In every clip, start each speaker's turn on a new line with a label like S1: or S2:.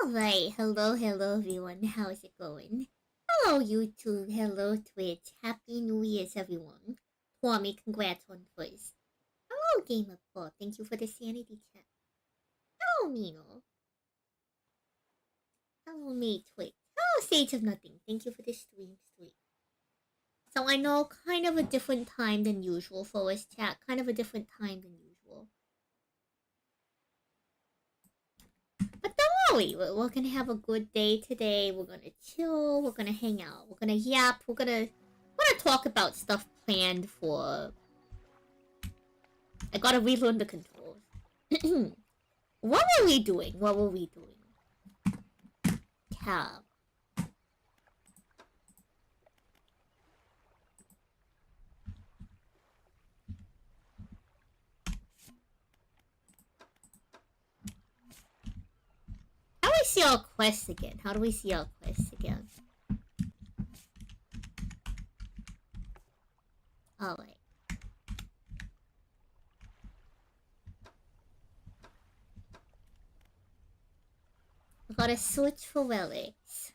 S1: Alright, hello everyone, how's it going? Hello YouTube, hello Twitch, Happy New Year's everyone. Kwame, congrats on first. Hello Game of Paul, thank you for the sanity check. Hello Mino. Hello May Twitch. Hello Sage of Nothing, thank you for the stream. So I know kind of a different time than usual for us chat, kind of a different time than usual. But don't worry, we're gonna have a good day today. We're gonna chill, we're gonna hang out, we're gonna yap, we're gonna talk about stuff planned for... I gotta relearn the controls. What were we doing? Tab. How do we see our quests again? Alright. We gotta search for relics.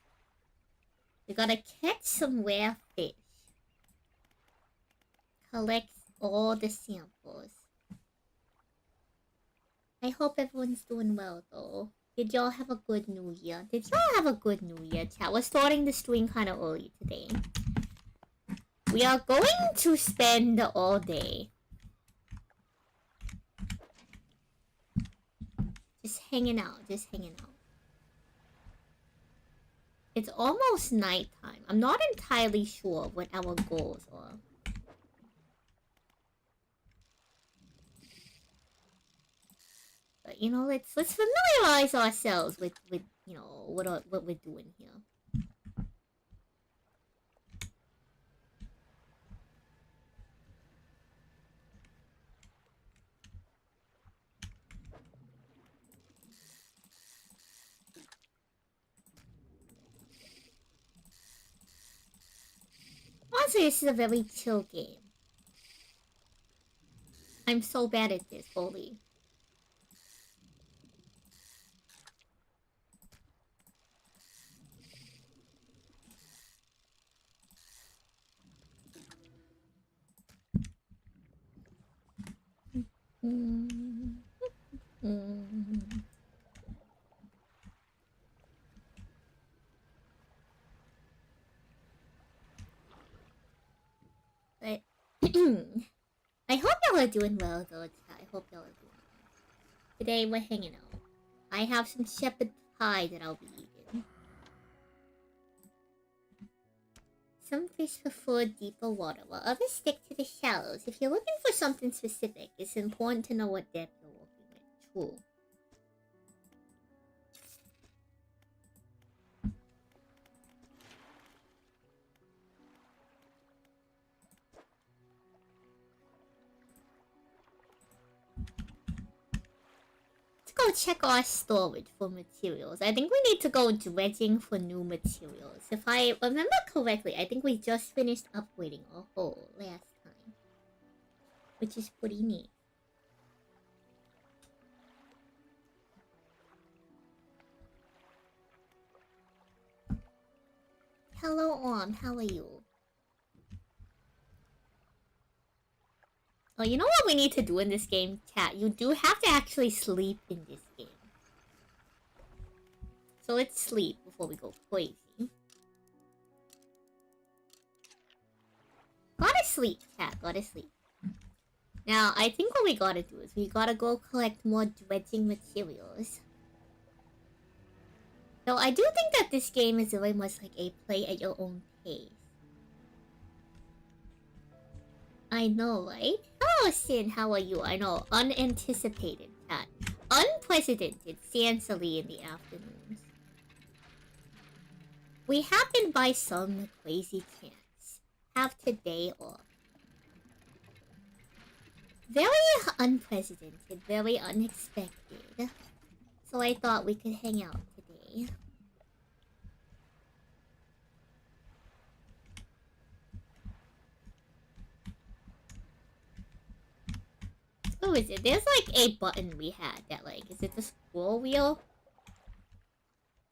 S1: We gotta catch some rare fish. Collect all the samples. I hope everyone's doing well though. Did y'all have a good new year? Chat? We're starting the stream kind of early today. We are going to spend all day just hanging out. It's almost nighttime. I'm not entirely sure what our goals are. But you know, let's familiarize ourselves with you know what we're doing here. Honestly, this is a very chill game. I'm so bad at this, holy. But I hope y'all are doing well though. I hope y'all are doing well. Today we're hanging out. I have some shepherd pie that I'll be eating. Some fish prefer deeper water, while others stick to the shallows. If you're looking for something specific, it's important to know what depth you're working with. True. Go check our storage for materials. I think we need to go dredging for new materials. If I remember correctly, I think we just finished upgrading our hole last time, which is pretty neat. Hello, how are you? Oh, you know what we need to do in this game, chat? You do have to actually sleep in this game. So let's sleep before we go crazy. Gotta sleep, chat. Gotta sleep. Now, I think what we gotta do is we gotta go collect more dredging materials. Though I do think that this game is very much like a play at your own pace. I know, right? Hello, Sin, how are you? I know, unanticipated, chat. Unprecedented, Sansally in the afternoons. We happen by some crazy chance have today off. Very unprecedented, very unexpected. So I thought we could hang out today. What is it? There's like a button we had that like, is it the scroll wheel?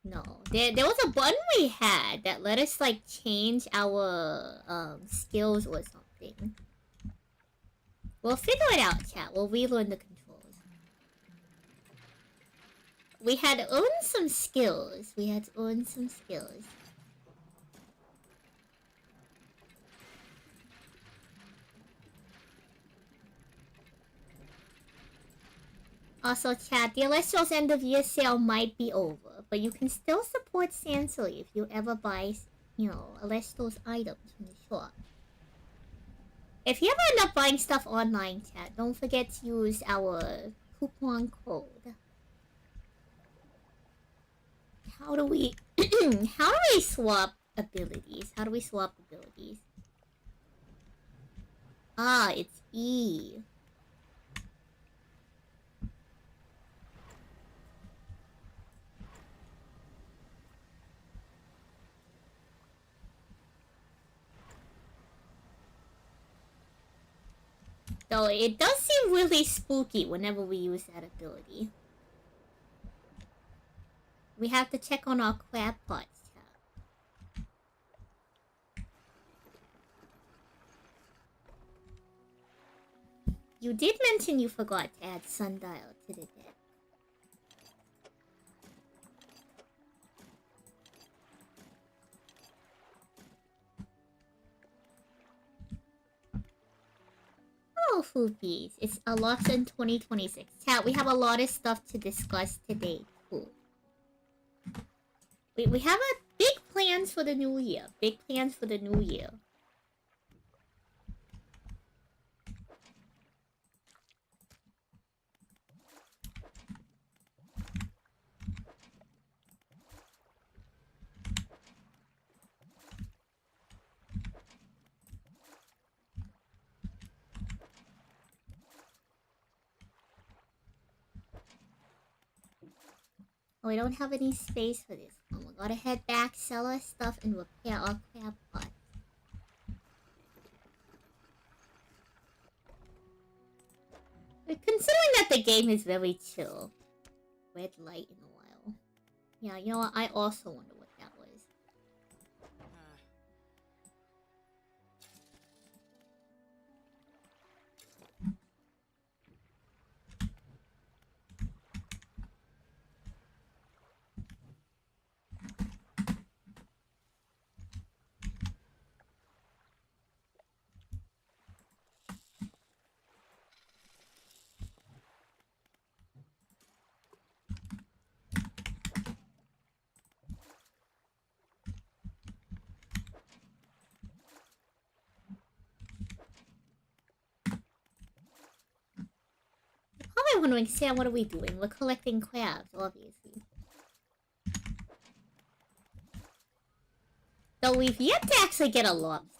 S1: No. There was a button we had that let us, like, change our, skills or something. We'll figure it out, chat. We'll relearn the controls. We had earned some skills. Also, chat, the Celestial's end of year sale might be over, but you can still support Sansui if you ever buy, you know, Celestial's items from the shop. If you ever end up buying stuff online, chat, don't forget to use our coupon code. How do we swap abilities? Ah, it's E. Though it does seem really spooky whenever we use that ability. We have to check on our crab pots, chat. You did mention you forgot to add Sundial to the deck. Oh, Foopies. It's a lot in 2026. Chat, we have a lot of stuff to discuss today, too. We have a big plans for the new year. Oh, we don't have any space for this one. We gotta head back, sell our stuff, and repair our crab pot. Considering that the game is very chill. Red light in a while. Yeah, you know what? I also wonder what that was. Probably wondering, Sam, what are we doing? We're collecting crabs, obviously. Though we've yet to actually get a lobster.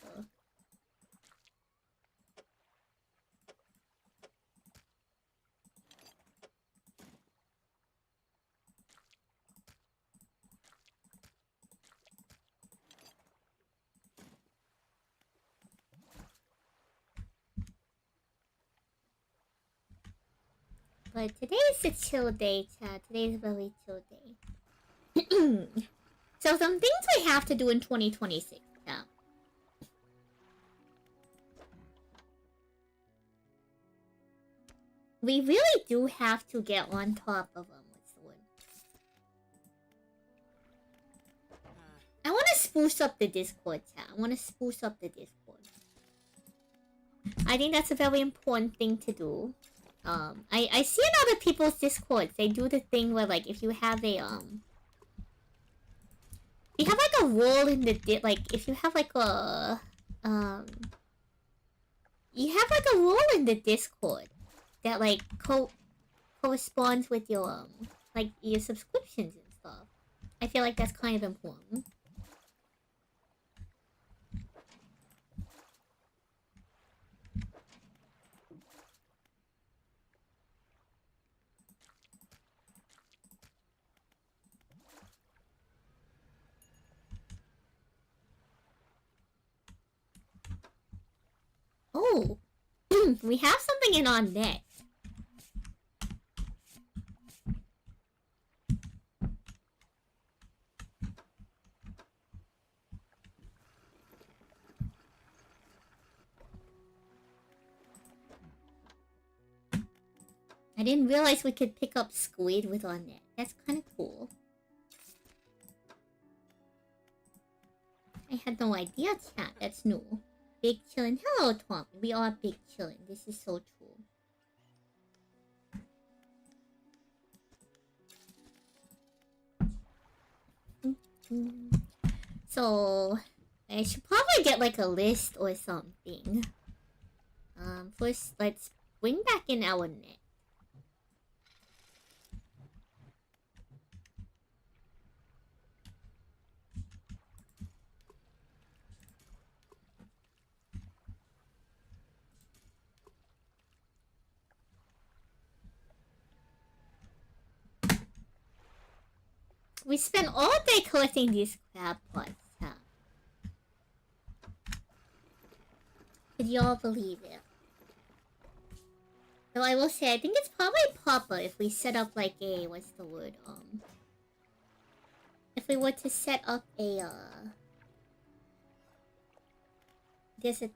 S1: But today is a chill day, chat. Today is a very chill day. So some things we have to do in 2026, chat. We really do have to get on top of them. What's the word? I want to spruce up the Discord, chat. I think that's a very important thing to do. I see in other people's Discords, they do the thing where, like, if you have a, you have, like, a role in the, if you have, like, a, you have, like, a role in the Discord that, like, corresponds with your, like, your subscriptions and stuff. I feel like that's kind of important. Oh, we have something in on neck. I didn't realize we could pick up squid with our net. That's kind of cool. I had no idea, chat. That's new. Big chillin'. Hello, Tommy. We are big chillin'. This is so true. So, I should probably get like a list or something. First, let's bring back in our net. We spent all day collecting these crab pots. Huh? Could y'all believe it? Though I will say, I think it's probably proper if we set up like a, what's the word, if we were to set up a, there's a,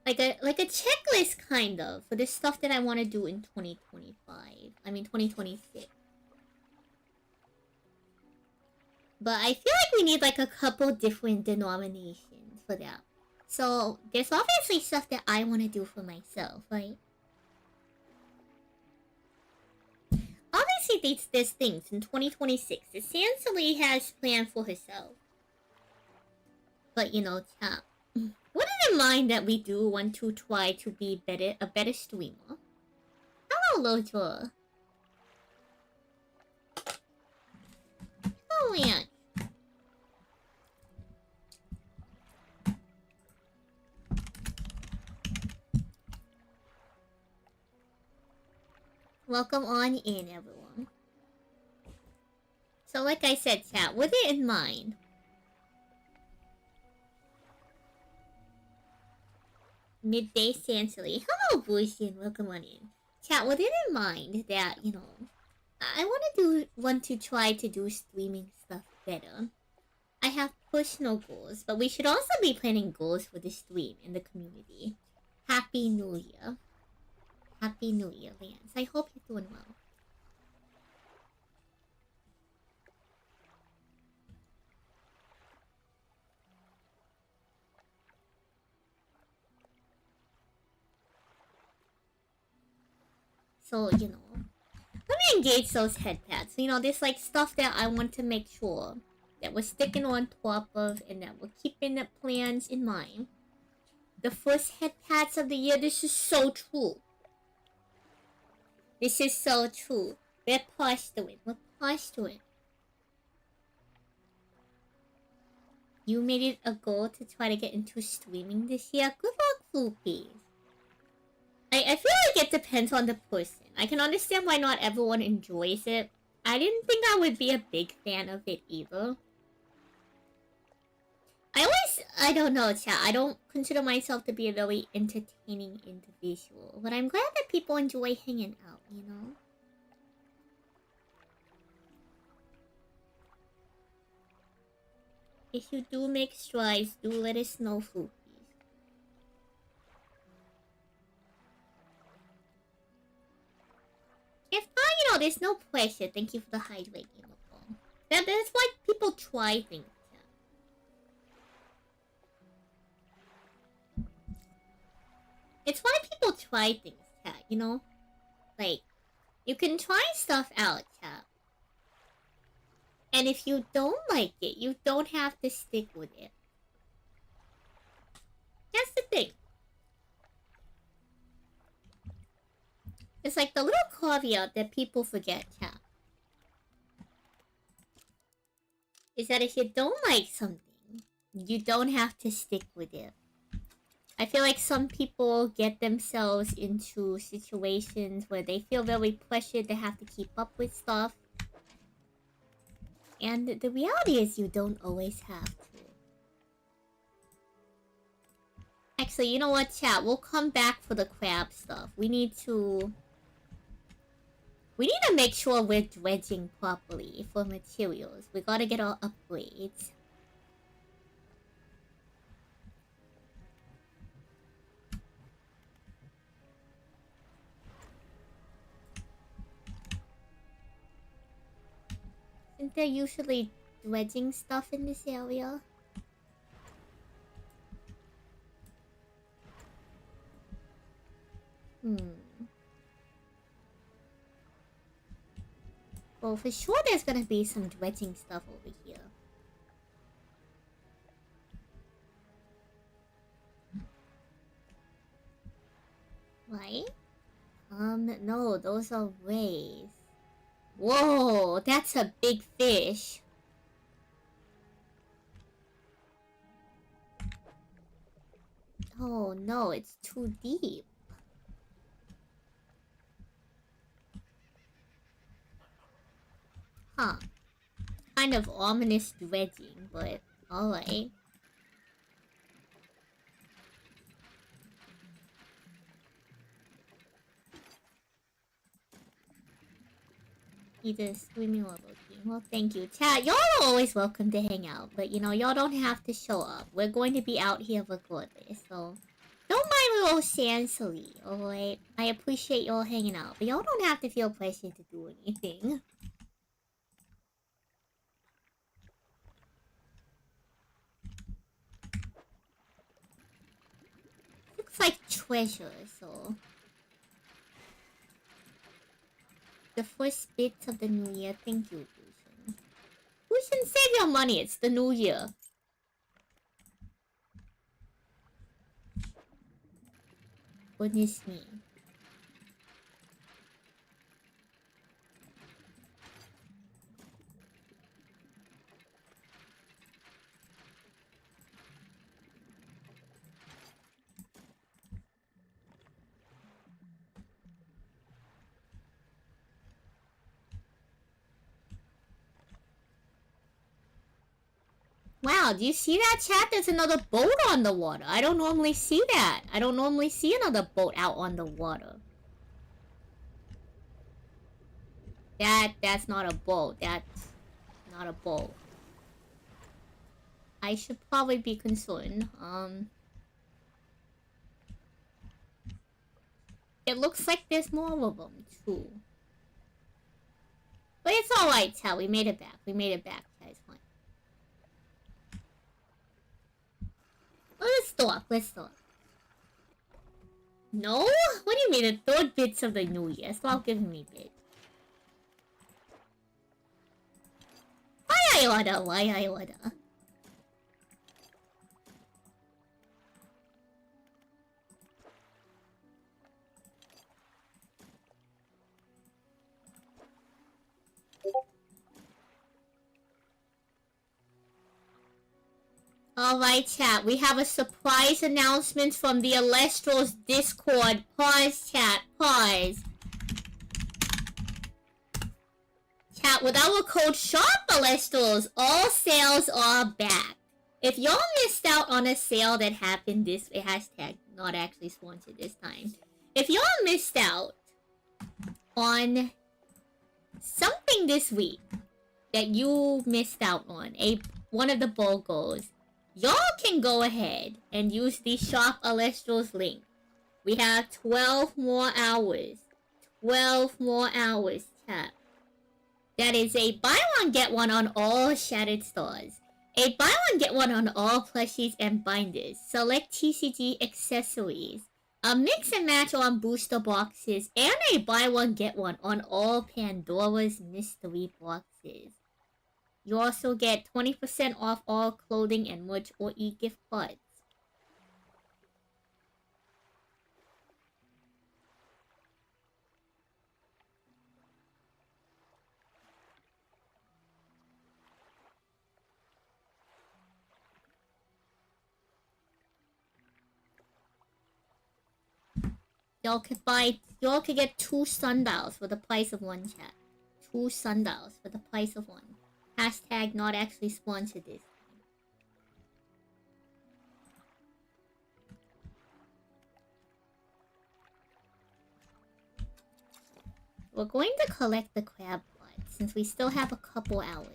S1: like a checklist kind of, for the stuff that I want to do in 2025. I mean, 2026. But I feel like we need like a couple different denominations for that. So, there's obviously stuff that I want to do for myself, right? Obviously, there's things in 2026 that Sansally has planned for herself. But, you know, chat. With it in mind that we do want to try to be a better streamer. Hello, Lojo. Hello, Aunt. Welcome on in, everyone. So, like I said, chat, with it in mind. Midday Sansally. Hello, Bushin. Welcome on in. Chat, with it in mind that, you know, I want to try to do streaming stuff better. I have personal goals, but we should also be planning goals for the stream and the community. Happy New Year. Happy New Year, Lance. I hope you're doing well. So, you know, let me engage those headpads. You know, there's like stuff that I want to make sure that we're sticking on top of and that we're keeping the plans in mind. The first headpads of the year, this is so true. This is so true. We're past to it. We're past to it. You made it a goal to try to get into streaming this year. Good luck, Floopies. I feel like it depends on the person. I can understand why not everyone enjoys it. I didn't think I would be a big fan of it either. I don't know, chat. I don't consider myself to be a very entertaining individual. But I'm glad that people enjoy hanging out, you know? If you do make strides, do let us know, Floopies. If not, you know, there's no pressure. Thank you for the hydrate, Game. That's why people try things. It's why people try things, chat, you know? Like, you can try stuff out, chat. And if you don't like it, you don't have to stick with it. That's the thing. It's like the little caveat that people forget, chat. Is that if you don't like something, you don't have to stick with it. I feel like some people get themselves into situations where they feel very pressured to have to keep up with stuff. And the reality is you don't always have to. Actually, you know what, chat? We'll come back for the crab stuff. We need to make sure we're dredging properly for materials. We gotta get our upgrades. Isn't there usually dredging stuff in this area? Well, for sure there's gonna be some dredging stuff over here. Right? No, those are rays. Whoa, that's a big fish. Oh no, it's too deep. Huh. Kind of ominous dredging, but alright. Either swimming or looking. Well, thank you. Chat, y'all are always welcome to hang out, but you know, y'all don't have to show up. We're going to be out here regardless, so don't mind little Sansely, alright? I appreciate y'all hanging out, but y'all don't have to feel pressured to do anything. Looks like treasure, so... The first bits of the new year. Thank you, Lucian. Lucian, save your money. It's the new year. Goodness me. Wow, do you see that, chat? There's another boat on the water. I don't normally see that. I don't normally see another boat out on the water. That's not a boat. That's not a boat. I should probably be concerned. It looks like there's more of them, too. But it's alright, chat. We made it back. We made it back, guys. Fine. Let's stop. Let's stop. No? What do you mean? The third bits of the new year. Stop giving me bits. Why I order? Why I order? Alright, chat. We have a surprise announcement from the Alestro's Discord. Pause, chat. Pause. Chat, with our code SHOP-ALESTROS, all sales are back. If y'all missed out on a sale that happened this way, hashtag not actually sponsored this time. If y'all missed out on something this week that you missed out on, one of the BOGOs, y'all can go ahead and use the Shop Alestro's link. We have 12 more hours. 12 more hours, chat. That is a buy one get one on all Shattered Stars. A buy one get one on all plushies and binders. Select TCG accessories. A mix and match on booster boxes. And a buy one get one on all Pandora's mystery boxes. You also get 20% off all clothing and merch or e-gift cards. Y'all could get 2 sundials for the price of one, chat. 2 sundials for the price of one. Hashtag not actually sponsored this. We're going to collect the crab blood since we still have a couple hours.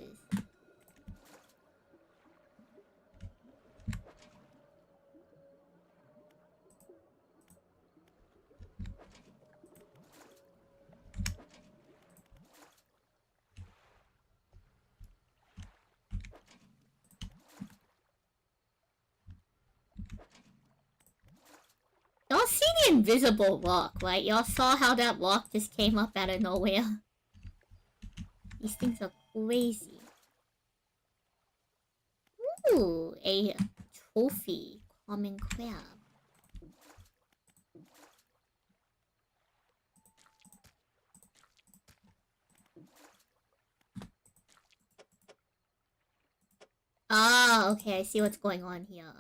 S1: the invisible rock, right? Y'all saw how that rock just came up out of nowhere. These things are crazy. Ooh, a trophy common crab. Ah, okay, I see what's going on here.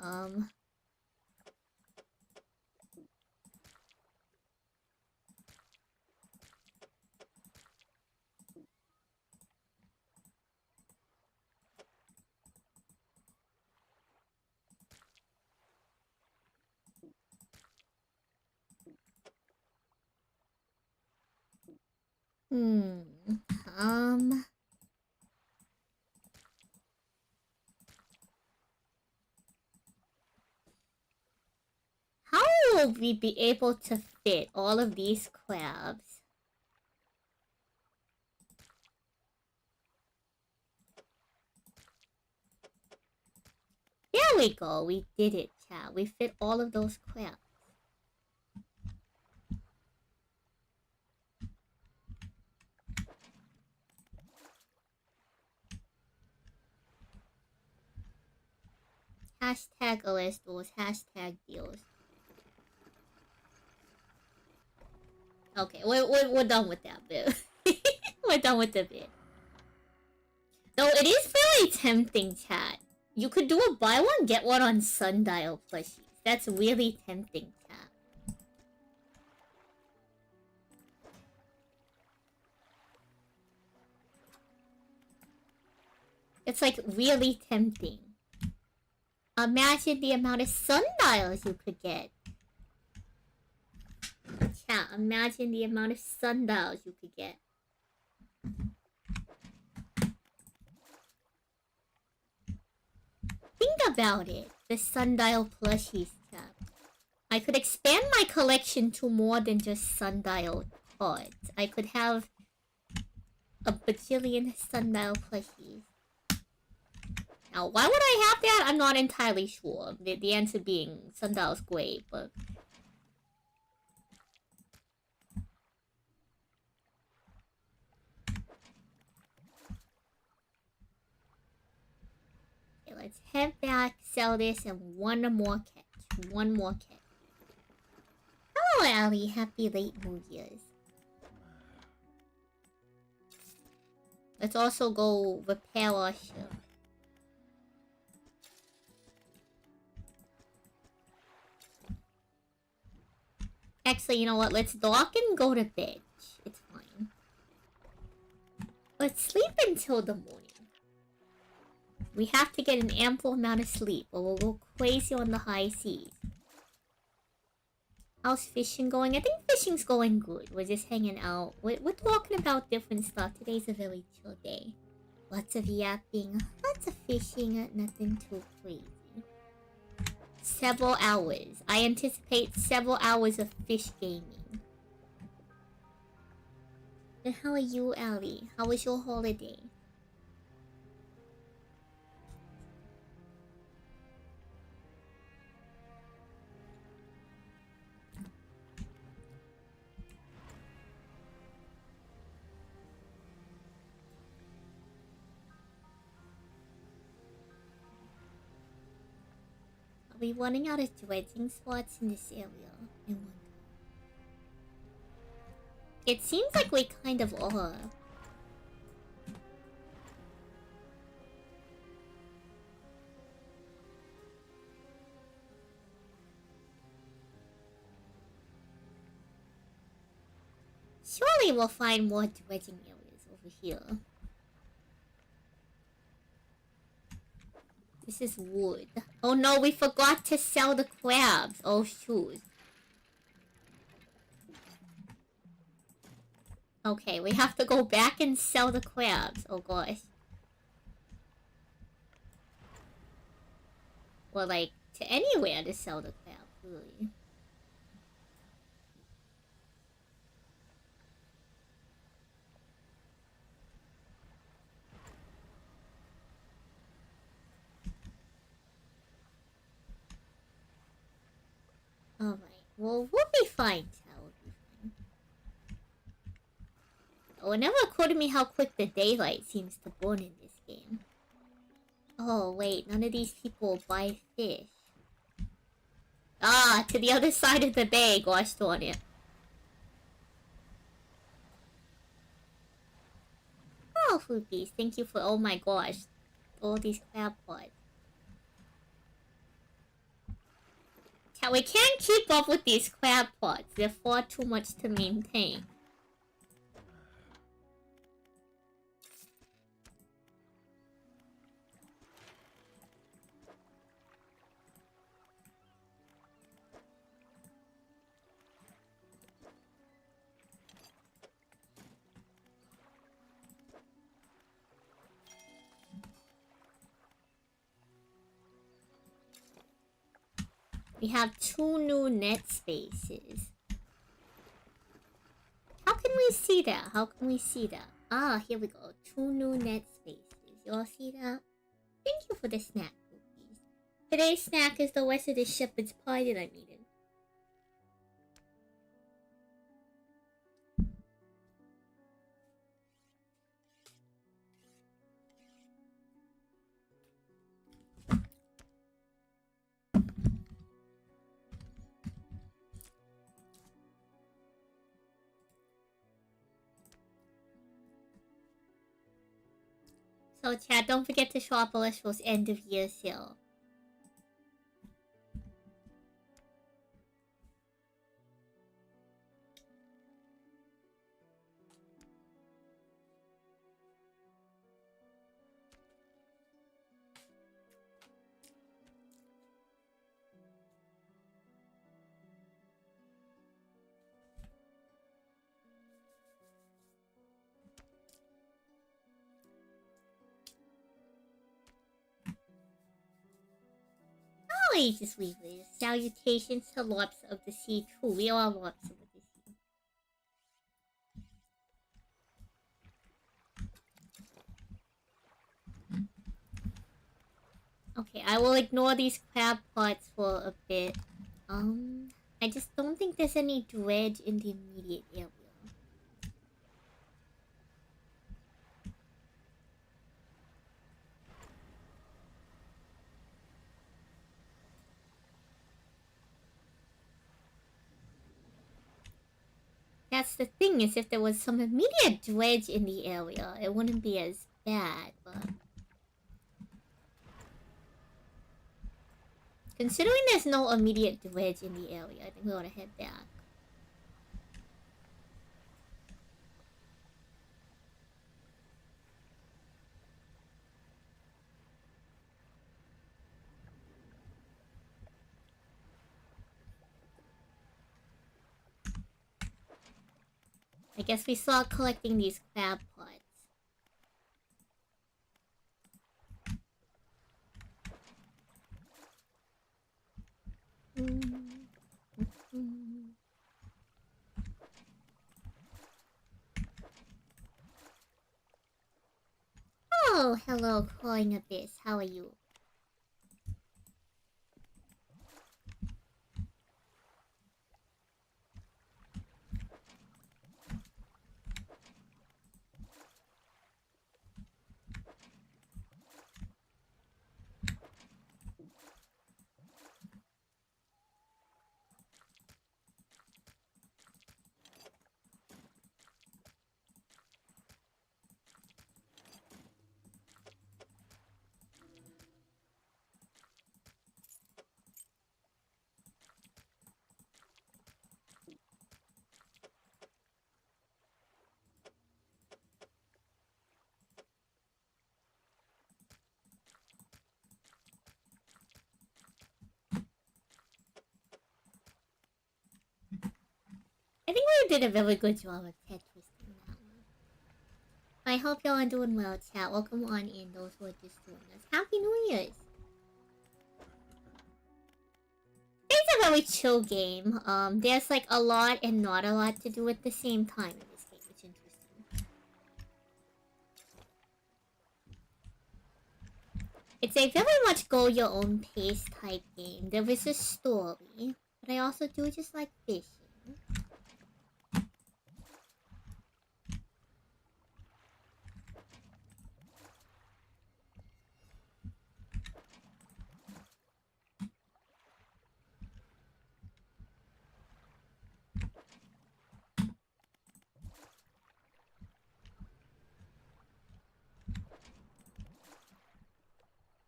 S1: Hmm. Um. How will we be able to fit all of these crabs? There we go. We did it, chat. We fit all of those crabs. Hashtag OS doors. Hashtag deals. Okay, we're done with that bit. We're done with the bit. Though it is really tempting, chat. You could do a buy one, get one on sundial plushies. That's really tempting, chat. It's like really tempting. Imagine the amount of sundials you could get. Chat, imagine the amount of sundials you could get. Think about it. The sundial plushies, chat. I could expand my collection to more than just sundial cards. I could have a bajillion sundial plushies. Now, why would I have that? I'm not entirely sure. The answer being sundial's great, but... Okay, let's head back, sell this, and one more catch. One more catch. Hello, Allie. Happy late New Year's. Let's also go repair our ship. Actually, you know what? Let's dock and go to bed. It's fine. Let's sleep until the morning. We have to get an ample amount of sleep or we'll go crazy on the high seas. How's fishing going? I think fishing's going good. We're just hanging out. We're talking about different stuff. Today's a very chill day. Lots of yapping. Lots of fishing. Nothing too crazy. Several hours. I anticipate several hours of fish gaming. And how are you, Allie? How was your holiday? Are we running out of dredging spots in this area? I wonder. It seems like we kind of are. Surely we'll find more dredging areas over here. This is wood. Oh no, we forgot to sell the crabs. Oh shoot. Okay, we have to go back and sell the crabs. Oh gosh. Or like, to anywhere to sell the crabs, really. Alright, well, we'll be fine, chat. We'll be fine. Oh, it never occurred to me how quick the daylight seems to burn in this game. Oh, wait. None of these people buy fish. Ah, to the other side of the bay. Gosh darn it. Oh, Food Beast. Thank you for... Oh my gosh. All these crab pots. We can't keep up with these crab pots. They're far too much to maintain. We have 2 new net spaces. How can we see that? How can we see that? Ah, here we go. 2 new net spaces. Y'all see that? Thank you for the snack, cookies. Today's snack is the rest of the shepherd's pie that I'm eating. So chat, don't forget to shop Alestro's end of year sale. Oh, Aegis Weavers. Salutations to Lops of the Sea too. We are Lops of the Sea. Okay, I will ignore these crab pots for a bit. I just don't think there's any dredge in the immediate area. That's the thing, is if there was some immediate dredge in the area, it wouldn't be as bad, but... Considering there's no immediate dredge in the area, I think we ought to head back. I guess we start collecting these crab pots. Oh, hello, Crawling Abyss. How are you? I think we did a very good job of Tetrising that one. I hope y'all are doing well, chat. Welcome on in, those who are just joining us. Happy New Year's! It's a very chill game. There's like a lot and not a lot to do at the same time in this game, which is interesting. It's a very much go your own pace type game. There is a story, but I also do just like fishing.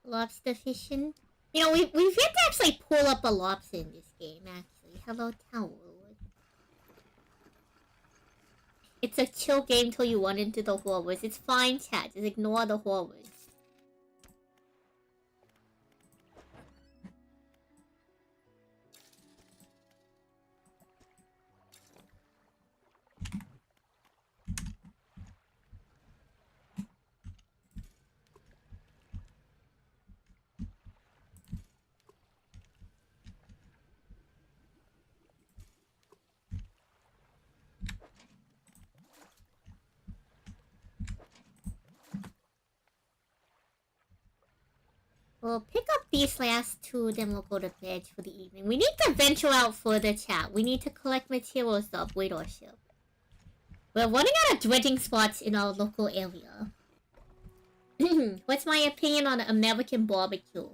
S1: Lobster fishing. You know, we've yet to actually pull up a lobster in this game, actually. Hello, Tower. It's a chill game till you run into the horrors. It's fine, chat. Just ignore the horrors. We'll pick up these last two, then we'll go to bed for the evening. We need to venture out further, chat. We need to collect materials to upgrade our ship. We're running out of dredging spots in our local area. What's my opinion on American barbecue?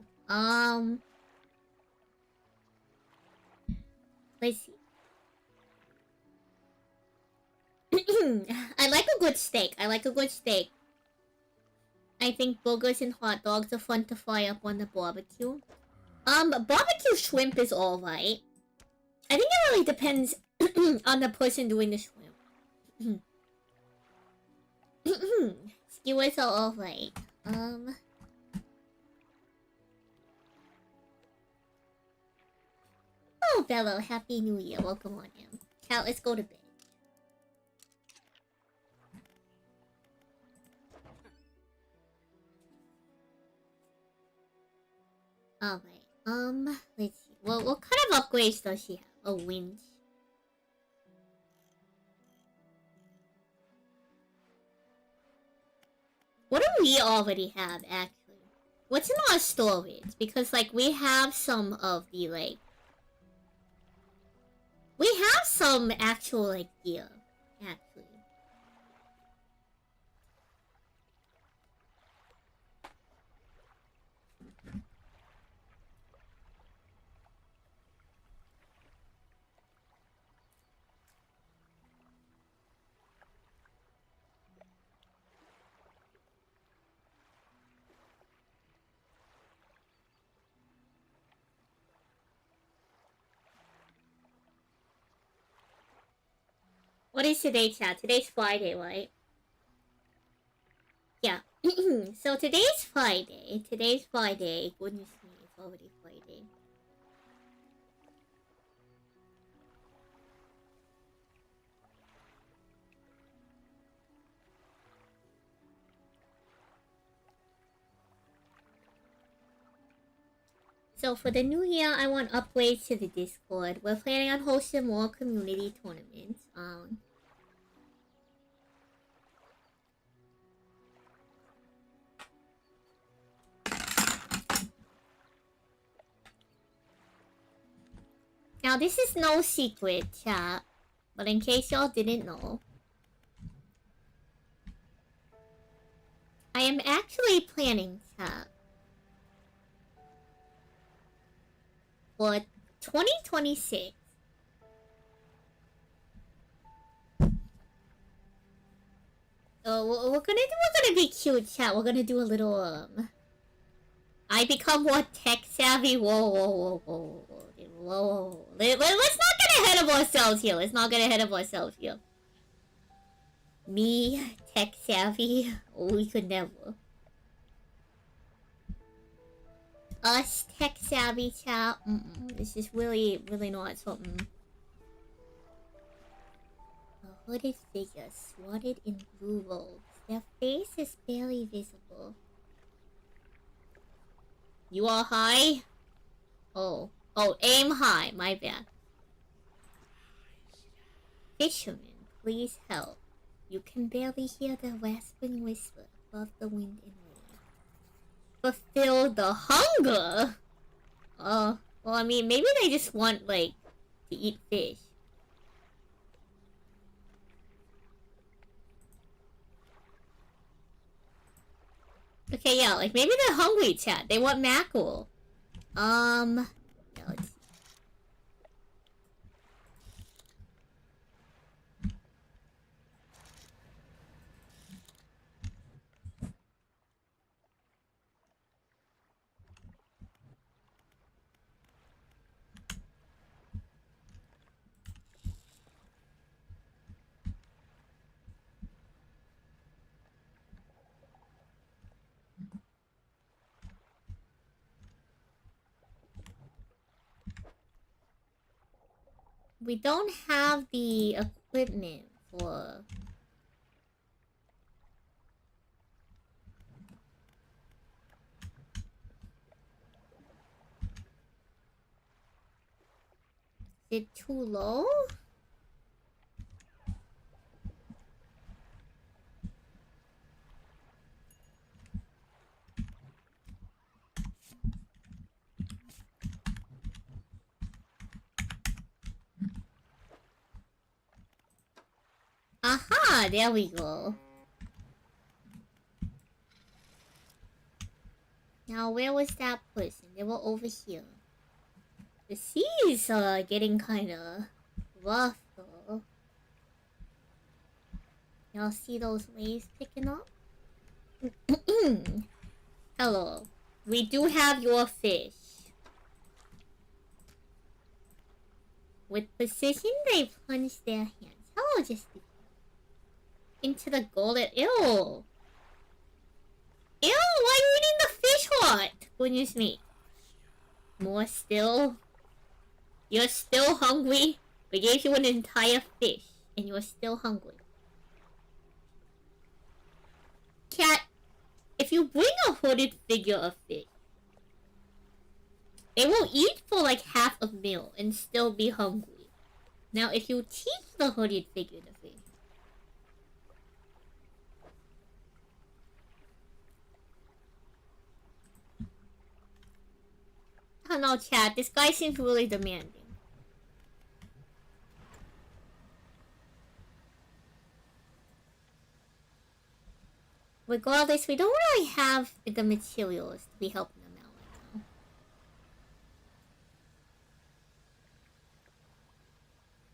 S1: Let's see. I like a good steak. I like a good steak. I think burgers and hot dogs are fun to fry up on the barbecue. Barbecue shrimp is alright. I think it really depends on the person doing the shrimp. Skewers are alright. Oh, Bello, Happy New Year. Welcome on in. Cat, let's go to bed. Alright, let's see. Well, what kind of upgrades does she have? A winch. What do we already have, actually? What's in our storage? Because, like, we have some of the, like... We have some actual, like, gear, actually. What is today, chat? Today's Friday, right? Yeah. So today's Friday. Today's Friday. Goodness me, it's already Friday. So for the new year, I want upgrades to the Discord. We're planning on hosting more community tournaments. Now this is no secret, chat. But in case y'all didn't know, I am actually planning, chat, for 2026. Oh, we're gonna be cute, chat. We're gonna do a little, I become more tech savvy. Whoa. Let's not get ahead of ourselves here. Let's not get ahead of ourselves here. Me, tech savvy? Oh, we could never. Us, tech savvy, chat? This is really not something. A hooded figure, swatted in blue robes. Their face is barely visible. You are high? Oh, aim high, my bad. Fisherman, please help. You can barely hear the rasping whisper above the wind and rain. Fulfill the hunger? Well, I mean, maybe they just want, like, to eat fish. Okay, yeah, like, maybe they're hungry, chat. They want mackerel. Yeah, let's see. We don't have the equipment for... Is it too low? Aha! There we go. Now, where was that person? They were over here. The sea is getting kinda rough though. Y'all see those waves picking up? Hello. We do have your fish. With precision, they plunge their hands. Hello, just into the golden. Ew. Ew, why are you eating the fish heart? Goodness me. More still. You're still hungry. We gave you an entire fish, and you're still hungry. Cat, if you bring a hooded figure of fish, they will eat for like half a meal and still be hungry. Now, if you teach the hooded figure to fish, I don't know, chat. This guy seems really demanding. Regardless, we don't really have the materials to be helping them out right now.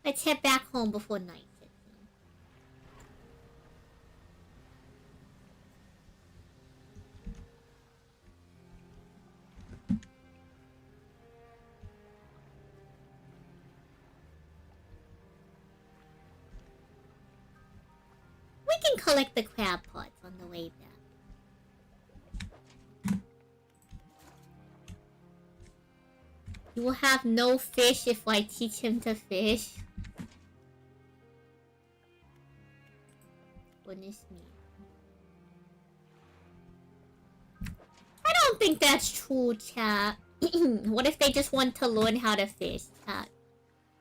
S1: Let's head back home before night sets in. We can collect the crab pots on the way back. He will have no fish if I teach him to fish. Goodness me. I don't think that's true, chat. What if they just want to learn how to fish, chat?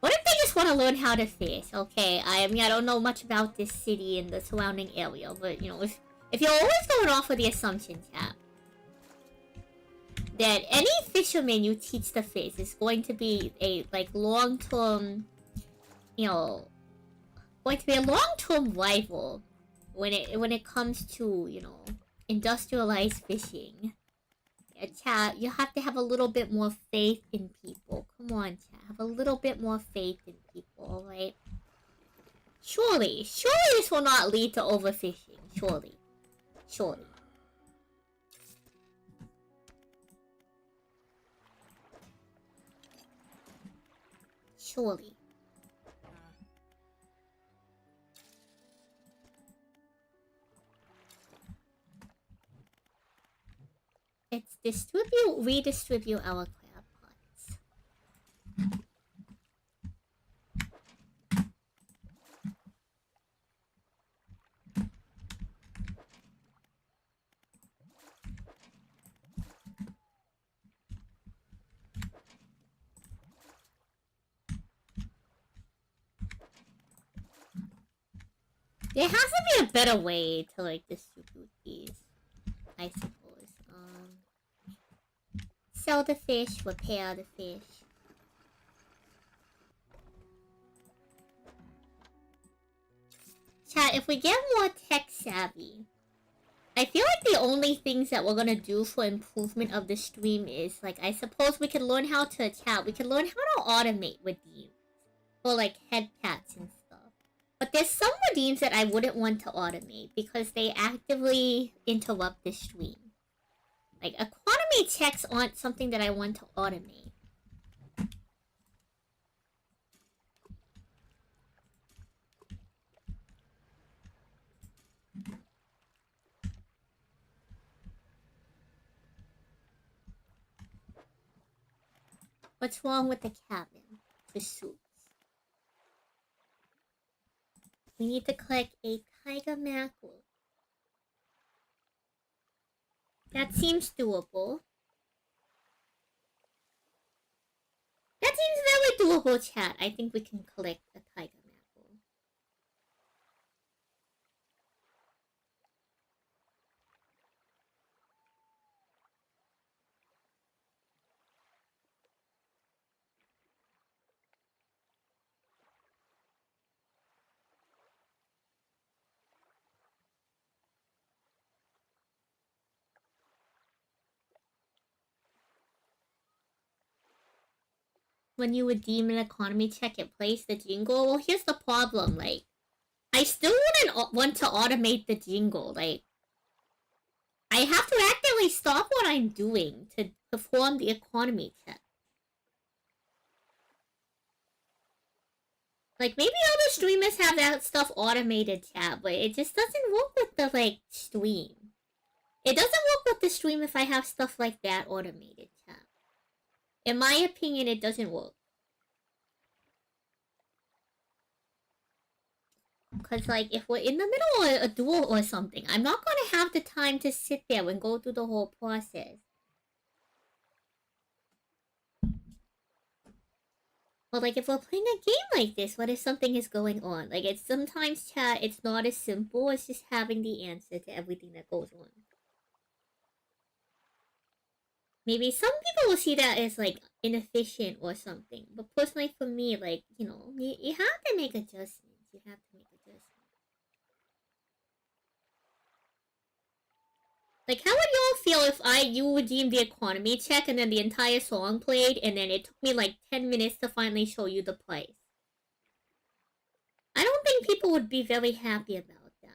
S1: What if they just want to learn how to fish? Okay, I mean, I don't know much about this city and the surrounding area, but, you know, if you're always going off of the assumption, chat, that any fisherman you teach to fish is going to be a, like, long-term, you know, going to be a long-term rival when it comes to, you know, industrialized fishing. Yeah, chat, you have to have a little bit more faith in people. Come on, chat, have a little bit more faith in people, alright? Surely this will not lead to overfishing. Surely. Let's redistribute our crab pots. There has to be a better way to, like, distribute these, I suppose. Sell the fish, repair the fish. Chat, if we get more tech savvy, I feel like the only things that we're gonna do for improvement of the stream is, like, I suppose we can learn how to chat. We can learn how to automate redeems. For, like, head pats and stuff. But there's some redeems that I wouldn't want to automate because they actively interrupt the stream. Like, economy checks aren't something that I want to automate. What's wrong with the cabin? The suits. We need to collect a tiger mackerel. That seems doable. That seems very doable, chat. I think we can collect a tiger mackerel. When you redeem an economy check, it plays the jingle. Well, here's the problem. Like, I still wouldn't want to automate the jingle. Like, I have to actively stop what I'm doing to perform the economy check. Like, maybe other streamers have that stuff automated, chat, but it just doesn't work with the, like, stream. It doesn't work with the stream if I have stuff like that automated, chat. In my opinion, it doesn't work. Because, like, if we're in the middle of a duel or something, I'm not gonna have the time to sit there and go through the whole process. But, like, if we're playing a game like this, what if something is going on? Like, it's sometimes, chat, it's not as simple as just having the answer to everything that goes on. Maybe some people will see that as, like, inefficient or something. But personally, for me, like, you know, you have to make adjustments. You have to make adjustments. Like, how would y'all feel if you redeemed the economy check and then the entire song played and then it took me like 10 minutes to finally show you the price? I don't think people would be very happy about that.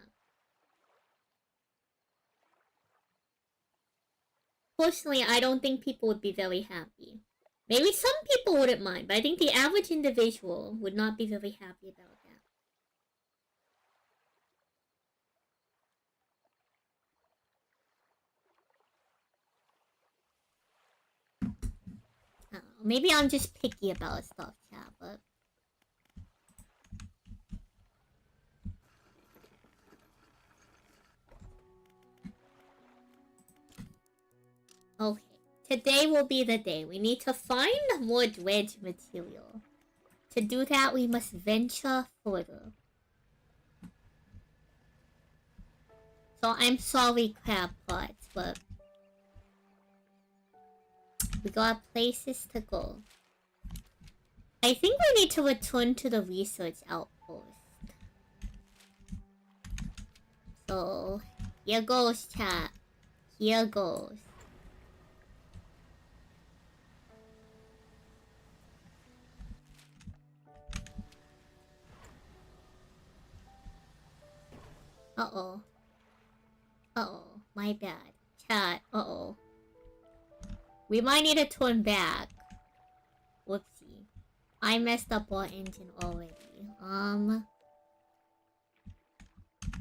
S1: Personally, I don't think people would be very happy. Maybe some people wouldn't mind, but I think the average individual would not be very happy about that. I don't know. Maybe I'm just picky about stuff, chat, but... Okay, today will be the day. We need to find more dredge material. To do that, we must venture further. So I'm sorry, crab pots, but we got places to go. I think we need to return to the research outpost. So, here goes, chat. Here goes. Uh-oh. Uh-oh. My bad. Chat. Uh-oh. We might need to turn back. Whoopsie. I messed up our engine already.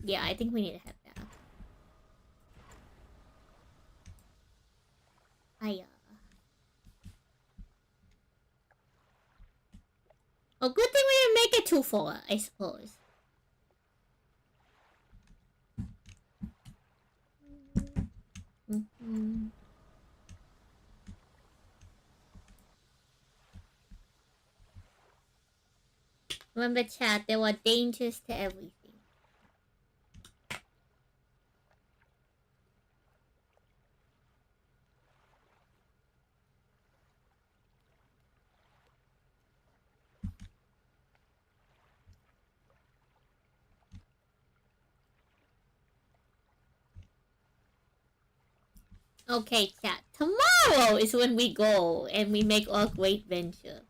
S1: Yeah, I think we need to head back. Hiya. Oh, good thing we didn't make it too far, I suppose. Remember, chat, there were dangers to everything. Okay, chat. Tomorrow is when we go and we make our great venture.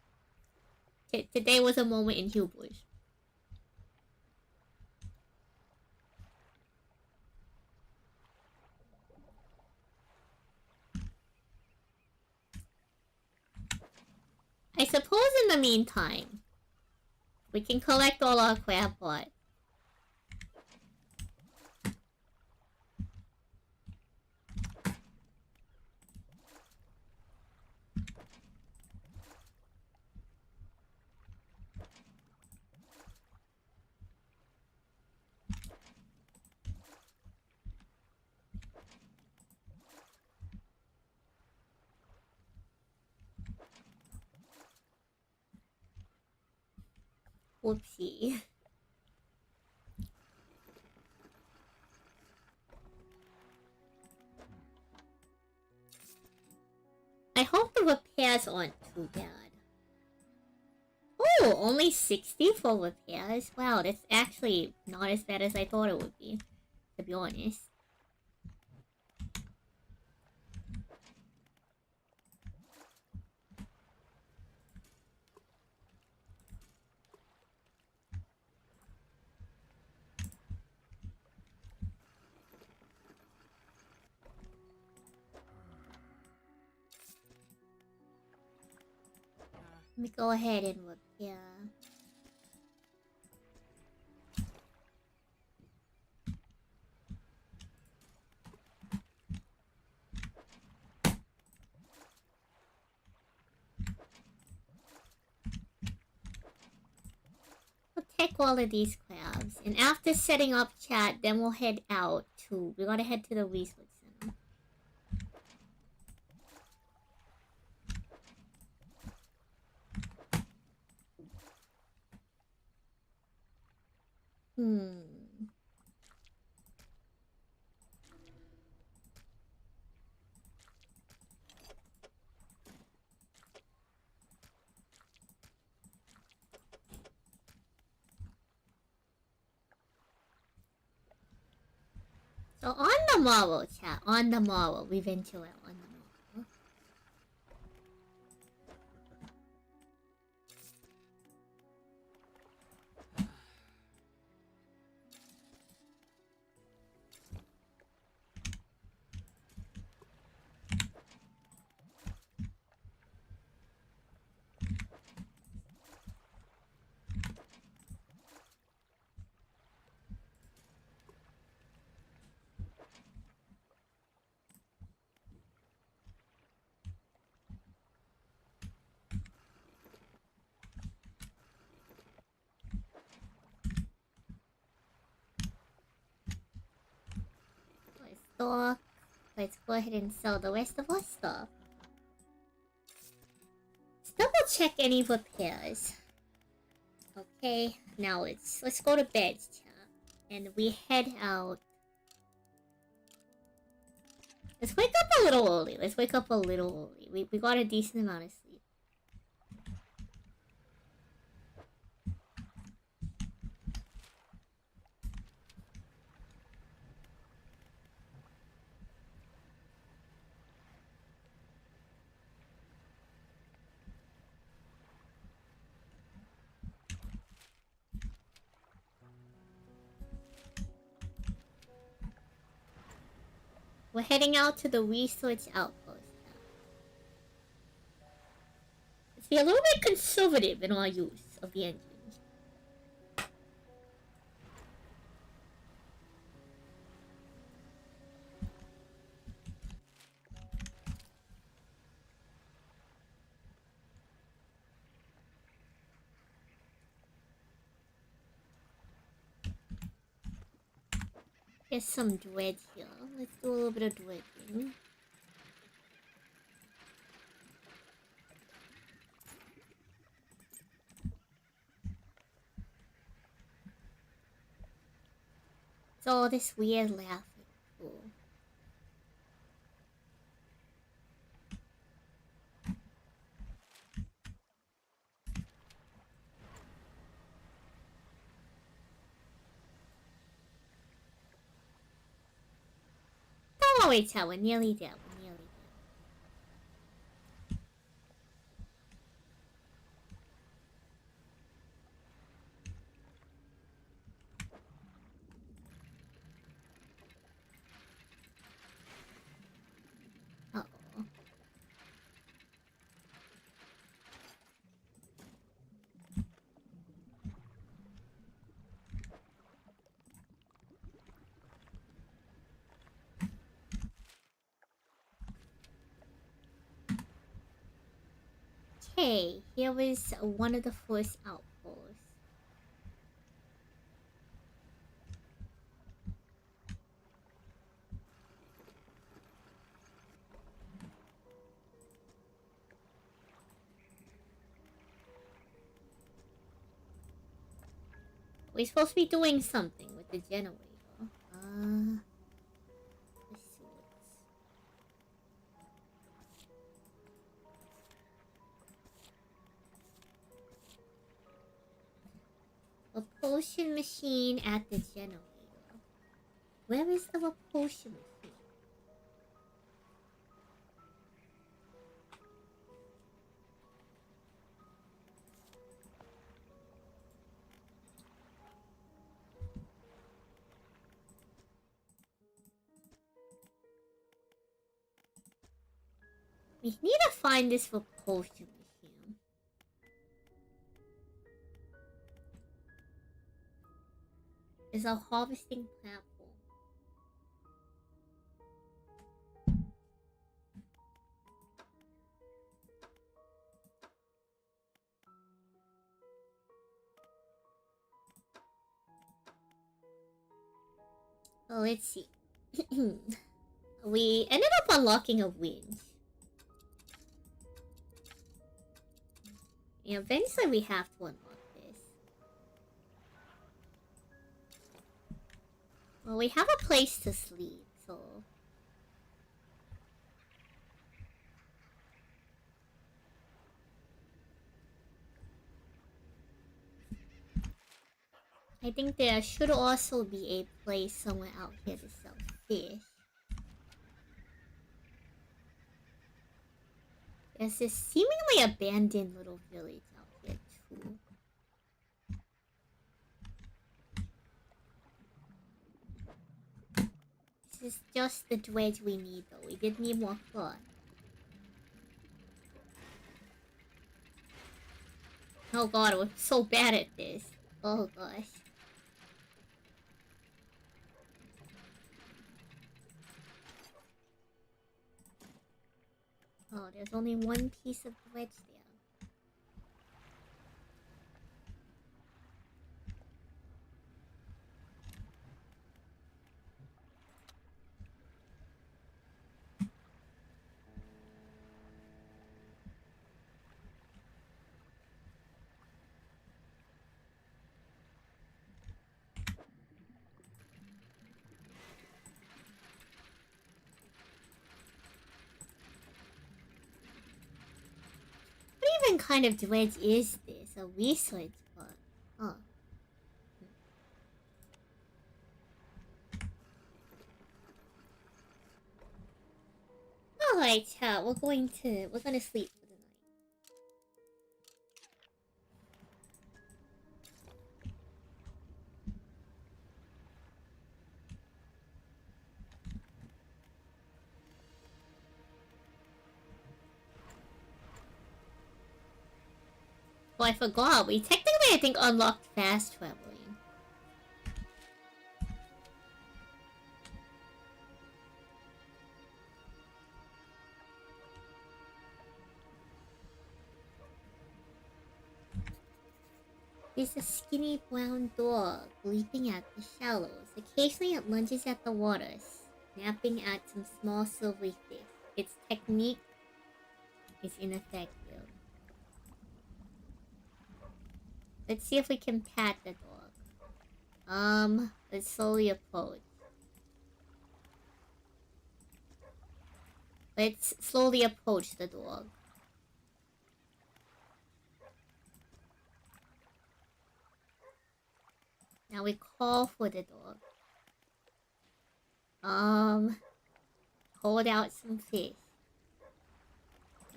S1: Today was a moment in hubris. I suppose in the meantime, we can collect all our crab pots. Whoopsie. I hope the repairs aren't too bad. Oh, only 60 for repairs? Wow, that's actually not as bad as I thought it would be, to be honest. Let me go ahead and repair. We'll take all of these crabs, and after setting up chat, then we'll head out to. We gotta head to the resource center. So on the morrow, chat, on the morrow, we venture out on the morrow. Stock. Let's go ahead and sell the rest of our stuff. Let's double check any repairs. Okay, now let's go to bed, chat. And we head out. Let's wake up a little early. Let's wake up a little early. We got a decent amount of sleep. We're heading out to the research outpost now. Let's be a little bit conservative in our use of the engines. There's some dredge here. Let's do a little bit of dredging. It's all this weird laughing. Cool. Don't worry, chat. We're nearly there. We're nearly there. Uh-oh. Okay, here was one of the first outposts. We're supposed to be doing something with the generator. Let's see what's... A potion machine at the generator. Where is the potion machine? We need to find this potion machine. It's a harvesting platform. Oh, let's see. We ended up unlocking a winch. Eventually we have to unlock this. Well, we have a place to sleep, so... I think there should also be a place somewhere out here to sell fish. There's this seemingly abandoned little village out here too. This is just the dredge we need though. We did need more cloth. Oh god, we're so bad at this. Oh gosh. Oh, there's only one piece of dredge there. What even kind of dredge is this? A research bug? Huh. Alright, we're gonna sleep for the night. Oh, I forgot. We technically, I think, unlocked fast traveling. There's a skinny brown dog leaping at the shallows. Occasionally it lunges at the water, snapping at some small silvery fish. Its technique is ineffective. Let's see if we can pat the dog. Let's slowly approach. Let's slowly approach the dog. Now we call for the dog. Hold out some fish.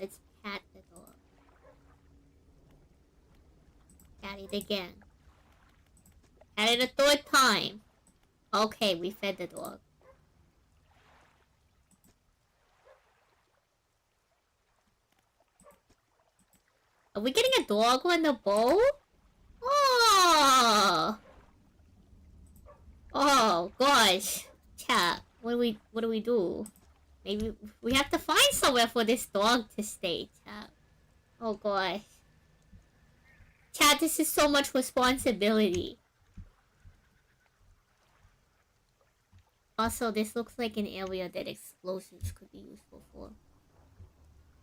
S1: Let's pat the dog. Pat it again. Pat it a third time. Okay, we fed the dog. Are we getting a dog on the boat? Oh! Oh gosh. Chat, what do we do? Maybe we have to find somewhere for this dog to stay, chat. Oh gosh. Chat, this is so much responsibility. Also, this looks like an area that explosives could be useful for.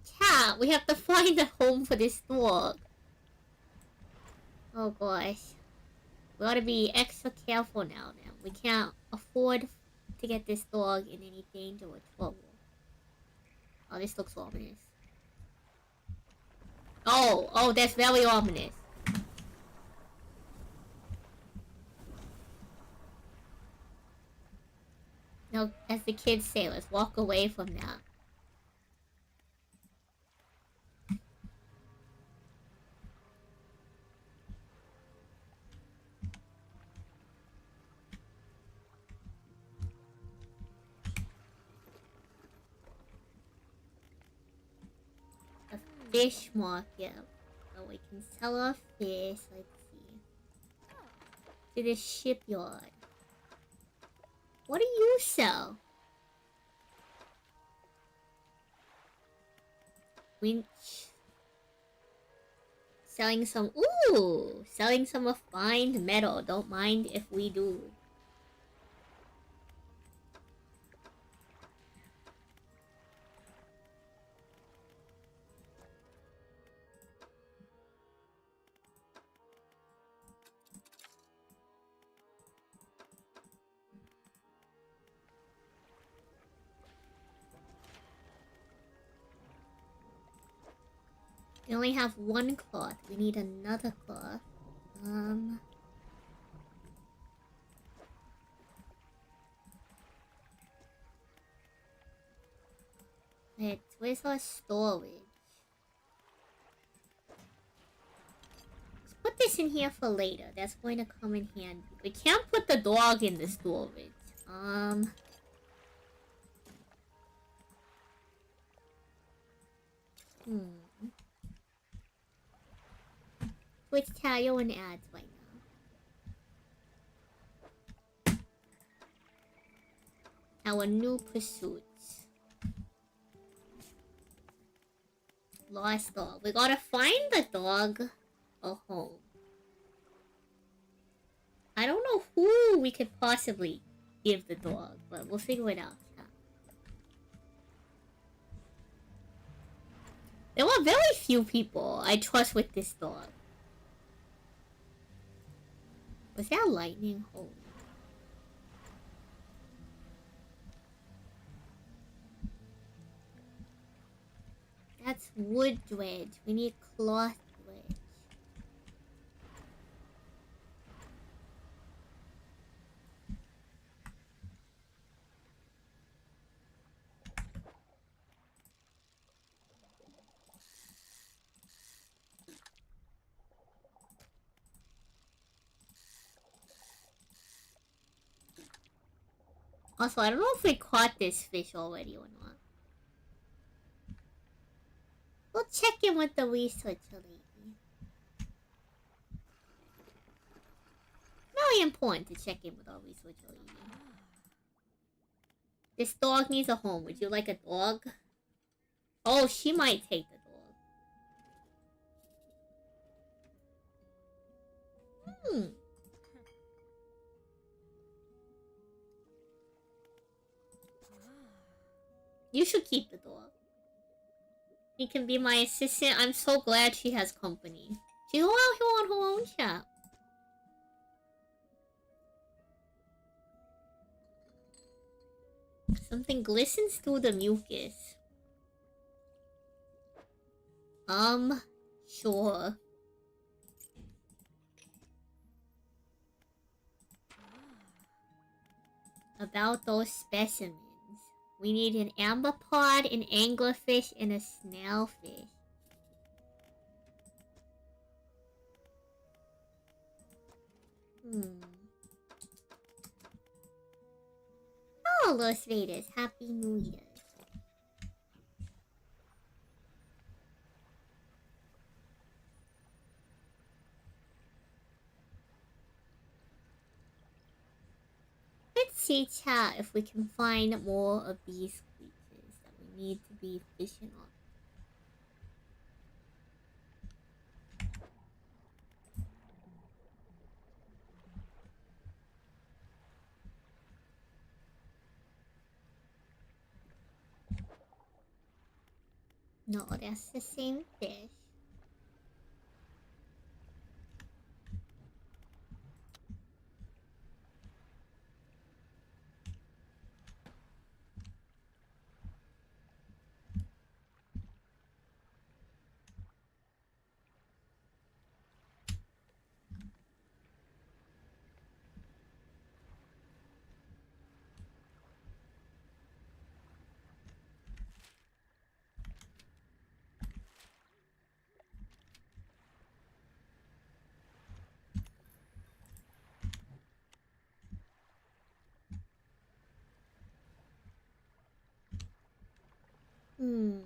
S1: Chat, we have to find a home for this dog. Oh gosh. We ought to be extra careful now, then. We can't afford to get this dog in any danger or trouble. Oh, this looks ominous. Oh, that's very ominous. No, as the kids say, let's walk away from that. A fish market. So we can sell our fish. Let's see. To the shipyard. What do you sell? Winch. Selling some. Ooh! Selling some refined metal. Don't mind if we do. We only have one cloth. We need another cloth. Wait, where's our storage? Let's put this in here for later. That's going to come in handy. We can't put the dog in the storage. Switch tile and ads right now. Our new pursuits. Lost dog. We gotta find the dog a home. I don't know who we could possibly give the dog, but we'll figure it out. There were very few people I trust with this dog. Was that lightning? Holy. That's wood dredge. We need cloth dredge. Also, I don't know if we caught this fish already or not. We'll check in with the researcher lady. Very important to check in with our researcher lady. This dog needs a home. Would you like a dog? Oh, she might take the dog. You should keep the dog. He can be my assistant. I'm so glad she has company. She's out here on her own chat. Something glistens through the mucus. Sure. About those specimens. We need an amberpod, an anglerfish, and a snailfish. Oh, Los Vegas. Happy New Year. Let's see, chat, if we can find more of these creatures that we need to be fishing on. No, that's the same fish. Hmm.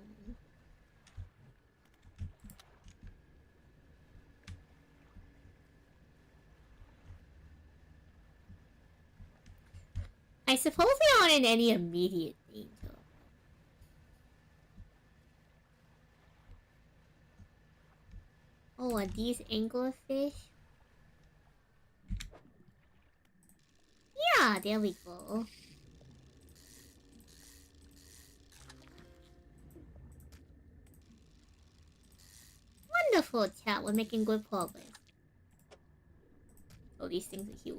S1: I suppose we aren't in any immediate danger. Oh, are these anglerfish? Yeah, there we go. Wonderful, chat. We're making good progress. Oh, these things are huge.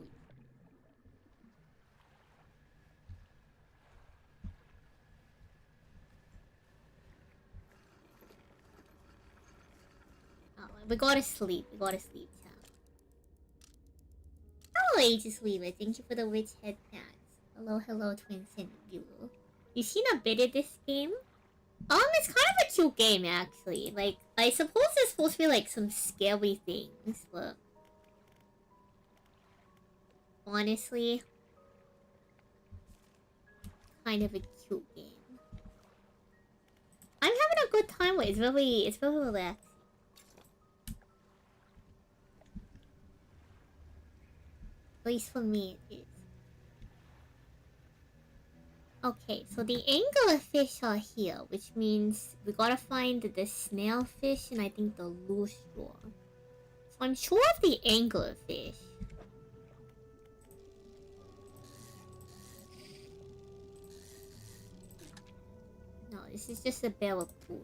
S1: Oh, we gotta sleep. We gotta sleep, chat. Hello, Aegis Weaver. Thank you for the witch head pats. Hello, hello, Twin Viewer. You seen a bit of this game? It's kind of a cute game, actually. Like, I suppose there's supposed to be, like, some scary things, but... honestly... kind of a cute game. I'm having a good time with it. It's really relaxing. At least for me, it is. Okay, so the anglerfish are here, which means we gotta find the snailfish and I think the loosejaw. So I'm sure of the anglerfish. No, this is just a barracuda.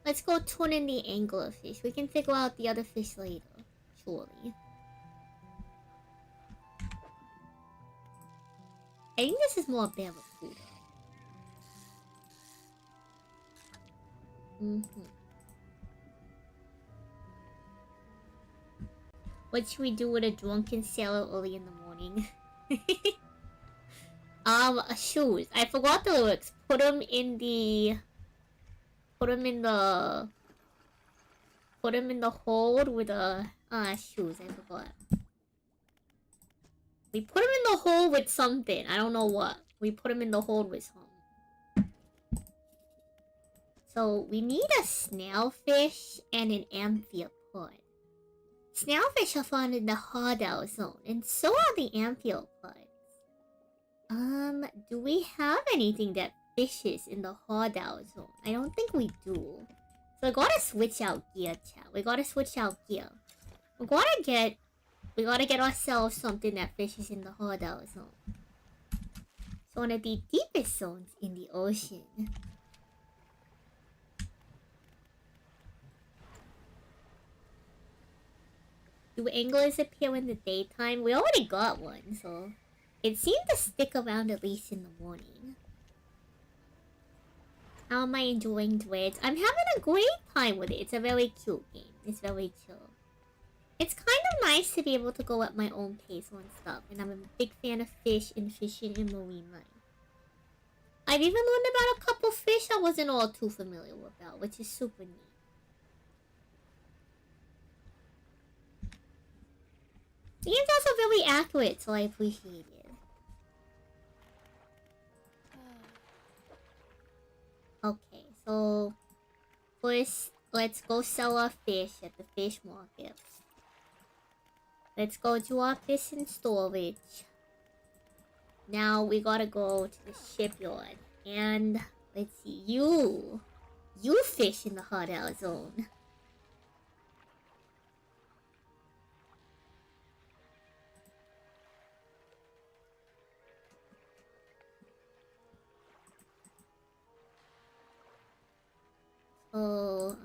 S1: Let's go tune in the anglerfish. We can figure out the other fish later, surely. I think this is more barracuda. What should we do with a drunken sailor early in the morning? Shoes. I forgot the lyrics. Put them in the hold with a shoes. I forgot. We put them in the hole with something. I don't know what. We put them in the hole with something. So we need a snailfish and an amphipod. Snailfish are found in the hard-out zone, and so are the amphipods. Do we have anything that fishes in the hard-out zone? I don't think we do. So we gotta switch out gear, chat. We gotta switch out gear. We gotta get ourselves something that fishes in the hard-out zone. So one of the deepest zones in the ocean. Do anglers appear in the daytime? We already got one, so... it seemed to stick around at least in the morning. How am I enjoying Dredge? I'm having a great time with it. It's a very cute game. It's very chill. It's kind of nice to be able to go at my own pace on stuff. And I'm a big fan of fish and fishing and marine life. I've even learned about a couple fish I wasn't all too familiar about, which is super neat. The game's also very accurate, so I appreciate it. Okay, so first, let's go sell our fish at the fish market. Let's go to our fish in storage. Now we gotta go to the shipyard. And let's see, you fish in the hard out zone. Oh,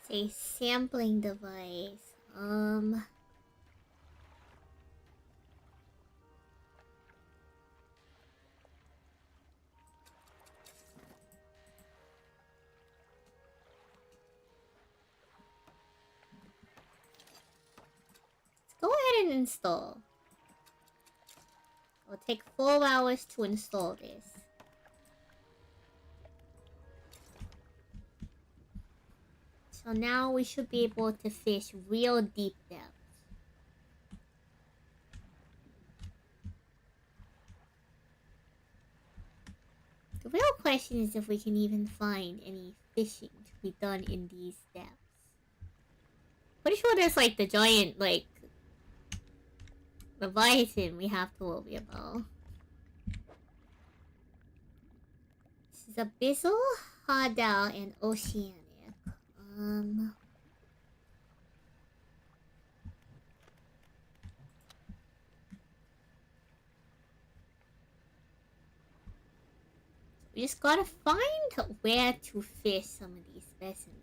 S1: say sampling device. Go ahead and install. It'll take 4 hours to install this. So now we should be able to fish real deep depths. The real question is if we can even find any fishing to be done in these depths. Pretty sure there's like the giant, like, Leviathan we have to worry about. This is Abyssal, Hardal, and Oceanic. We just gotta find where to fish some of these specimens.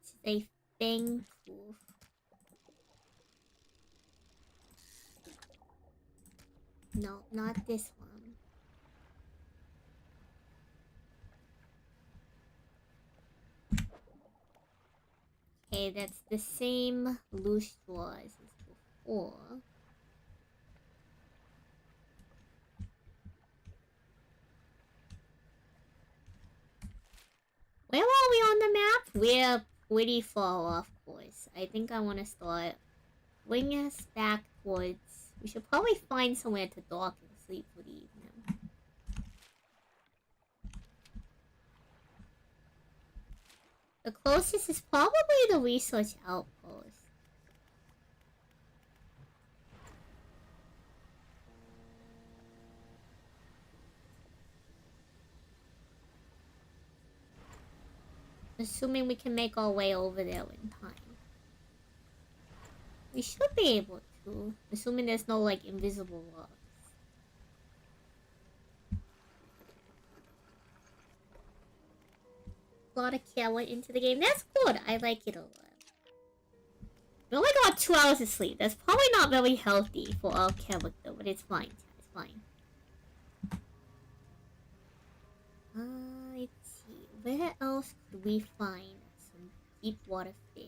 S1: It's a fang proof. No, not this one. Okay, that's the same loose straw as before. Where are we on the map? We're pretty far off course. I think I want to start bringing us back towards... We should probably find somewhere to dock and sleep for the evening. The closest is probably the research outpost. Assuming we can make our way over there in time. We should be able to. Assuming there's no, like, invisible rocks. A lot of care went into the game. That's good. I like it a lot. We only got 2 hours of sleep. That's probably not very healthy for our character, but it's fine. It's fine. Let's see. Where else could we find some deep water fish?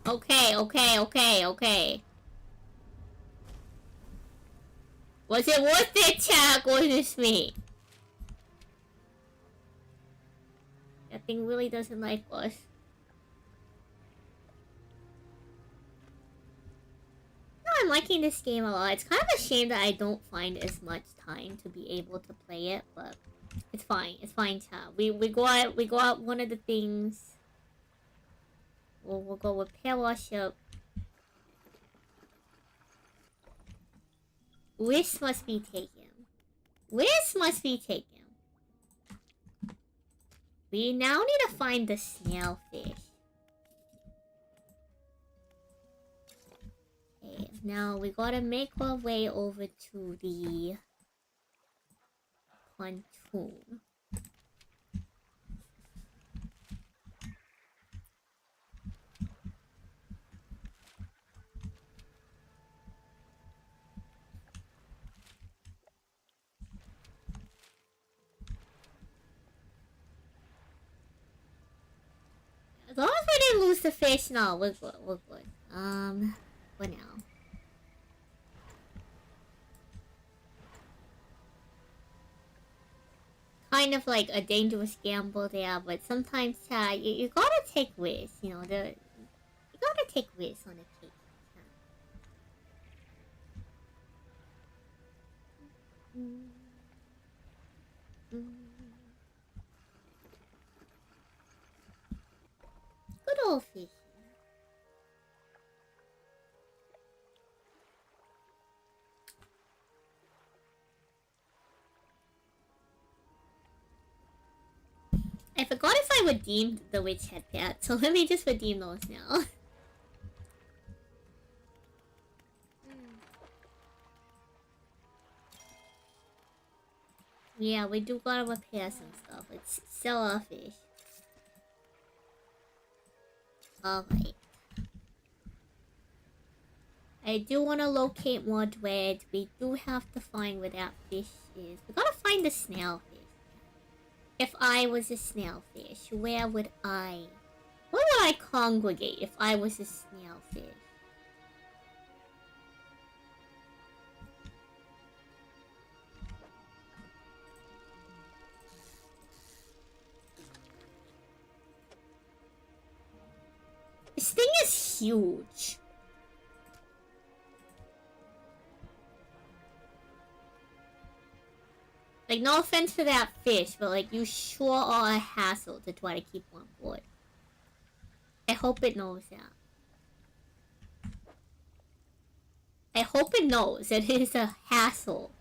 S1: Okay. Was it worth it, chat? Or just me? That thing really doesn't like us. No, I'm liking this game a lot. It's kind of a shame that I don't find as much time to be able to play it, but it's fine. It's fine, chat. We go out one of the things. We'll go repair our ship. Risk must be taken. Risk must be taken. We now need to find the snailfish. Okay, now we gotta make our way over to the pontoon. As long as we didn't lose the fish, no, we're good, for now. Kind of like a dangerous gamble there, but sometimes, you gotta take risks, you know, you gotta take risks on occasion. Good old fish. I forgot if I redeemed the witch head pet, so let me just redeem those now. Yeah, we do gotta repair some stuff. Let's sell our fish. Alright. I do want to locate more dread. We do have to find where that fish is. We gotta find the snailfish. If I was a snailfish, where would I... Where would I congregate if I was a snailfish? This thing is huge. Like, no offense to that fish, but like, you sure are a hassle to try to keep on board. I hope it knows that. I hope it knows that it is a hassle.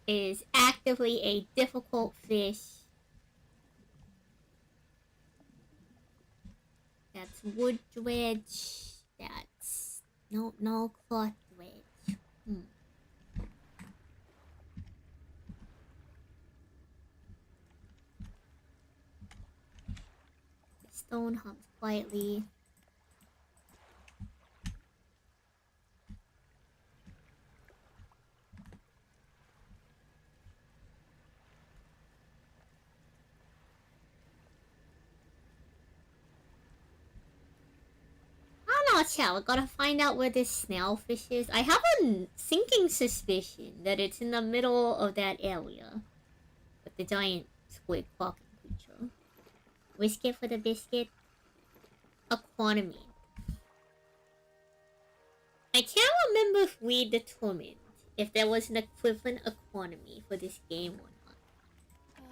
S1: It is actively a difficult fish. That's wood dredge. That's... No cloth dredge. Stone humps quietly. I don't know, chat. We gotta find out where this snailfish is. I have a sinking suspicion that it's in the middle of that area. With the giant squid walking creature. Risk it for the biscuit. Economy. I can't remember if we determined if there was an equivalent economy for this game or not.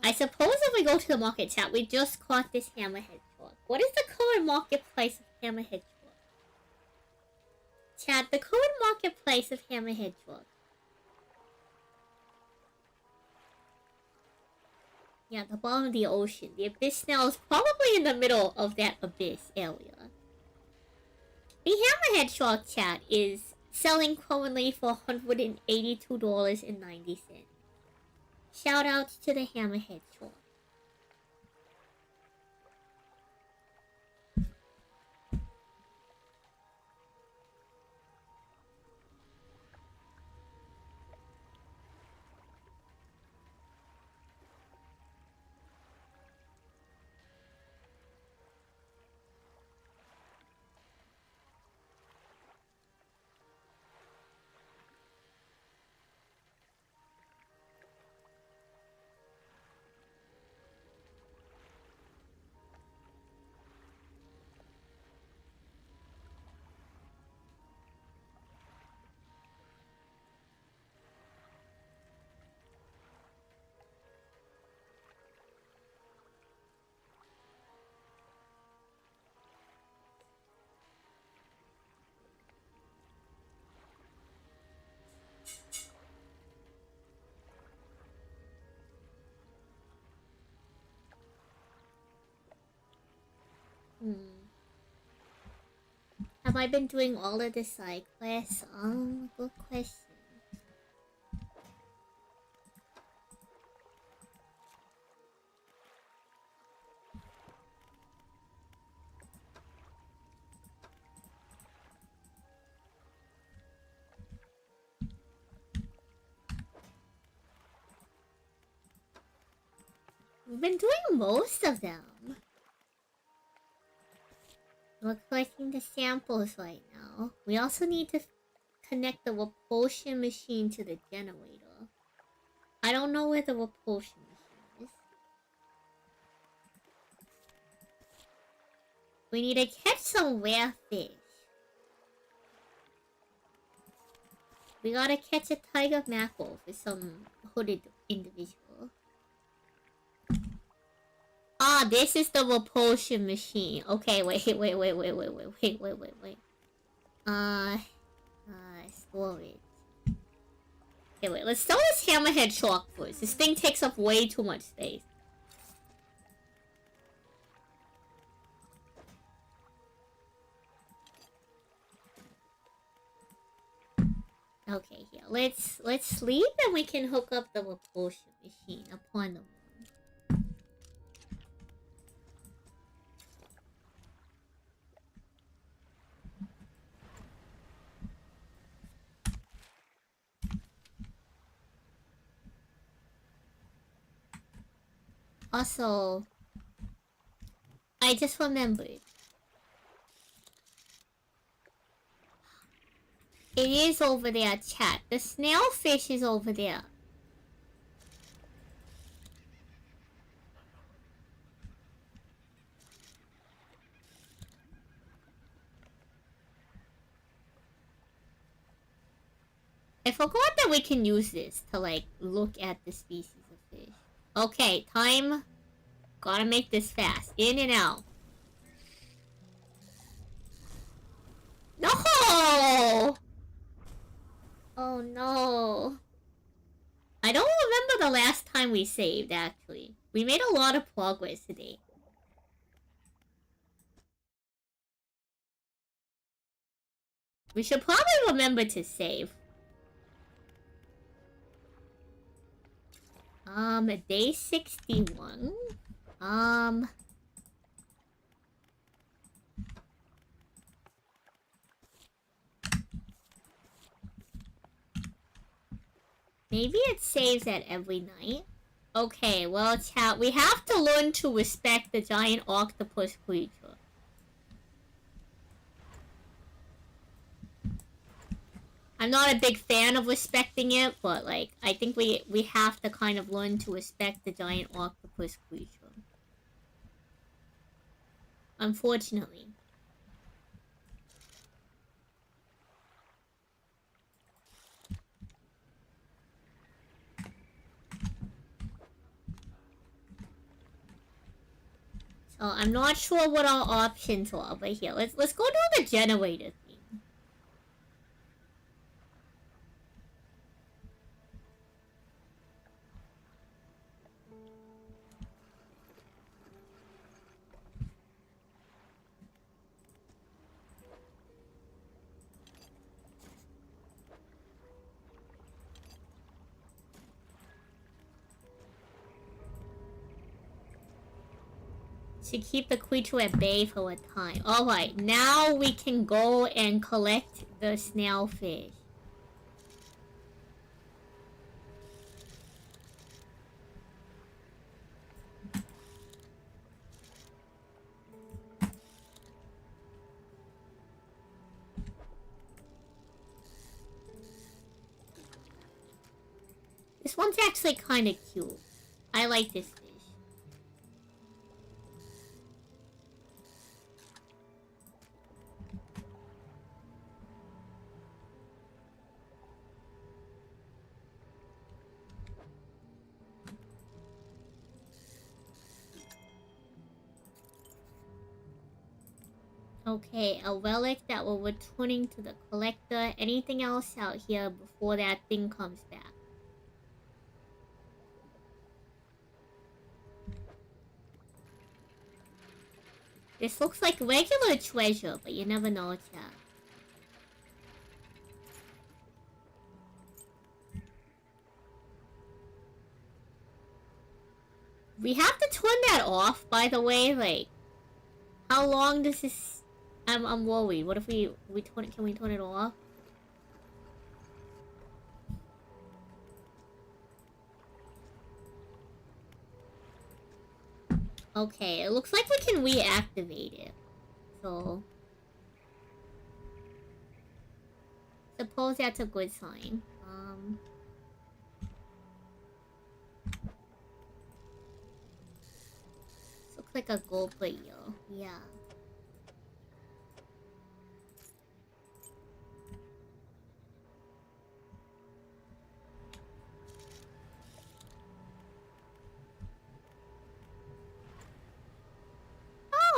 S1: I suppose if we go to the market, chat, we just caught this hammerhead shark. What is the current market price of hammerhead shark? Chat, the current market price of hammerhead shark. Yeah, the bottom of the ocean. The abyss now is probably in the middle of that abyss area. The hammerhead shark, chat, is selling currently for $182.90. Shout out to the hammerhead shark. Have I been doing all of the side quests? Good question. We've been doing most of them. We're collecting the samples right now. We also need to connect the repulsion machine to the generator. I don't know where the repulsion machine is. We need to catch some rare fish. We gotta catch a tiger mackerel for some hooded individual. Ah, this is the repulsion machine. Okay, wait. Storage. Okay, wait, let's sell this hammerhead shark first. This thing takes up way too much space. Okay, here. Let's sleep and we can hook up the repulsion machine upon the moon. Also, I just remembered. It is over there, chat. The snailfish is over there. I forgot that we can use this to, like, look at the species of fish. Okay, time. Gotta make this fast. In and out. No! Oh no. I don't remember the last time we saved, actually. We made a lot of progress today. We should probably remember to save. Day 61. Maybe it saves at every night. Okay, well, chat, we have to learn to respect the giant octopus creature. I'm not a big fan of respecting it, but, like, I think we have to kind of learn to respect the giant octopus creature. Unfortunately. So I'm not sure what our options are, but here, let's go to the generator thing. To keep the creature at bay for a time. Alright, now we can go and collect the snailfish. This one's actually kind of cute. I like this fish. Okay, a relic that we're returning to the collector. Anything else out here before that thing comes back? This looks like regular treasure, but you never know, chat. We have to turn that off, by the way. Like, how long does this... I'm worried. What if we turn it... Can we turn it off? Okay, it looks like we can reactivate it. So... suppose that's a good sign. This looks like a gold wheel. Yeah.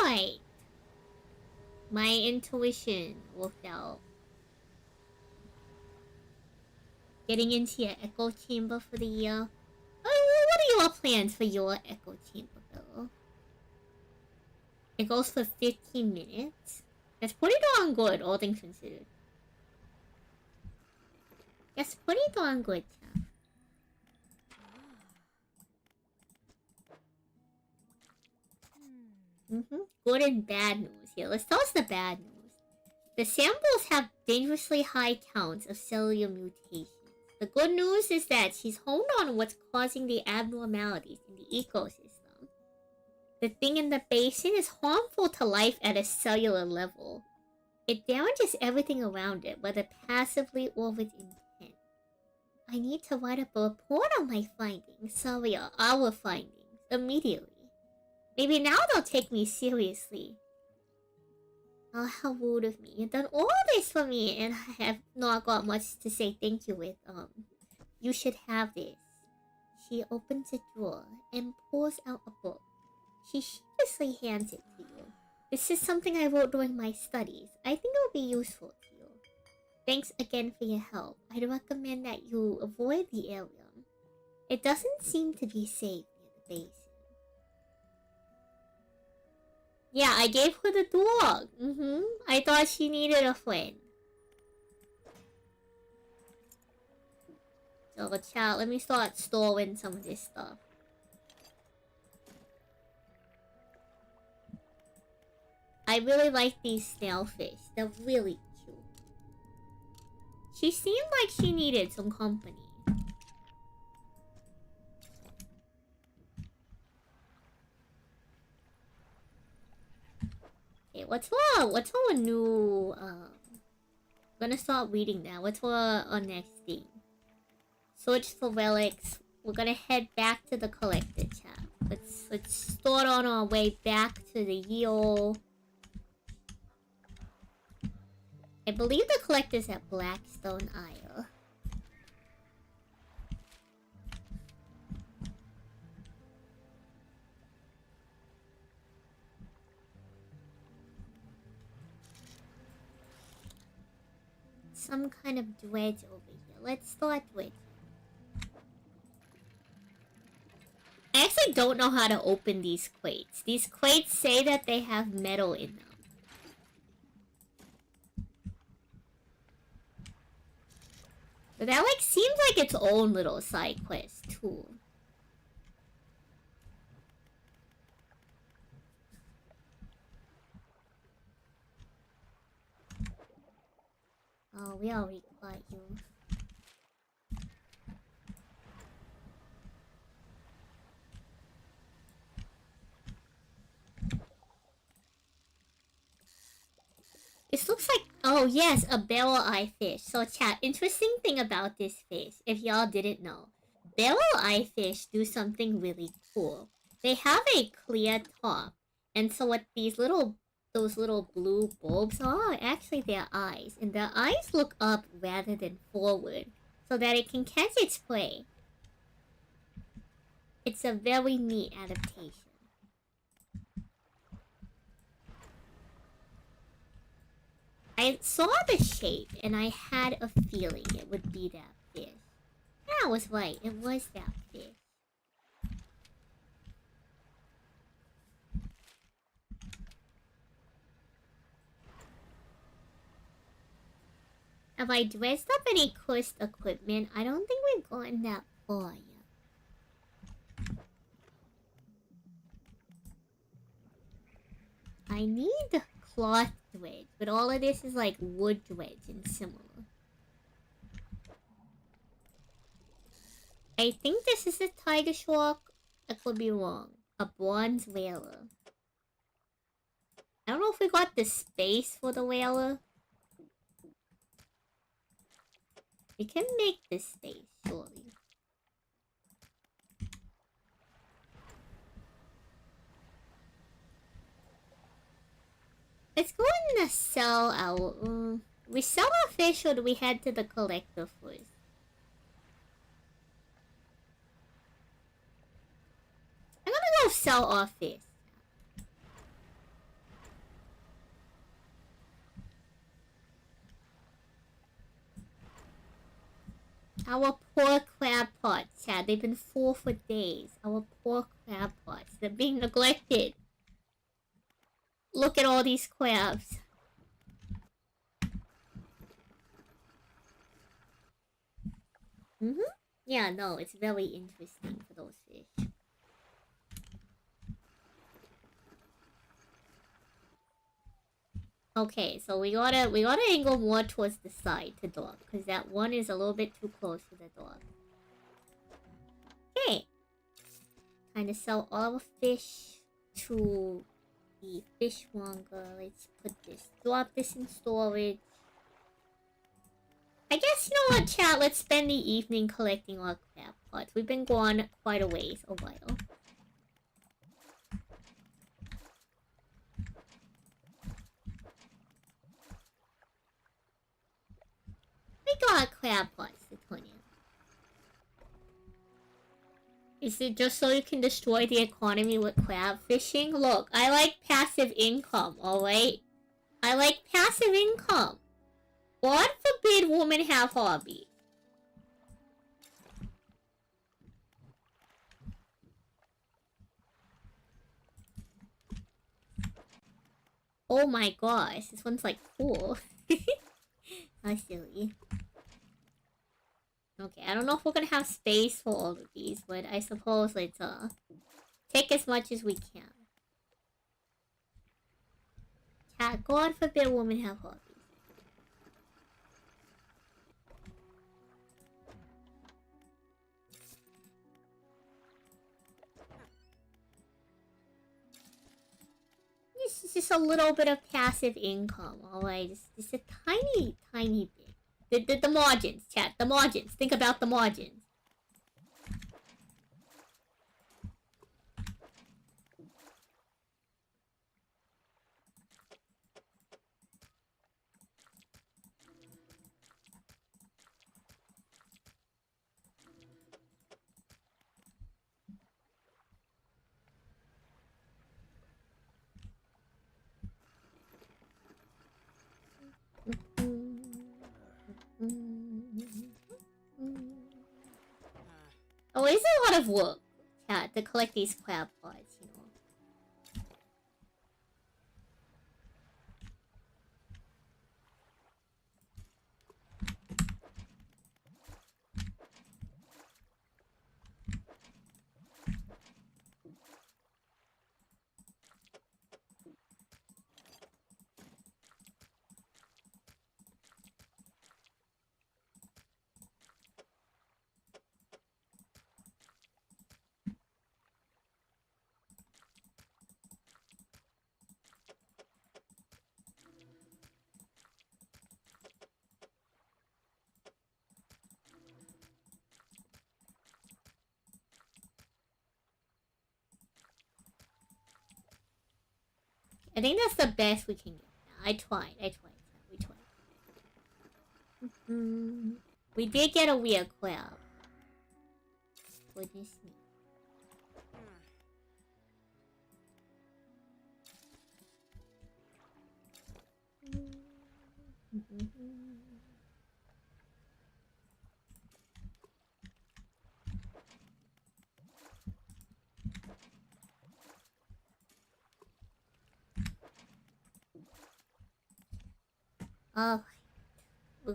S1: Alright. My intuition worked out. Getting into your echo chamber for the year. Oh, what are your plans for your echo chamber, though? It goes for 15 minutes. That's pretty darn good, all things considered. That's pretty darn good, chat. Good and bad news. Here, let's tell us the bad news. The samples have dangerously high counts of cellular mutations. The good news is that she's honed on what's causing the abnormalities in the ecosystem. The thing in the basin is harmful to life at a cellular level. It damages everything around it, whether passively or with intent. I need to write up a report on my findings. Sorry, our findings. Immediately. Maybe now they'll take me seriously. Oh, how rude of me. You've done all this for me and I have not got much to say thank you with. You should have this. She opens a drawer and pulls out a book. She sheepishly hands it to you. This is something I wrote during my studies. I think it will be useful to you. Thanks again for your help. I'd recommend that you avoid the area. It doesn't seem to be safe near the base. Yeah, I gave her the dog. I thought she needed a friend. So, chat, let me start storing some of this stuff. I really like these snailfish. They're really cute. She seemed like she needed some company. Okay, what's our new I'm gonna start reading now. What's our next thing? Search for relics. We're gonna head back to the collector chat. Let's start on our way back to the Yeo. I believe the collector's at Blackstone Isle. Some kind of dredge over here. Let's start with. I actually don't know how to open these crates. These crates say that they have metal in them. But that like seems like its own little side quest too. Oh, we already got you. This looks like, oh yes, a barrel-eye fish. So chat, interesting thing about this fish, if y'all didn't know. Barrel-eye fish do something really cool. They have a clear top. And so what these those little blue bulbs are actually their eyes. And their eyes look up rather than forward. So that it can catch its prey. It's a very neat adaptation. I saw the shape, and I had a feeling it would be that fish. Yeah, I was right. It was that fish. Have I dressed up any cursed equipment? I don't think we've gotten that far yet. I need cloth dredge, but all of this is like wood dredge and similar. I think this is a tiger shark. I could be wrong. A bronze whaler. I don't know if we got the space for the whaler. We can make this space, surely. Let's go and sell our... we sell our fish or do we head to the collector first? I'm gonna go sell our fish. Our poor crab pots, yeah, they've been full for days. Our poor crab pots, they're being neglected. Look at all these crabs. Mm-hmm. Yeah, no, it's very interesting for those fish. Okay, so we gotta angle more towards the side to dock, because that one is a little bit too close to the dock. Okay. Time to sell all our fish to the fishmonger. Let's put this, drop this in storage. I guess, you know what, chat? Let's spend the evening collecting our crab pots. We've been gone quite a ways, a while. We got crab pots to turn in. Is it just so you can destroy the economy with crab fishing? Look, I like passive income, alright? I like passive income. God forbid women have hobby. Oh my gosh, this one's like cool. How silly. Okay, I don't know if we're gonna have space for all of these, but I suppose let's take as much as we can. Cat, God forbid women have hobbies. This is just a little bit of passive income, alright? Just a tiny, tiny bit. The margins, chat, the margins. Think about the margins. Oh, it's a lot of work, chat, to collect these crab pots, you know. I think that's the best we can get. I tried. We tried. We did get a weird crab. Goodness me. Uh, we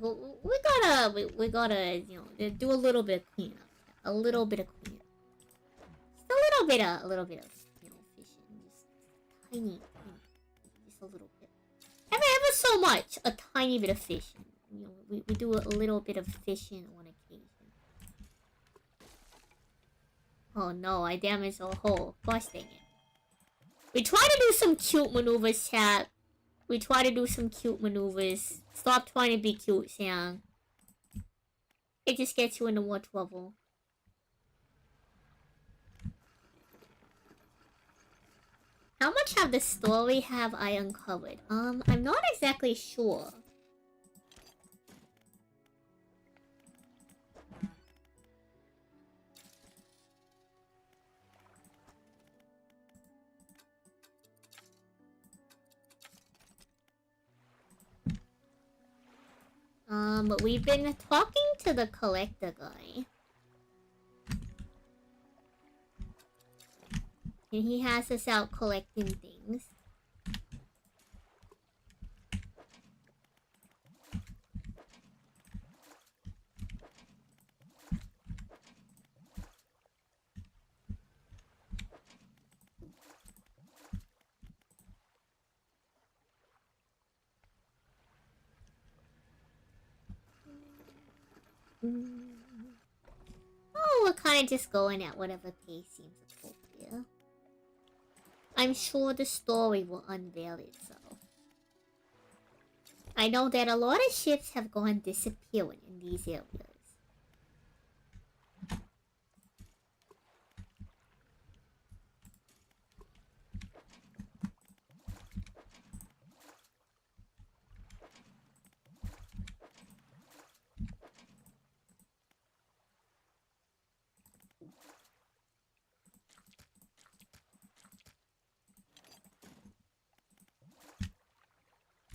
S1: gotta, you know, do a little bit of cleanup. A little bit of cleanup. Just a little bit of, you know, fishing. Just tiny, just a little bit. Ever so much, a tiny bit of fishing. You know, we do a little bit of fishing on occasion. Oh no, I damaged a hole. Gosh dang it. We try to do some cute maneuvers, chat. We try to do some cute maneuvers. Stop trying to be cute, Xiang. It just gets you into more trouble. How much of the story have I uncovered? I'm not exactly sure. But we've been talking to the collector guy. And he has us out collecting things. Oh, we're kind of just going at whatever pace seems appropriate. I'm sure the story will unveil itself. I know that a lot of ships have gone disappearing in these areas.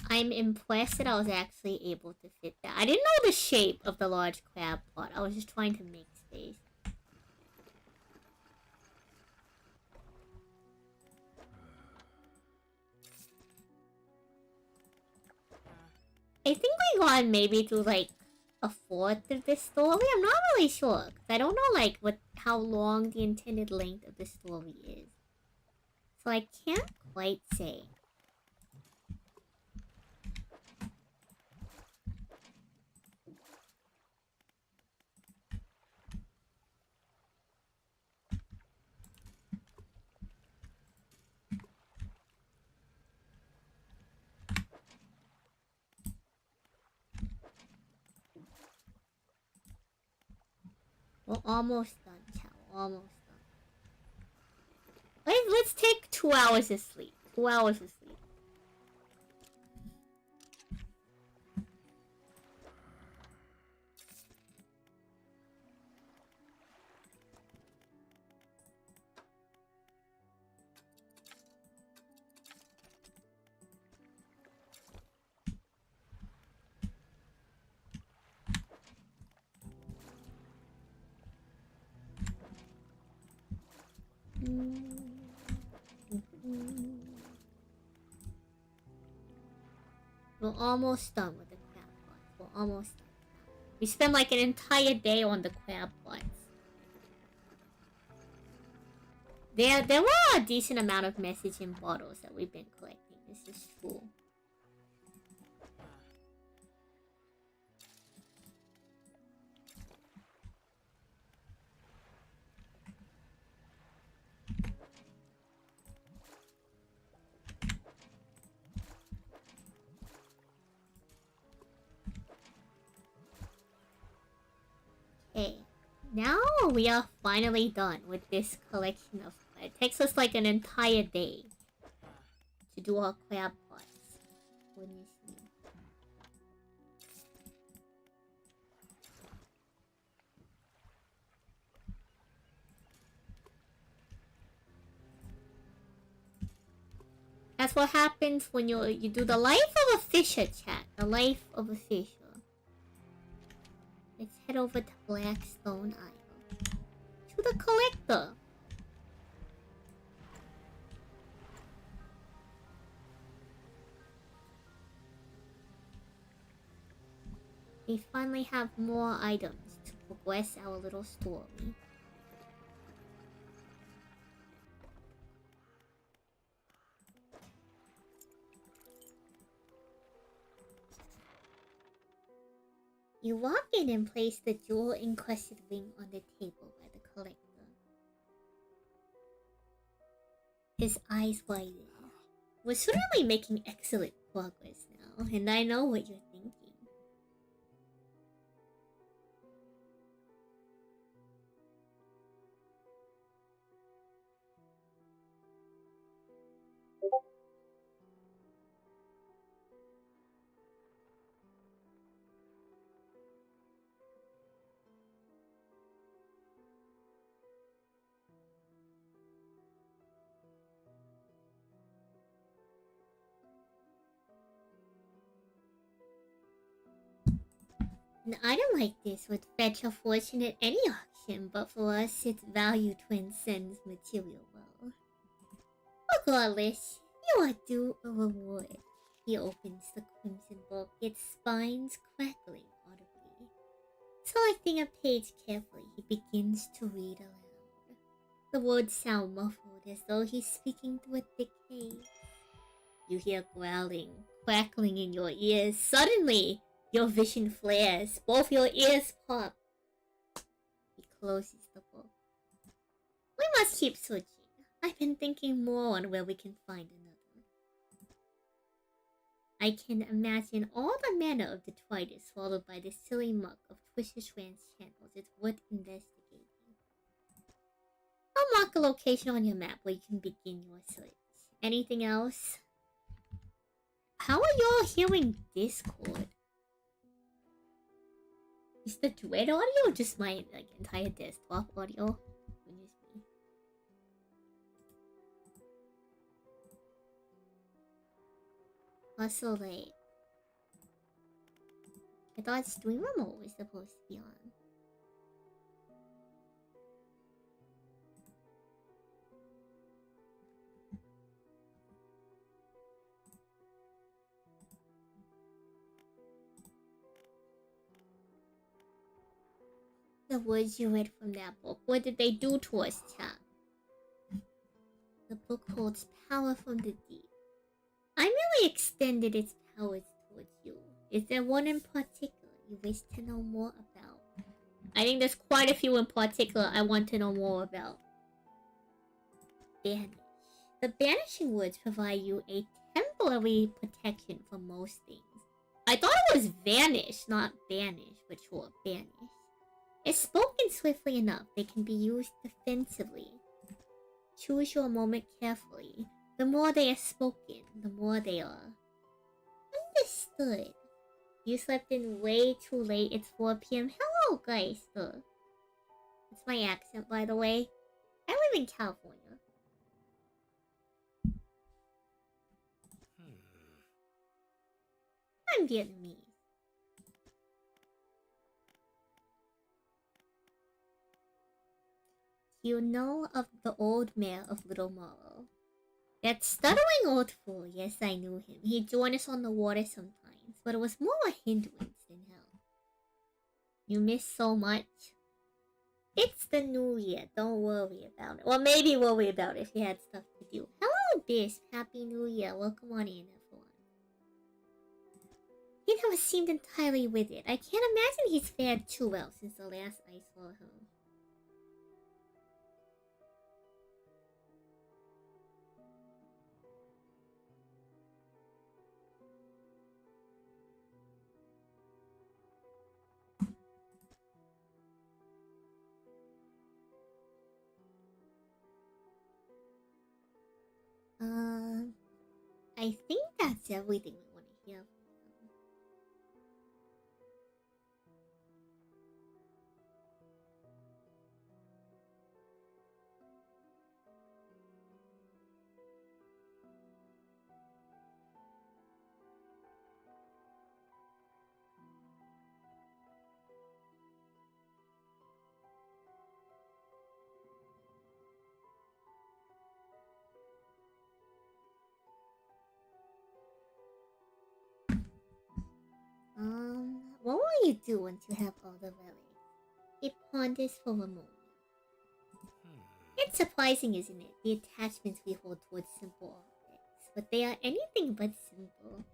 S1: I'm impressed that I was actually able to fit that. I didn't know the shape of the large crab pot. I was just trying to make space. I think we got maybe to like a fourth of this story. I'm not really sure because I don't know like how long the intended length of the story is. So I can't quite say. We're almost done, Chow. Almost done. Let's take 2 hours of sleep. 2 hours of sleep. We're almost done with the crab pots. We're almost done. We spent like an entire day on the crab pots. There were a decent amount of messaging bottles that we've been collecting. This is true. Okay, now we are finally done with this collection of... It takes us like an entire day to do our crab pots. Goodness me. That's what happens when you do the life of a fisher, chat. The life of a fisher. Let's head over to Blackstone Isle. To the collector. We finally have more items to progress our little story. You walk in and place the jewel-encrusted ring on the table by the collector. His eyes widen. We're certainly making excellent progress now, and I know what you're thinking. An item like this would fetch a fortune at any auction, but for us, its value transcends material wealth. Regardless, you are due a reward. He opens the crimson book, its spines crackling audibly. Selecting a page carefully, he begins to read aloud. The words sound muffled as though he's speaking through a thick haze. You hear growling, crackling in your ears. Suddenly, Your vision flares. Both your ears pop. He closes the book. We must keep searching. I've been thinking more on where we can find another. I can imagine all the manner of detritus followed by the silly muck of Twisted Strand's channels. It's worth investigating. I'll mark a location on your map where you can begin your search. Anything else? How are y'all hearing Discord? Is the Dread audio just my entire desktop audio? Also, like, I thought stream remote was supposed to be on. The words you read from that book. What did they do to us, chat? The book holds power from the deep. I merely extended its powers towards you. Is there one in particular you wish to know more about? I think there's quite a few in particular I want to know more about. Banish. The banishing words provide you a temporary protection from most things. I thought it was vanish, not banish, but sure, banish. If spoken swiftly enough, they can be used defensively. Choose your moment carefully. The more they are spoken, the more they are understood. You slept in way too late. It's 4 p.m. Hello, guys. That's my accent, by the way. I live in California. I'm Vietnamese. You know of the old mayor of Little Morrow. That stuttering old fool. Yes, I knew him. He'd join us on the water sometimes, but it was more a hindrance than help. You miss so much. It's the new year. Don't worry about it. Well, maybe worry about it if you had stuff to do. Hello, Bisp. Happy New Year. Welcome on in, everyone. He never seemed entirely with it. I can't imagine he's fared too well since the last I saw him. I think that's everything we want to hear. What will you do once you have all the relics? He ponders for a moment. It's surprising, isn't it? The attachments we hold towards simple objects, but they are anything but simple.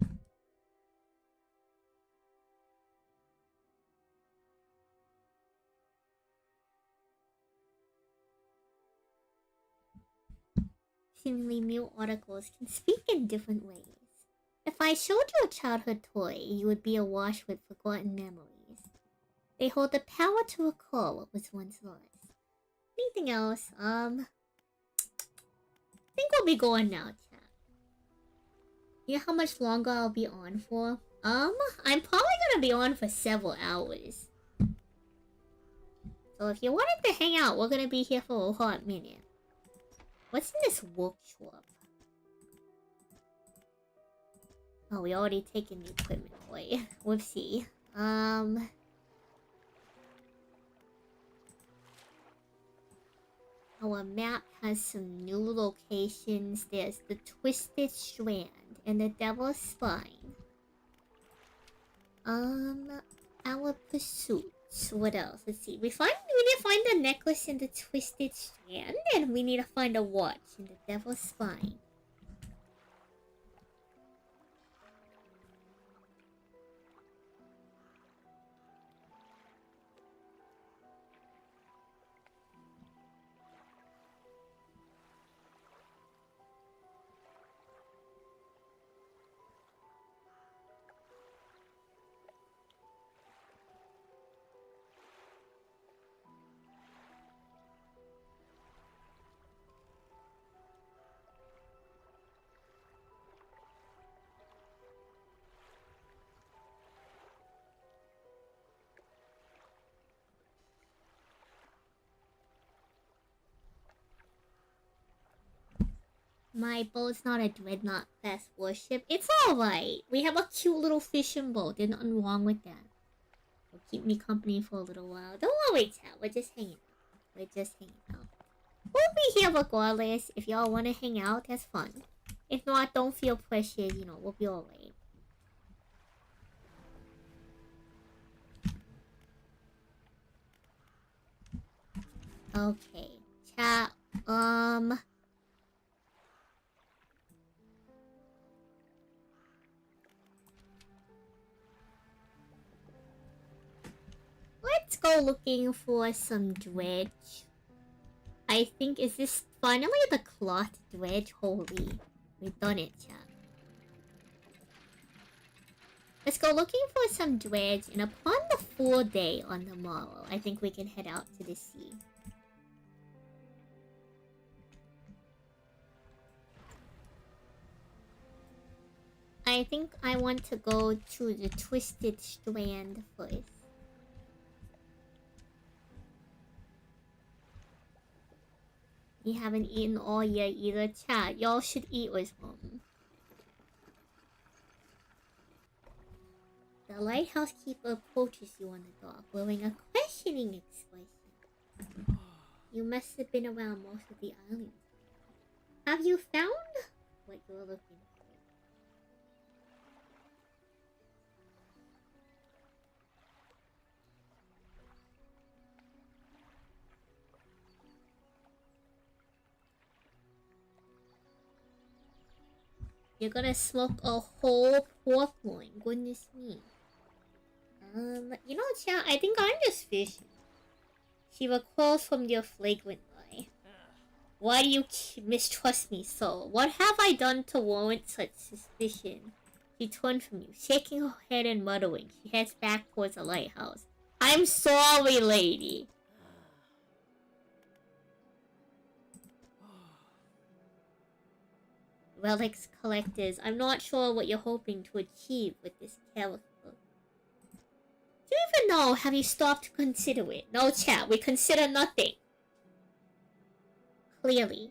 S1: Seemingly new articles can speak in different ways. If I showed you a childhood toy, you would be awash with forgotten memories. They hold the power to recall what was once lost. Anything else? I think we'll be going now, chat. You know how much longer I'll be on for? I'm probably gonna be on for several hours. So if you wanted to hang out, we're gonna be here for a hot minute. What's in this workshop? Oh, we already taken the equipment away. Whoopsie. Our map has some new locations. There's the Twisted Strand and the Devil's Spine. Our pursuits. What else? Let's see. We need to find the necklace in the Twisted Strand, and we need to find a watch in the Devil's Spine. My boat's not a dreadnought class warship. It's alright. We have a cute little fishing boat. There's nothing wrong with that. It'll keep me company for a little while. Don't worry, chat. We're just hanging out. We're just hanging out. We'll be here regardless. If y'all want to hang out, that's fun. If not, don't feel pressured. You know, we'll be alright. Okay. Chat. Let's go looking for some dredge. I think, is this finally the cloth dredge? Holy. We've done it, chat. Let's go looking for some dredge, and upon the full day on the morrow, I think we can head out to the sea. I think I want to go to the Twisted Strand first. We haven't eaten all year either. Chat, y'all should eat with them. The lighthouse keeper approaches you on the dock, wearing a questioning expression. You must have been around most of the island. Have you found what you were looking for? You're gonna smoke a whole pork loin. Goodness me. You know, chat, I think I'm just fishing. She recoils from your flagrant lie. Why do you mistrust me so? What have I done to warrant such suspicion? She turned from you, shaking her head and muttering. She heads back towards the lighthouse. I'm sorry, lady. Relics collectors, I'm not sure what you're hoping to achieve with this character. Do you even know? Have you stopped to consider it? No, chat, we consider nothing. Clearly.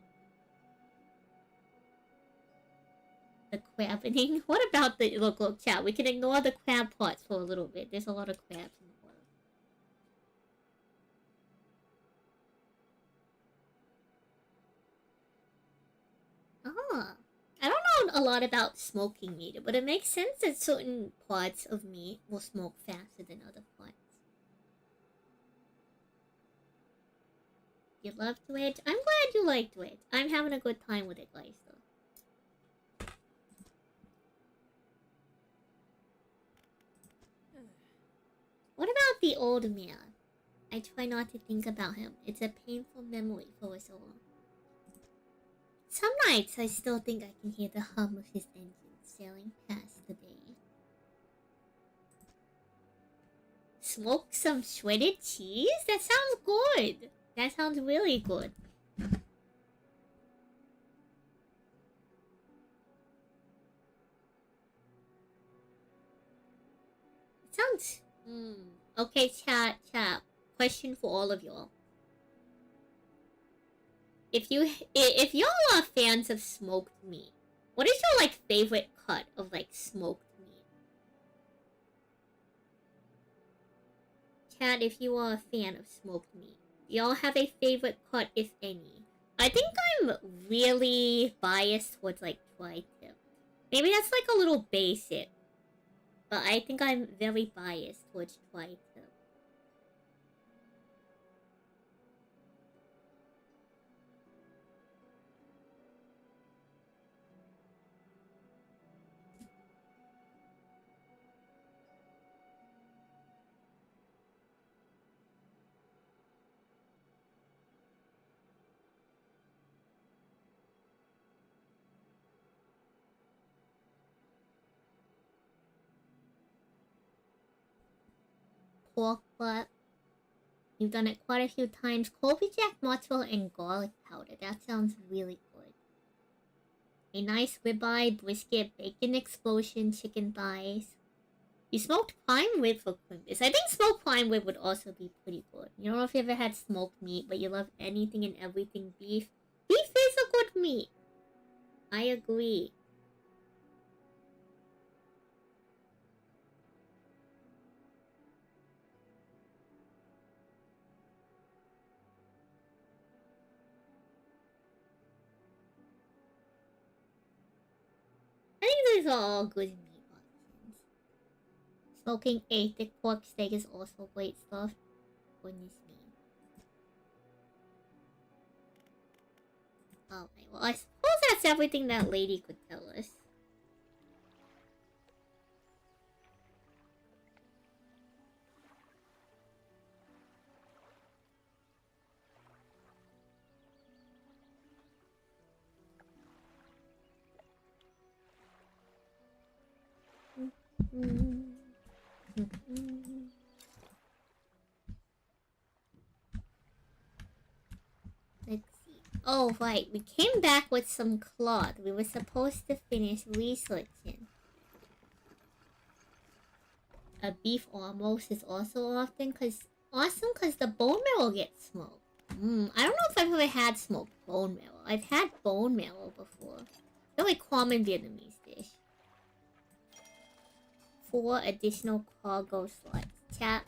S1: The crabbing? What about the... Look, chat, we can ignore the crab parts for a little bit. There's a lot of crabs in the water. Ah. I don't know a lot about smoking meat, but it makes sense that certain parts of meat will smoke faster than other parts. You love Twitch? I'm glad you like Twitch. I'm having a good time with it, guys, though. What about the old man? I try not to think about him. It's a painful memory for us all. Some nights I still think I can hear the hum of his engine sailing past the bay. Smoke some shredded cheese? That sounds good! That sounds really good. It sounds... Okay, chat. Question for all of y'all. If y'all are fans of smoked meat, what is your like favorite cut of like smoked meat? Chat, if you are a fan of smoked meat, do y'all have a favorite cut, if any? I think I'm really biased towards like tri-tip. Maybe that's like a little basic, but I think I'm very biased towards tri-tip. Pork butt. You've done it quite a few times. Colby Jack mozzarella and garlic powder. That sounds really good. A nice ribeye, brisket, bacon explosion, chicken thighs. You smoked prime rib for Quimbus. I think smoked prime rib would also be pretty good. You don't know if you ever had smoked meat, but you love anything and everything beef. Beef is a good meat. I agree. I think these are all good meat options. Smoking a thick pork steak is also great stuff. Goodness me. Alright, well, I suppose that's everything that lady could tell us. Let's see. Oh, right. We came back with some cloth. We were supposed to finish researching. A beef almost is also awesome because the bone marrow gets smoked. I don't know if I've ever had smoked bone marrow. I've had bone marrow before. Very common Vietnamese dish. 4 additional cargo slots. Chat.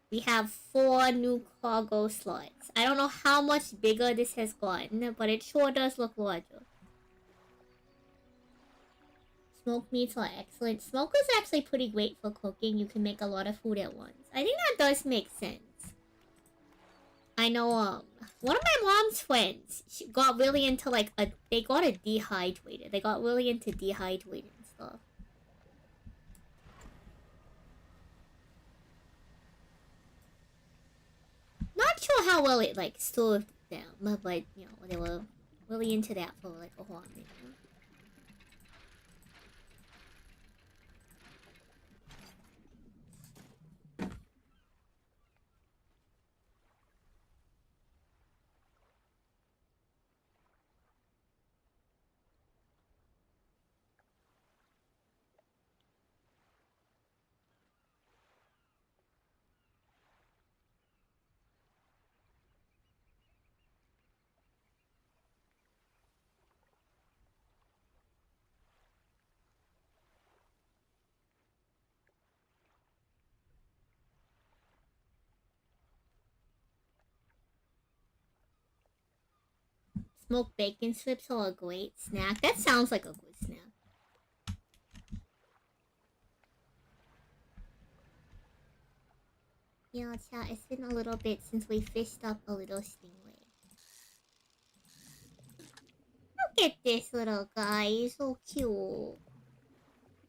S1: We have 4 new cargo slots. I don't know how much bigger this has gotten, but it sure does look larger. Smoked meats are excellent. Smoke is actually pretty great for cooking. You can make a lot of food at once. I think that does make sense. I know, one of my mom's friends, she got really into, like, they got a dehydrator. They got really into dehydrating stuff. Not sure how well it, like, served them, but, you know, they were really into that for, like, a while. Smoked bacon strips are a great snack. That sounds like a good snack. Yeah, chat, it's been a little bit since we fished up a little stingray. Look at this little guy, he's so cute.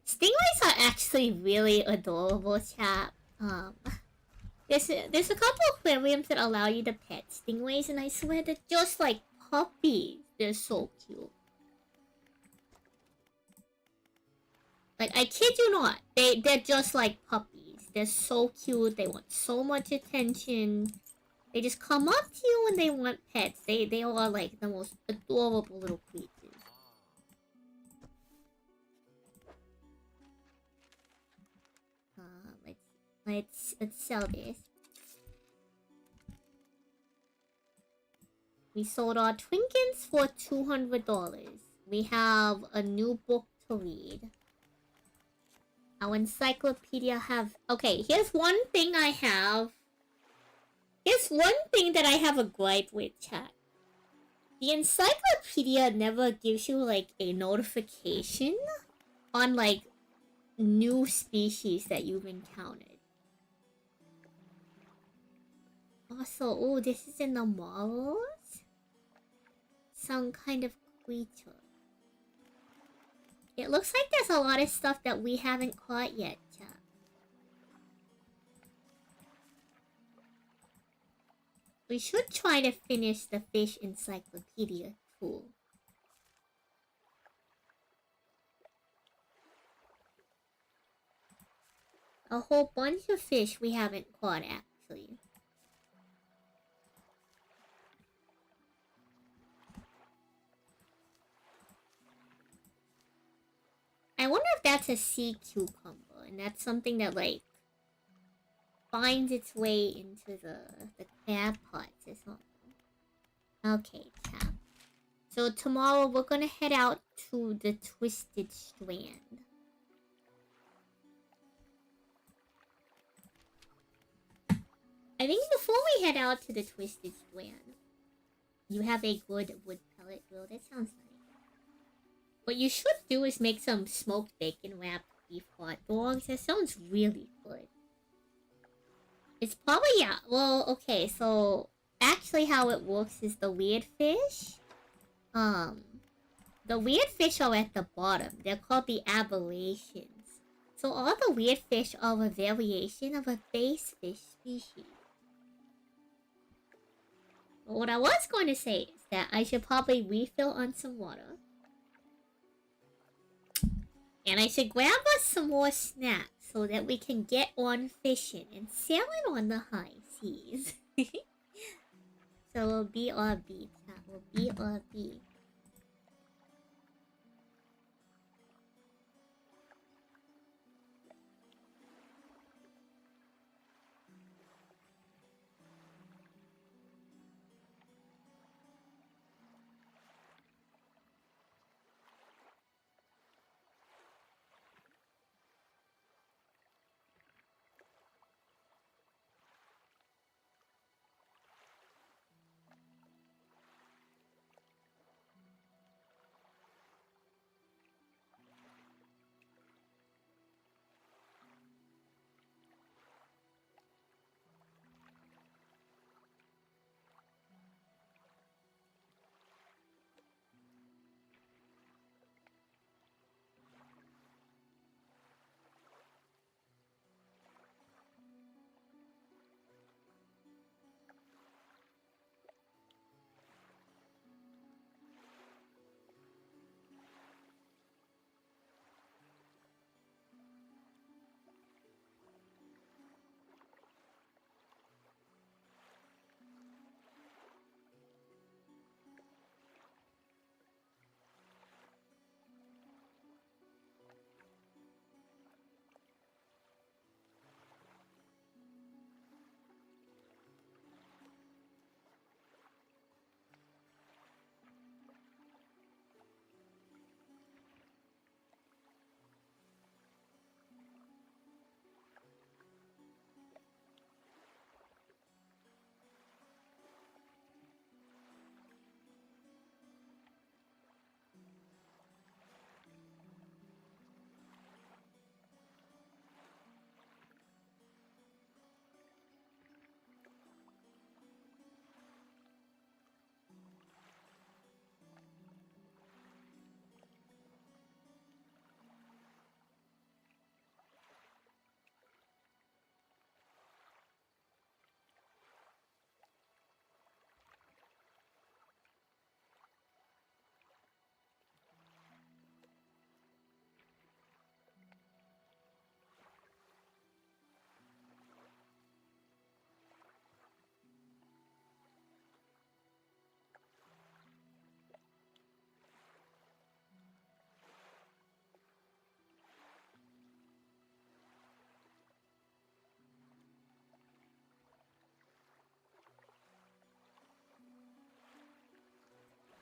S1: Stingrays are actually really adorable, chat. There's a couple of aquariums that allow you to pet stingrays, and I swear they're just like puppies. They're so cute. Like, I kid you not, they're just like puppies. They're so cute. They want so much attention. They just come up to you when they want pets. They are like the most adorable little creatures. Let's sell this. We sold our trinkets for $200. We have a new book to read. Our encyclopedia have... Okay, here's one thing I have. Here's one thing that I have a gripe with, chat. The encyclopedia never gives you, like, a notification on, like, new species that you've encountered. Also, oh, this is in the models? Some kind of creature. It looks like there's a lot of stuff that we haven't caught yet, chat. We should try to finish the fish encyclopedia tool. A whole bunch of fish we haven't caught, actually. I wonder if that's a sea cucumber, and that's something that, like, finds its way into the crab pots or something. Okay, chat. So tomorrow we're gonna head out to the Twisted Strand. I think before we head out to the Twisted Strand, you have a good wood pellet grill. That sounds nice. What you should do is make some smoked bacon wrapped beef hot dogs. That sounds really good. It's probably, yeah. Well, okay, so actually how it works is the weird fish. The weird fish are at the bottom. They're called the aberrations. So all the weird fish are a variation of a base fish species. But what I was going to say is that I should probably refill on some water. And I should grab us some more snacks so that we can get on fishing and sailing on the high seas. So we'll BRB, chat. We'll BRB.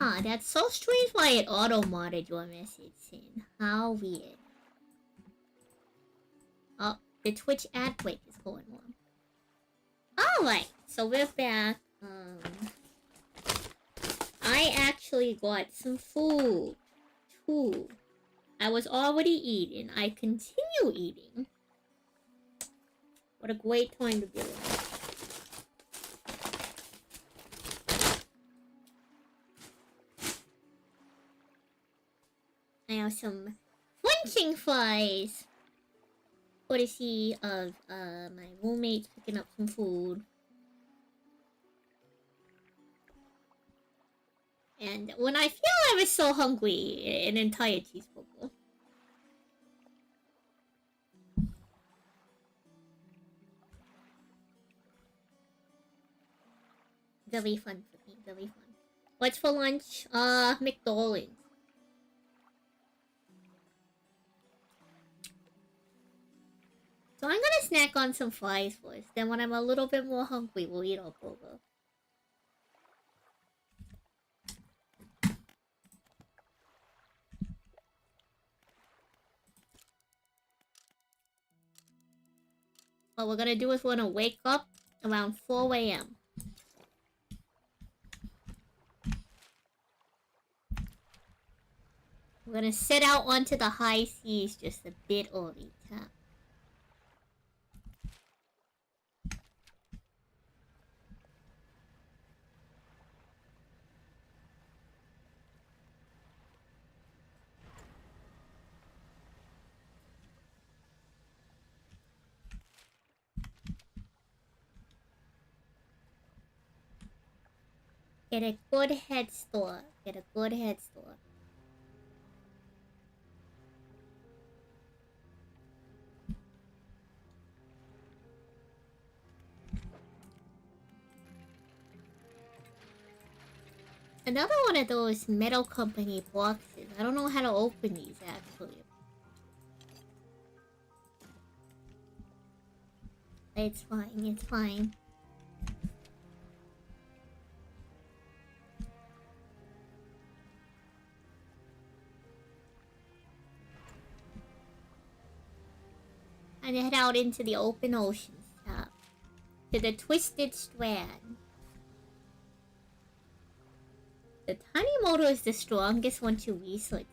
S1: Huh, that's so strange why it auto-modded your message, Sin. How weird. Oh, the Twitch ad break is going on. Alright, so we're back. I actually got some food, too. I was already eating. I continue eating. What a great time to be alive. I have some flinching fries. Courtesy of my roommates picking up some food. And when I feel I was so hungry, an entire cheeseburger. Very fun for me, very fun. What's for lunch? McDonald's. So I'm gonna snack on some fries first. Then when I'm a little bit more hungry, we'll eat our burger. What we're gonna do is we're gonna wake up around 4 a.m. We're gonna set out onto the high seas just a bit early. Huh? Get a good head start. Get a good head start. Another one of those metal company boxes. I don't know how to open these actually. It's fine, it's fine. And head out into the open ocean stop. To the Twisted Strand. The tiny motor is the strongest one to research.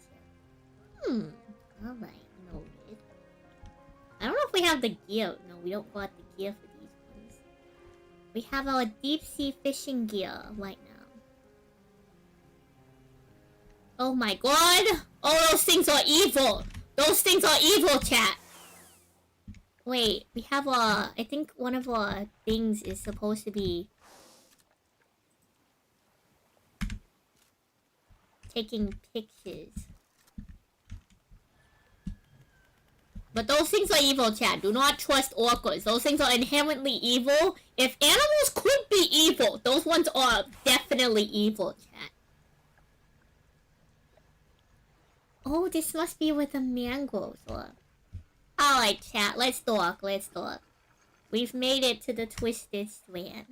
S1: Alright, noted. I don't know if we have the gear. No, we don't got the gear for these ones. We have our deep sea fishing gear right now. Oh my god! Oh, those things are evil! Those things are evil, chat! Wait, we have I think one of our things is supposed to be taking pictures. But those things are evil, chat. Do not trust orcas. Those things are inherently evil. If animals could be evil, those ones are definitely evil, chat. Oh, this must be where the mangroves are. Alright, chat. Let's talk. Let's talk. We've made it to the Twisted Strand.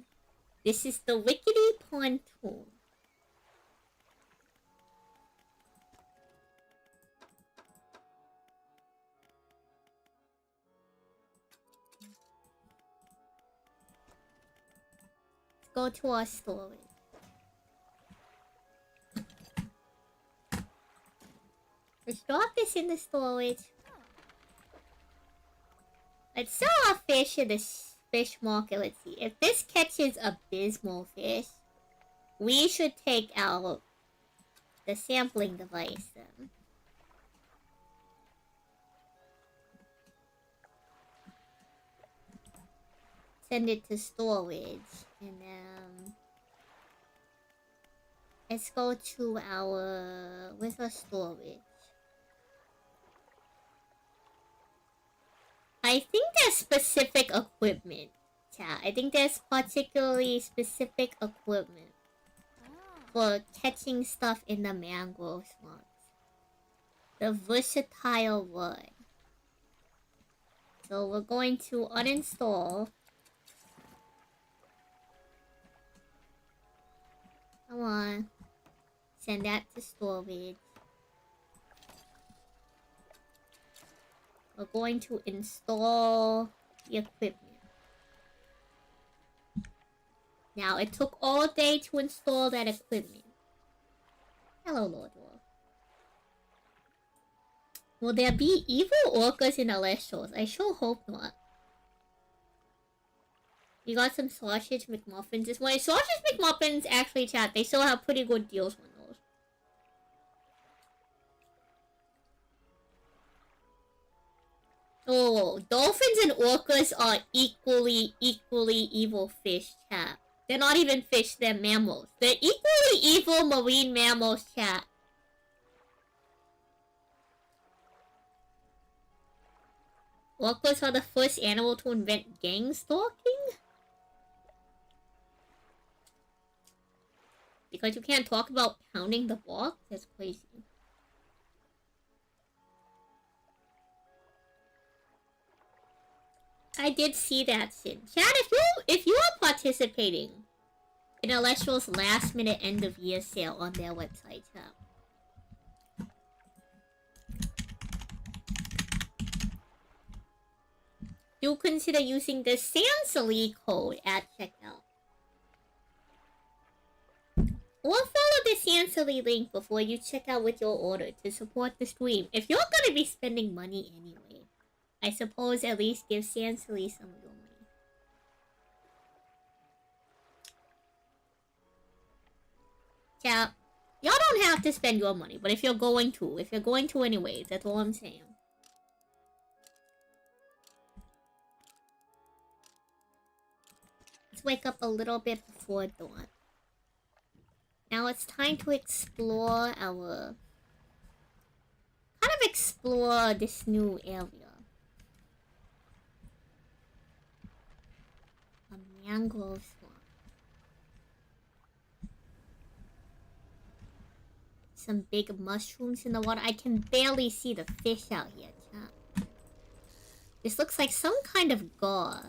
S1: This is the Rickety Pontoon. Let's go to our storage. Let's drop this in the storage. Let's sell our fish in the fish market. Let's see. If this catches abysmal fish, we should take out the sampling device then. Send it to storage. And let's go to our... Where's our storage? I think there's specific equipment. Yeah, I think there's particularly specific equipment for catching stuff in the mangrove swamps. The versatile wood. So we're going to uninstall. Come on. Send that to storage. We're going to install the equipment. Now, it took all day to install that equipment. Hello, Lord Wolf. Will there be evil orcas in the last shows? I sure hope not. We got some sausage McMuffins this morning. Sausage McMuffins, actually, chat, they still have pretty good deals on those. Oh, dolphins and orcas are equally evil fish, chat. They're not even fish, they're mammals. They're equally evil marine mammals, chat. Orcas are the first animal to invent gang stalking? Because you can't talk about pounding the block? That's crazy. I did see that, Sin. Chad, if you are participating in Alestral's last minute end of year sale on their website, do consider using the Sansely code at checkout. Or follow the Sansely link before you check out with your order to support the stream. If you're gonna be spending money anyway, I suppose at least give Sansely some of your money. Yeah, y'all don't have to spend your money, but if you're going to anyways, that's all I'm saying. Let's wake up a little bit before dawn. Now it's time to explore explore this new area. A mangrove swamp. Some big mushrooms in the water. I can barely see the fish out here, chat. This looks like some kind of gore.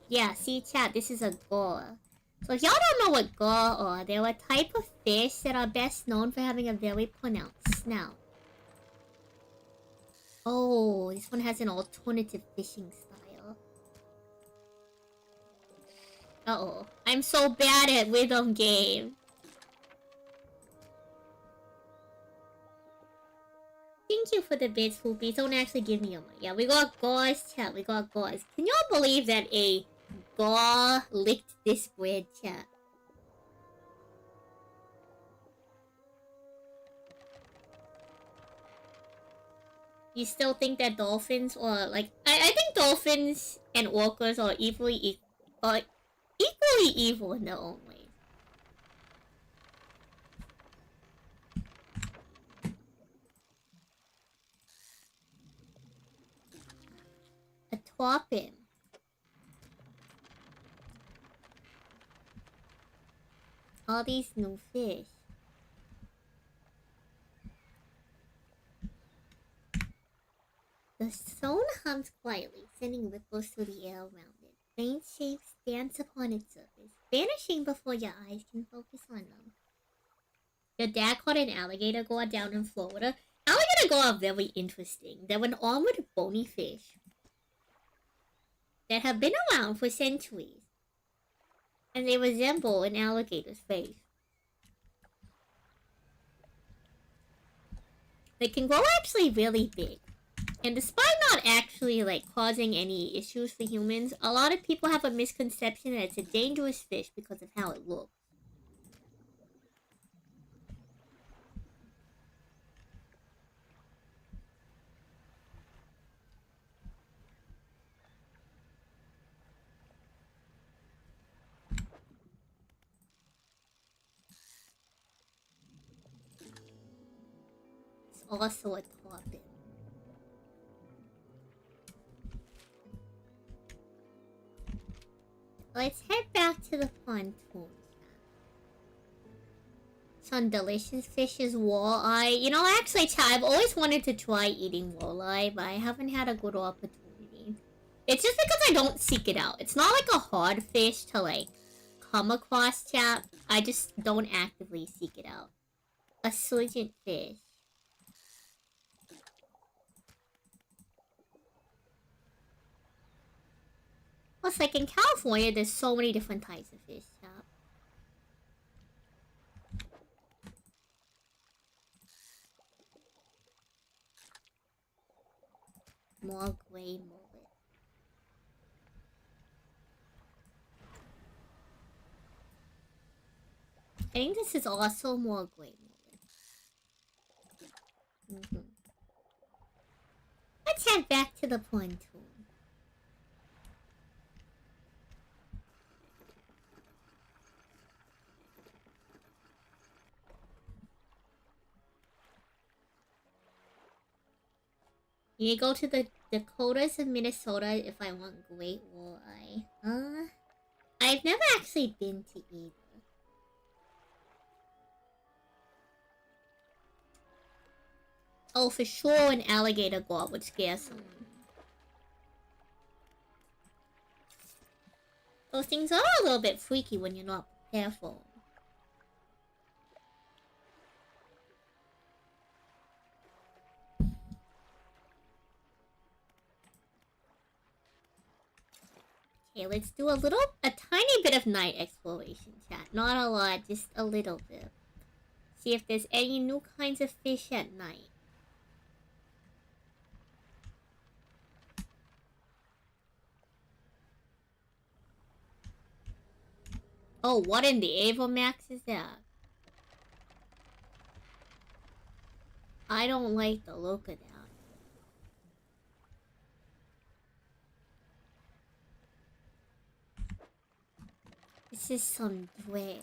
S1: Yeah, see, chat, this is a gore. So if y'all don't know what gore are, they're a type of fish that are best known for having a very pronounced snout. Oh, this one has an alternative fishing style. Uh-oh. I'm so bad at rhythm game. Thank you for the bits, Hoopy. Don't actually give me your money. Yeah, we got gauze, chat. We got gauze. Can y'all believe that a gaw licked this bread, chat? You still think that dolphins or like I think dolphins and orcas are equally evil in their own way. A tarpon. All these new fish. The stone hums quietly, sending ripples through the air around it. Faint shapes dance upon its surface, vanishing before your eyes can focus on them. Your dad caught an alligator gore down in Florida. Alligator gore are very interesting. They're an armored bony fish that have been around for centuries, and they resemble an alligator's face. They can grow actually really big. And despite not actually like causing any issues for humans, a lot of people have a misconception that it's a dangerous fish because of how it looks. It's also a tarpon. Let's head back to the pontoon. Some delicious fish is walleye. You know, actually, I've always wanted to try eating walleye, but I haven't had a good opportunity. It's just because I don't seek it out. It's not like a hard fish to like come across, chat. I just don't actively seek it out. A surgent fish. Plus, like in California, there's so many different types of fish, chat. More gray mullet. I think this is also more gray mullet. Let's head back to the pontoon. You go to the Dakotas of Minnesota if I want great walleye. I've never actually been to either. Oh, for sure an alligator gore would scare someone. Those things are a little bit freaky when you're not prepared for them. Okay, let's do a tiny bit of night exploration, chat. Not a lot, just a little bit. See if there's any new kinds of fish at night. Oh, what in the Avomax is that? I don't like the look of that. This is some dredge.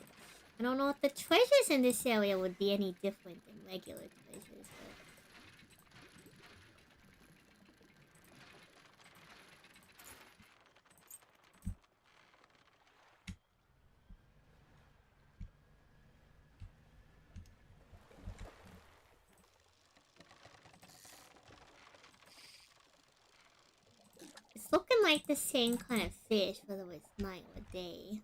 S1: I don't know if the treasures in this area would be any different than regular treasures, but... It's looking like the same kind of fish, whether it's night or day.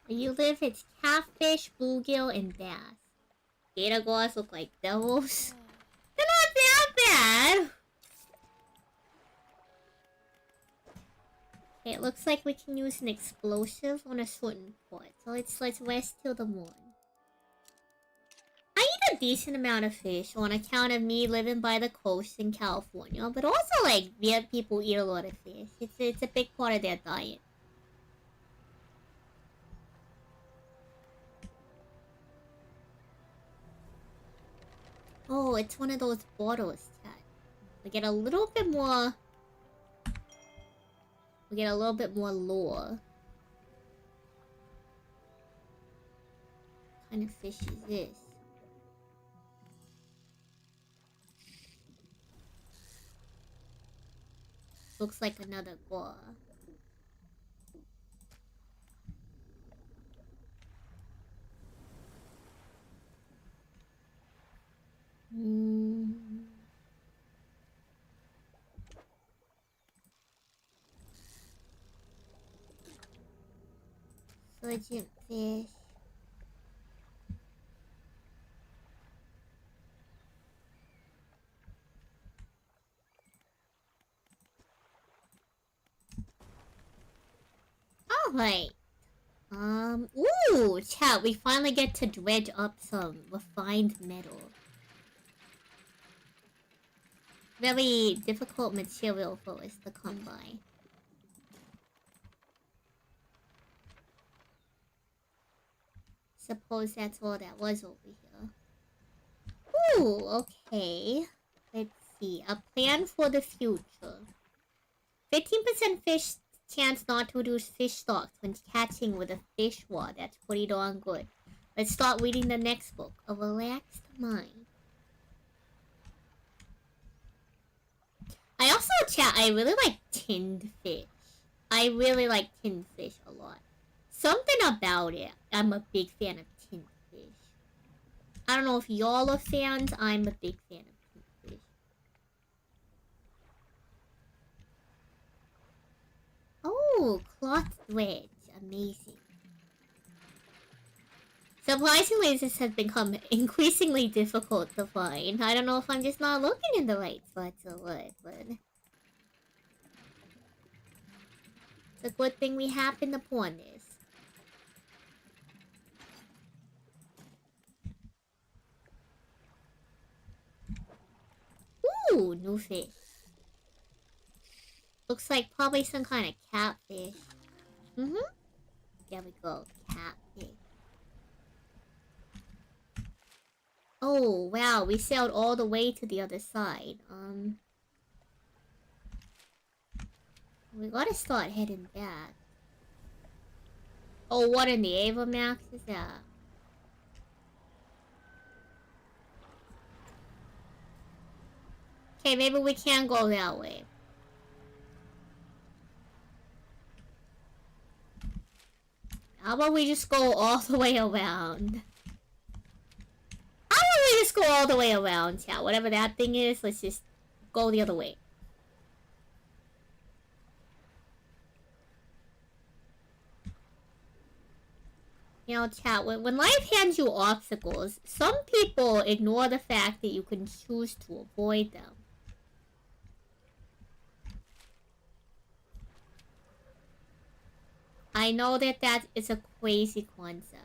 S1: Where you live, it's catfish, bluegill, and bass. Gator gauze look like devils. They're not that bad! Okay, it looks like we can use an explosive on a certain part. So let's rest till the morning. I eat a decent amount of fish on account of me living by the coast in California, but also like weird people eat a lot of fish. It's a big part of their diet. Oh, it's one of those bottles, chat. We get a little bit more. We get a little bit more lore. What kind of fish is this? Looks like another boa. Legend fish. Alright. Ooh, chat, we finally get to dredge up some refined metal. Very difficult material for us to come by. Suppose that's all that was over here. Ooh, okay. Let's see. A plan for the future. 15% fish chance not to reduce fish stocks when catching with a fish rod. That's pretty darn good. Let's start reading the next book. A Relaxed Mind. I also, chat, I really like tinned fish. I really like tinned fish a lot. Something about it. I'm a big fan of tinned fish. I don't know if y'all are fans. I'm a big fan of tinned fish. Oh, cloth threads. Amazing. Surprisingly, this has become increasingly difficult to find. I don't know if I'm just not looking in the right spots or what, but... It's a good thing we happened upon this. Ooh, new fish. Looks like probably some kind of catfish. Mm-hmm. There we go. Catfish. Oh, wow. We sailed all the way to the other side. We gotta start heading back. Oh, what in the Avomax is that? Okay, maybe we can't go that way. How about we just go all the way around? How about we just go all the way around, chat? Whatever that thing is, let's just go the other way. You know, chat, when life hands you obstacles, some people ignore the fact that you can choose to avoid them. I know that that is a crazy concept.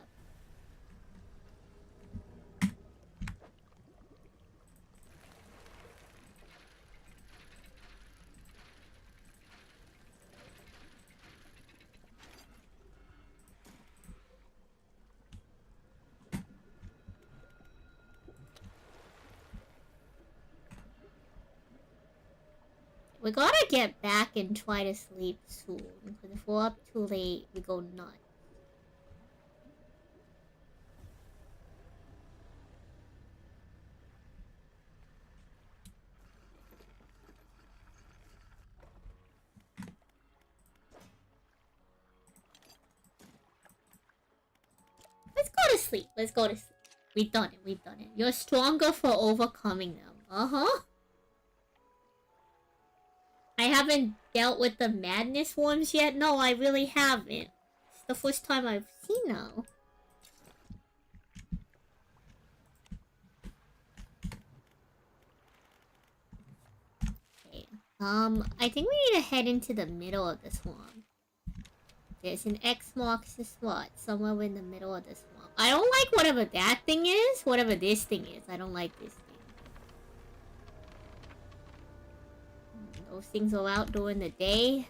S1: We gotta get back and try to sleep soon, because if we're up too late, we go nuts. Let's go to sleep. Let's go to sleep. We've done it. We've done it. You're stronger for overcoming them. Uh-huh. I haven't dealt with the madness worms yet. No, I really haven't. It's the first time I've seen now. Okay. I think we need to head into the middle of the swamp. There's an X marks the spot somewhere in the middle of the swamp. I don't like whatever that thing is. Whatever this thing is. I don't like this thing. Those things are out during the day.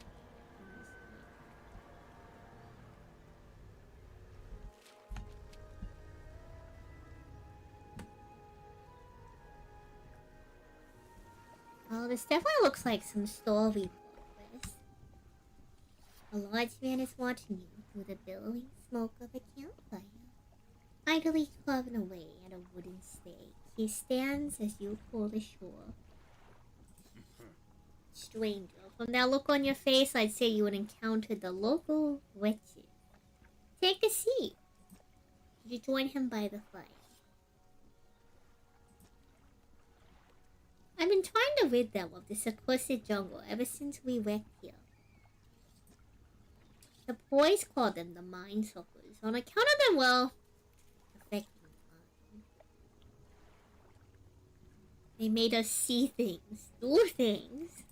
S1: Oh, this definitely looks like some story progress. A large man is watching you through the billowing smoke of a campfire. Idly carving away at a wooden stake, he stands as you pull ashore. Stranger, from that look on your face, I'd say you would encounter the local wretches. Take a seat. You join him by the fire. I've been trying to rid them of this accursed jungle ever since we wrecked here. The boys call them the mind suckers, on account of them, well, affecting the mind. They made us see things, do things.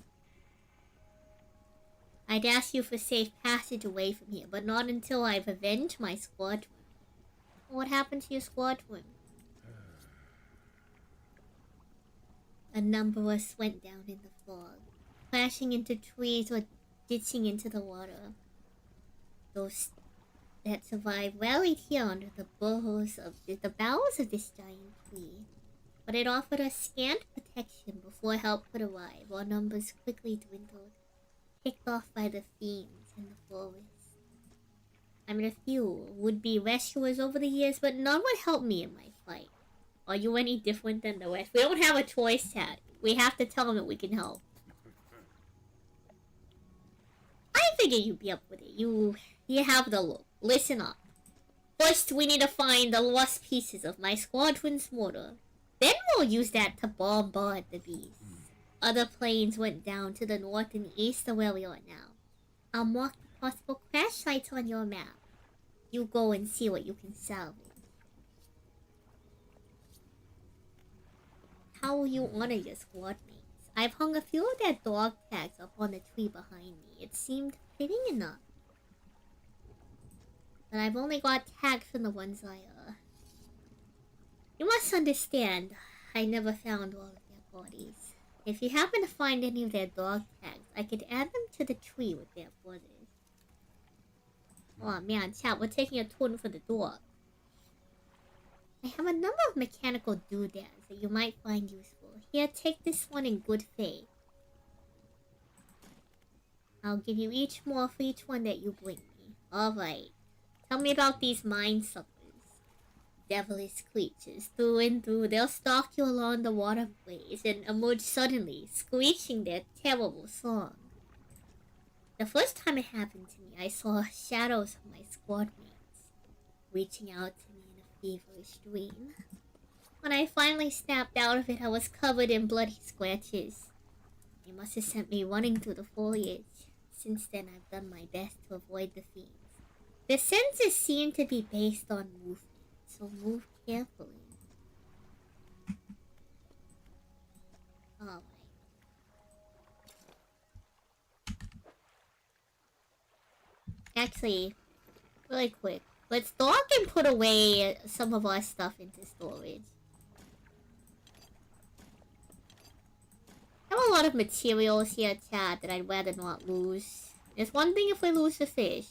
S1: I'd ask you for safe passage away from here, but not until I've avenged my squadron. What happened to your squadron? A number of us went down in the fog, crashing into trees or ditching into the water. Those that survived rallied here under the boughs of the boughs of this giant tree, but it offered us scant protection before help could arrive. Our numbers quickly dwindled, picked off by the fiends in the forest. I met a few would-be rescuers over the years, but none would help me in my fight. Are you any different than the rest? We don't have a choice, Tat. We have to tell them that we can help. I figured you'd be up with it. You have the look. Listen up. First, we need to find the lost pieces of my squadron's mortar. Then we'll use that to bombard the beasts. Other planes went down to the north and east of where we are now. I'll mark the possible crash sites on your map. You go and see what you can salvage. How will you honor your squad mates? I've hung a few of their dog tags up on the tree behind me. It seemed fitting enough. But I've only got tags from the ones You must understand, I never found all of their bodies. If you happen to find any of their dog tags, I could add them to the tree with their brothers. Oh man, chat, we're taking a turn for the dog. I have a number of mechanical doodads that you might find useful. Here, take this one in good faith. I'll give you each more for each one that you bring me. Alright. Tell me about these mind suckers. Devilish creatures, through and through, they'll stalk you along the waterways and emerge suddenly, screeching their terrible song. The first time it happened to me, I saw shadows of my squad mates, reaching out to me in a feverish dream. When I finally snapped out of it, I was covered in bloody scratches. They must have sent me running through the foliage. Since then, I've done my best to avoid the fiends. The senses seem to be based on movement, so move carefully. Alright. Actually, really quick, let's dock and put away some of our stuff into storage. I have a lot of materials here, chat, that I'd rather not lose. It's one thing if we lose the fish.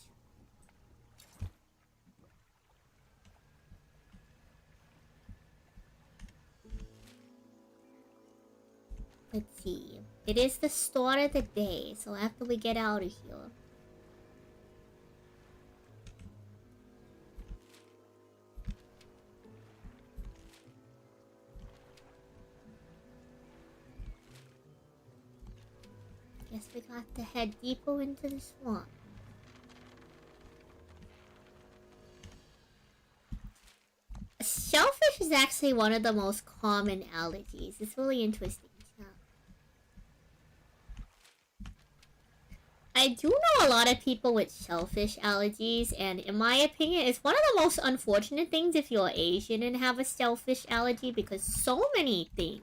S1: Let's see. It is the start of the day, so after we get out of here. Guess we got to head deeper into the swamp. Shellfish is actually one of the most common allergies. It's really interesting. I do know a lot of people with shellfish allergies, and in my opinion, it's one of the most unfortunate things if you're Asian and have a shellfish allergy, because so many things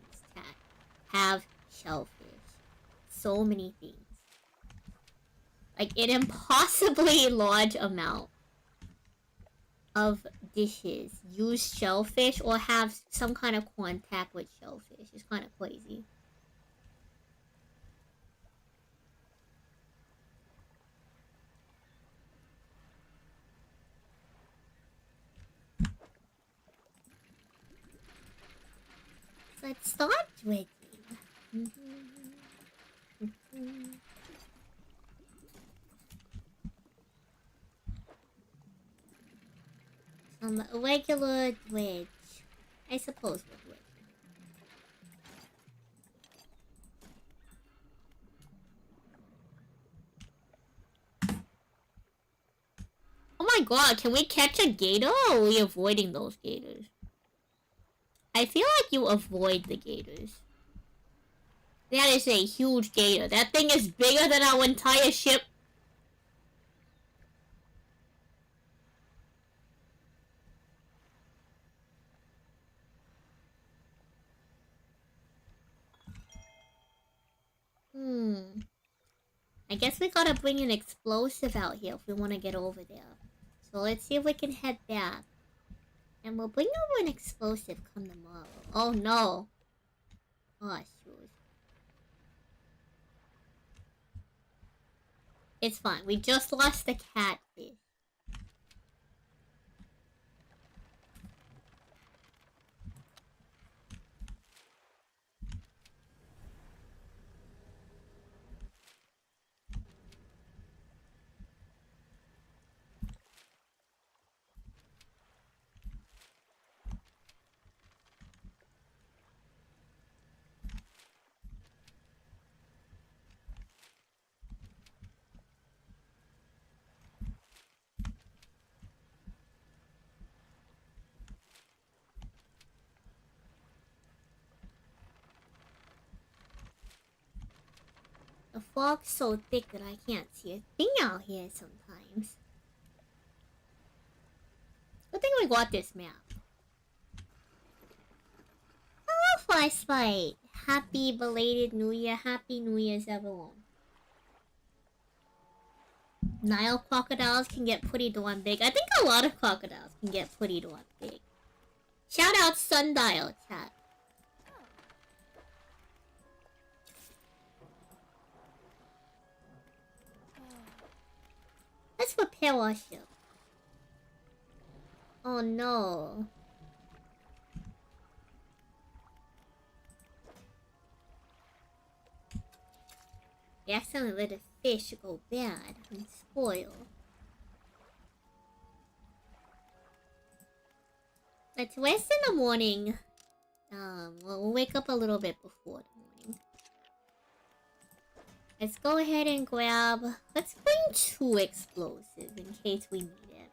S1: have shellfish. So many things. Like an impossibly large amount of dishes use shellfish or have some kind of contact with shellfish. It's kind of crazy. Let's start drinking. Some regular dredge. I suppose we'll do it. Oh my god, can we catch a gator or are we avoiding those gators? I feel like you avoid the gators. That is a huge gator. That thing is bigger than our entire ship. I guess we gotta bring an explosive out here if we want to get over there. So let's see if we can head back. And we'll bring over an explosive come tomorrow. Oh no. Oh shoot. It's fine. We just lost the catfish. The fog's so thick that I can't see a thing out here sometimes. Good thing we got this map. Hello, Flashlight! Happy belated New Year. Happy New Year's, everyone. Nile crocodiles can get pretty darn big. I think a lot of crocodiles can get pretty darn big. Shout out Sundial, chat. Let's repair our ship. Oh no. We accidentally let a fish go bad and spoil. Let's rest in the morning. We'll wake up a little bit before the morning. Let's go ahead and grab... Let's bring 2 explosives in case we need it.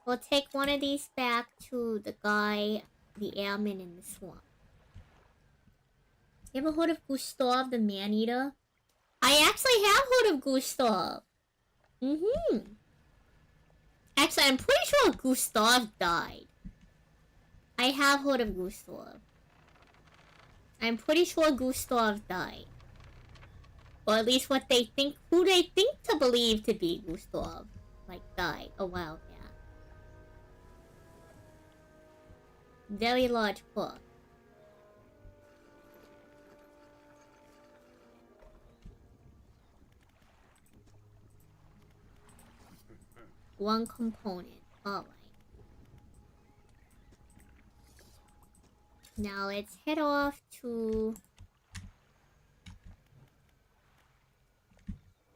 S1: We'll take one of these back to the guy, the airman in the swamp. You ever heard of Gustav the Man-Eater? I actually have heard of Gustav. Actually, I'm pretty sure Gustav died. I have heard of Gustav. I'm pretty sure Gustav died. Or at least what they think, who they think to believe to be Gustav, like, died a while back. Very large book. One component. Alright. Now let's head off to...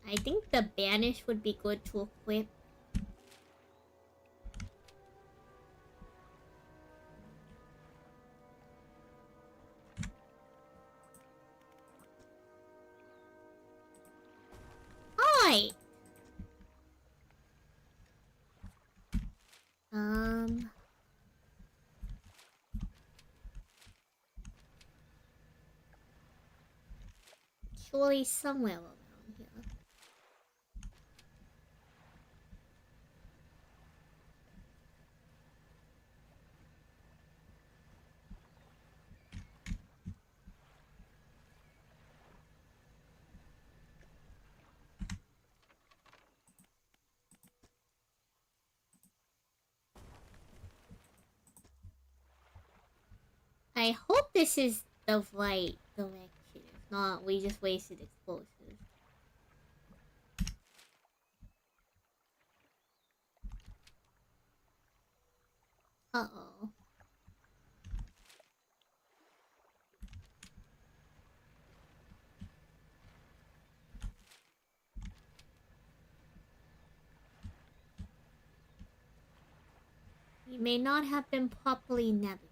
S1: I think the banish would be good to equip. Alright. Surely somewhere around here. I hope this is the right direction. If not, we just wasted explosives. Uh-oh. We may not have been properly navigated.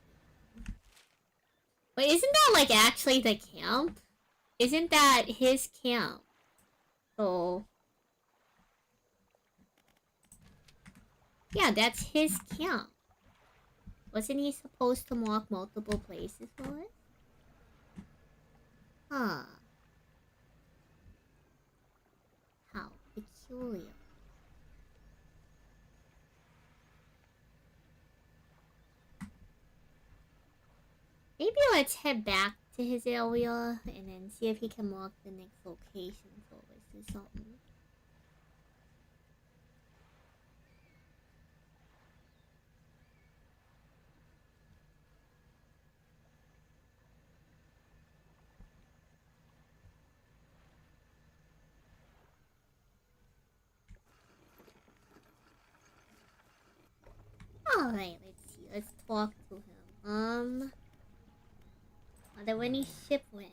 S1: But isn't that, like, actually the camp? Isn't that his camp? So... yeah, that's his camp. Wasn't he supposed to mark multiple places for it? Huh. How peculiar. Maybe let's head back to his area and then see if he can mark the next location for us or something. Alright, let's see. Let's talk to him. Are there any shipwrecks?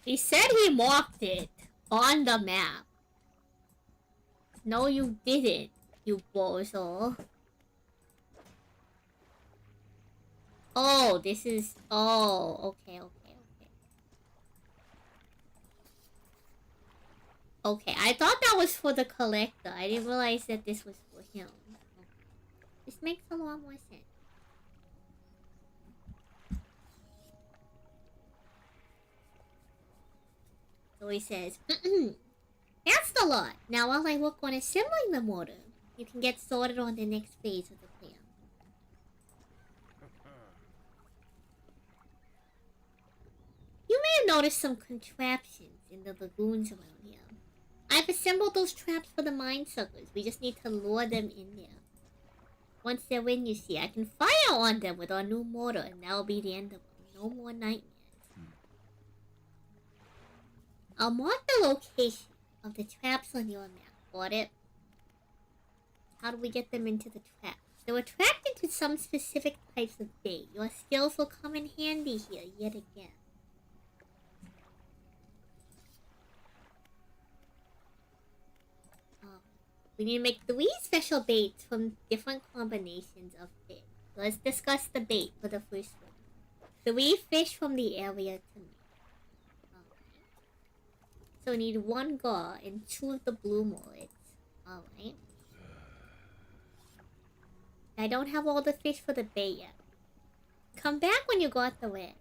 S1: He said he marked it on the map. No, you didn't, you bozo. Oh, this is... oh, okay. Okay, I thought that was for the collector. I didn't realize that this was for him. Okay. This makes a lot more sense. So he says, that's the lot. Now while I work on assembling the motor, you can get started on the next phase of the plan. You may have noticed some contraptions in the lagoons around here. I've assembled those traps for the mine suckers. We just need to lure them in there. Once they're in, you see, I can fire on them with our new motor, and that'll be the end of them. No more nightmares. I'll mark the location of the traps on your map. Got it? How do we get them into the traps? They're attracted to some specific types of bait. Your skills will come in handy here yet again. We need to make 3 special baits from different combinations of fish. Let's discuss the bait for the first one. 3 fish from the area to make. Okay. So we need 1 gar and 2 of the blue mullets. Alright. I don't have all the fish for the bait yet. Come back when you got the rest.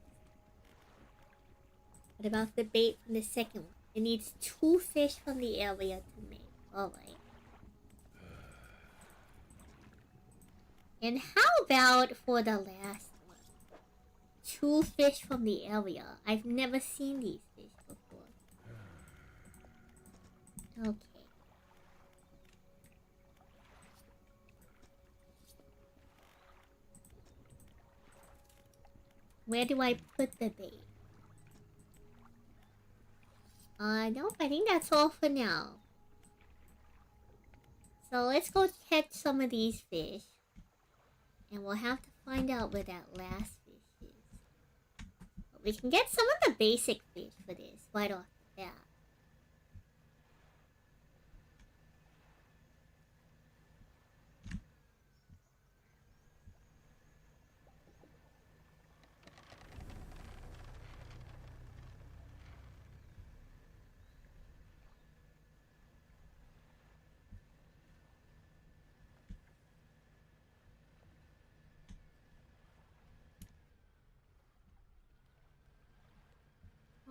S1: What about the bait from the second one? It needs 2 fish from the area to make. Alright. And how about for the last one? 2 fish from the area. I've never seen these fish before. Okay. Where do I put the bait? Nope, I think that's all for now. So let's go catch some of these fish. And we'll have to find out where that last fish is. But we can get some of the basic fish for this right off the bat.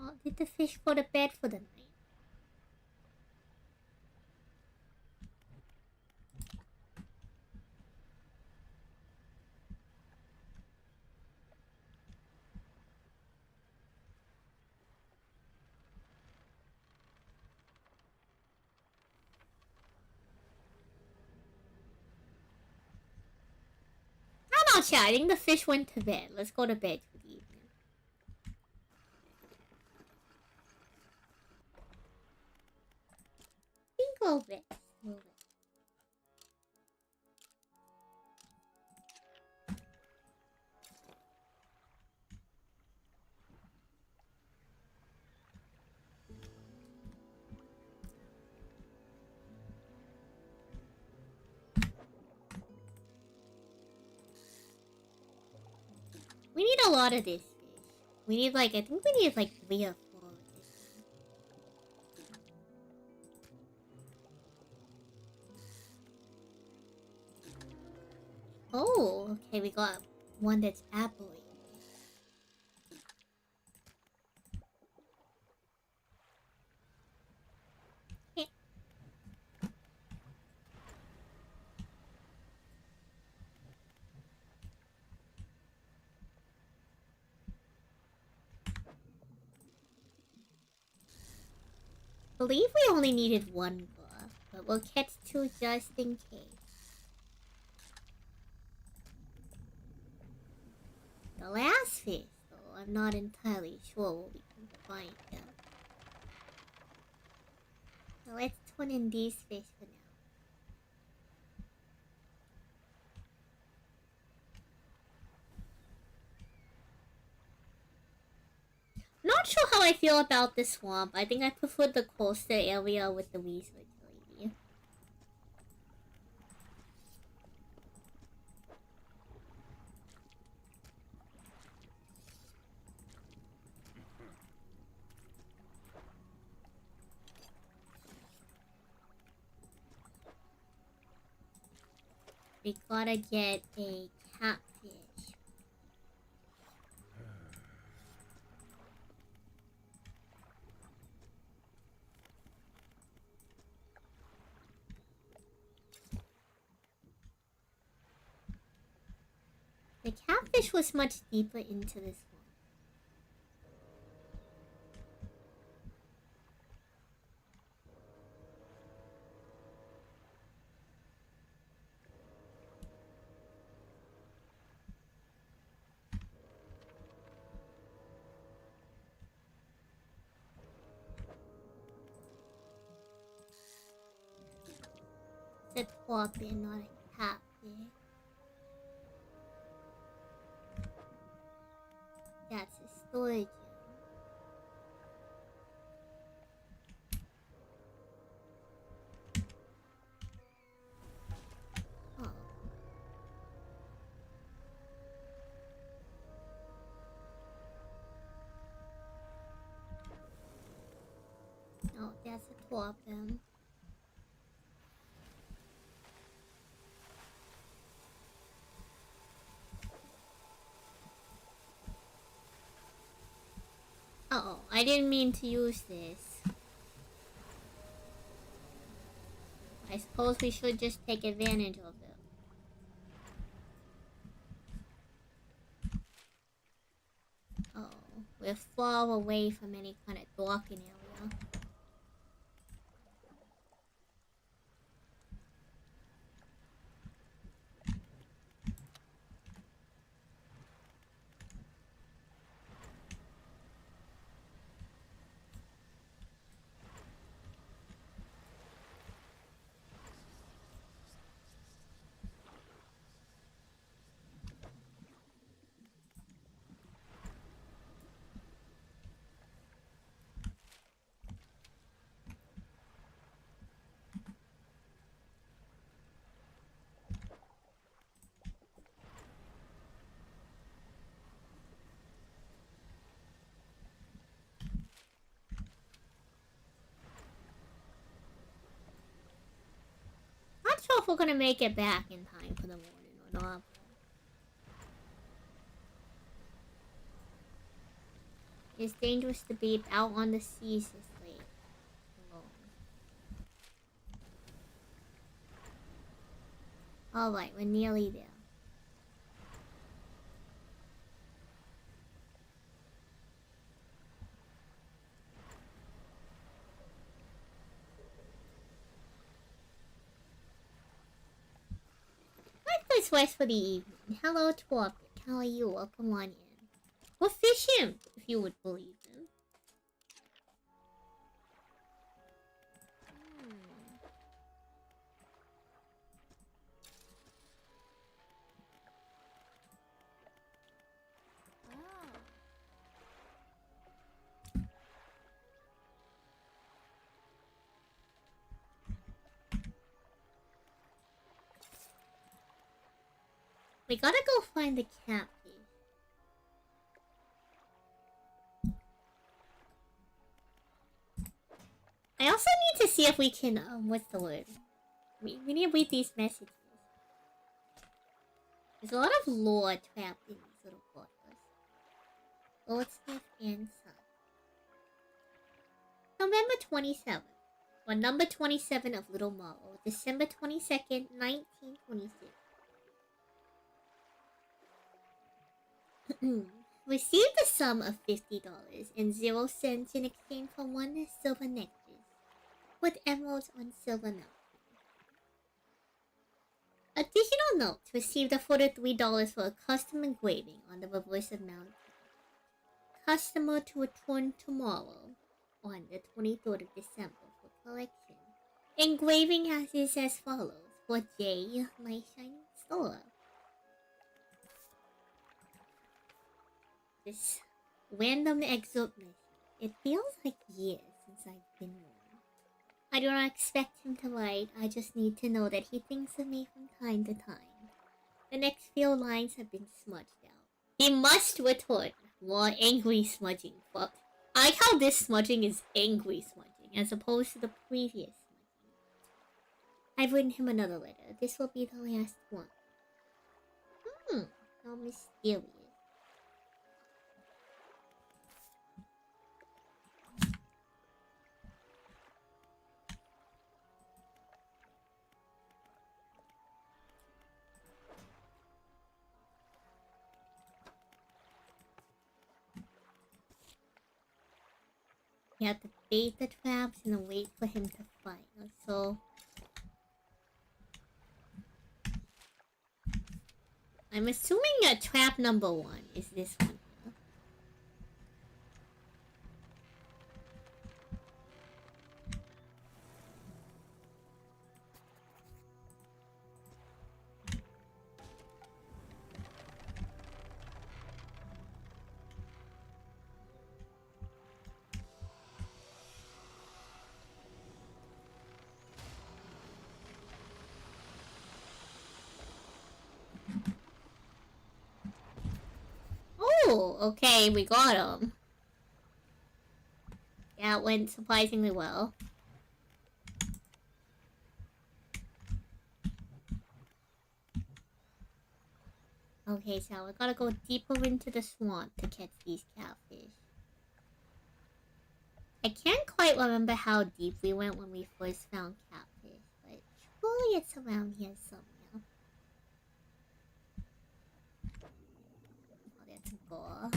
S1: Oh, did the fish go to bed for the night? I'm not sure. I think the fish went to bed. Let's go to bed for the evening. Go rest. Go rest. We need a lot of this fish. We need like, I think we need like 3 or 4 of this. Oh, okay, we got one that's apple. I believe we only needed 1 glove, but we'll catch 2 just in case. The last fish, though, I'm not entirely sure what we can find them. So let's turn in these fish for now. Not sure how I feel about the swamp. I think I prefer the coastal area with the research lady. We gotta get a catfish. The catfish was much deeper into this one. It's a twopin, not a catfish. That's a storage room. Oh. No, that's a twopin. Oh, I didn't mean to use this. I suppose we should just take advantage of it. Oh, we're far away from any kind of docking area. Not sure if we're gonna make it back in time for the morning or not. It's dangerous to be out on the seas this late. Alone. Alright, we're nearly there. Nice place for the evening. Hello, Torp. How are you? Welcome on in. We're fishing, if you would believe him. We gotta go find the catfish. I also need to see if we can, what's the word? We need to read these messages. There's a lot of lore trapped in these little quarters. Goldsmith and Son. November 27th. Or number 27 of Little Marlow. December 22nd, 1926. Received a sum of $50 and 0 cents in exchange for 1 silver necklace with emeralds on silver note. Additional note received a further $3 for a custom engraving on the reverse of Mount. Customer to return tomorrow on the 23rd of December for collection. Engraving is as follows for J, my shining star. This random excerpt message. It feels like years since I've been one. I do not expect him to write, I just need to know that he thinks of me from time to time. The next few lines have been smudged out. He must return. More angry smudging. But I like how this smudging is angry smudging as opposed to the previous smudging. I've written him another letter. This will be the last one. How mysterious. You have to bait the traps and then wait for him to fight. So I'm assuming trap number 1 is this one here. Oh, okay, we got him. Yeah, it went surprisingly well. Okay, so we gotta go deeper into the swamp to catch these catfish. I can't quite remember how deep we went when we first found catfish, but surely it's around here somewhere. Oh, that's a gore.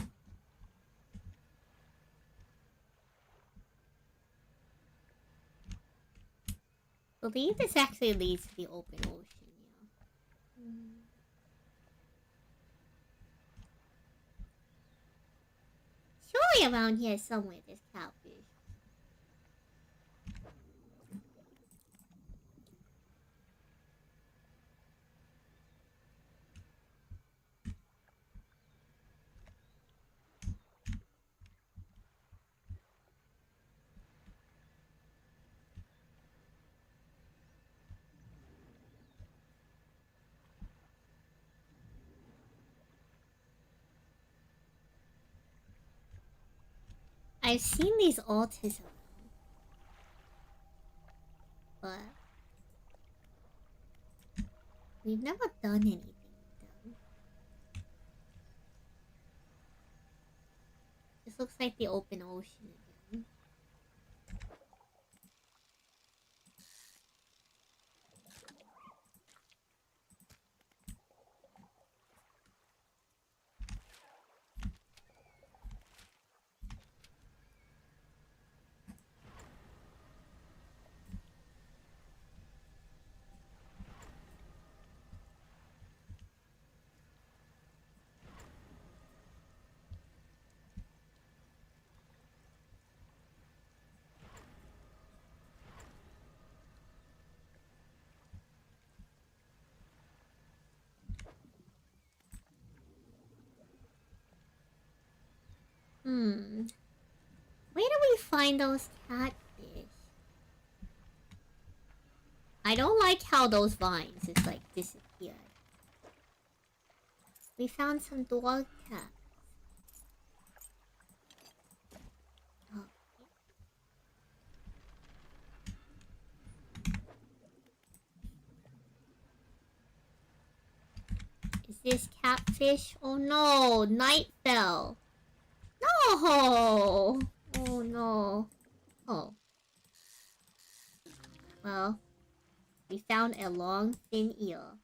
S1: I believe this actually leads to the open ocean, yeah. Surely around here somewhere there's catfish. I've seen these altars around, but we've never done anything with them. This looks like the open ocean again. Where do we find those catfish? I don't like how those vines just like disappeared. We found some dog tags. Oh. Is this catfish? Oh no, night fell. No! Oh no. Oh. Well, we found a long, thin eel.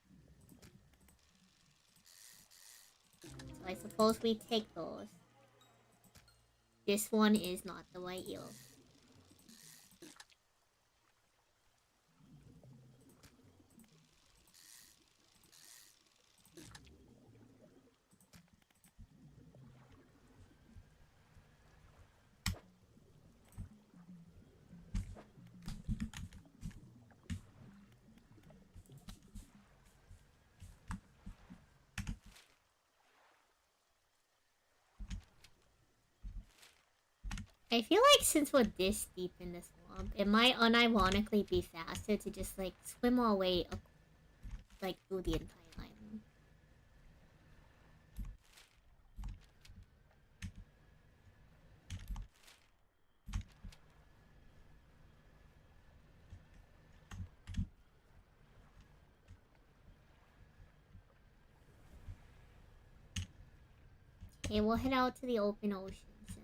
S1: So I suppose we take those. This one is not the right eel. I feel like since we're this deep in the swamp, it might unironically be faster to just like swim our way up, like through the entire island. Okay, we'll head out to the open ocean soon.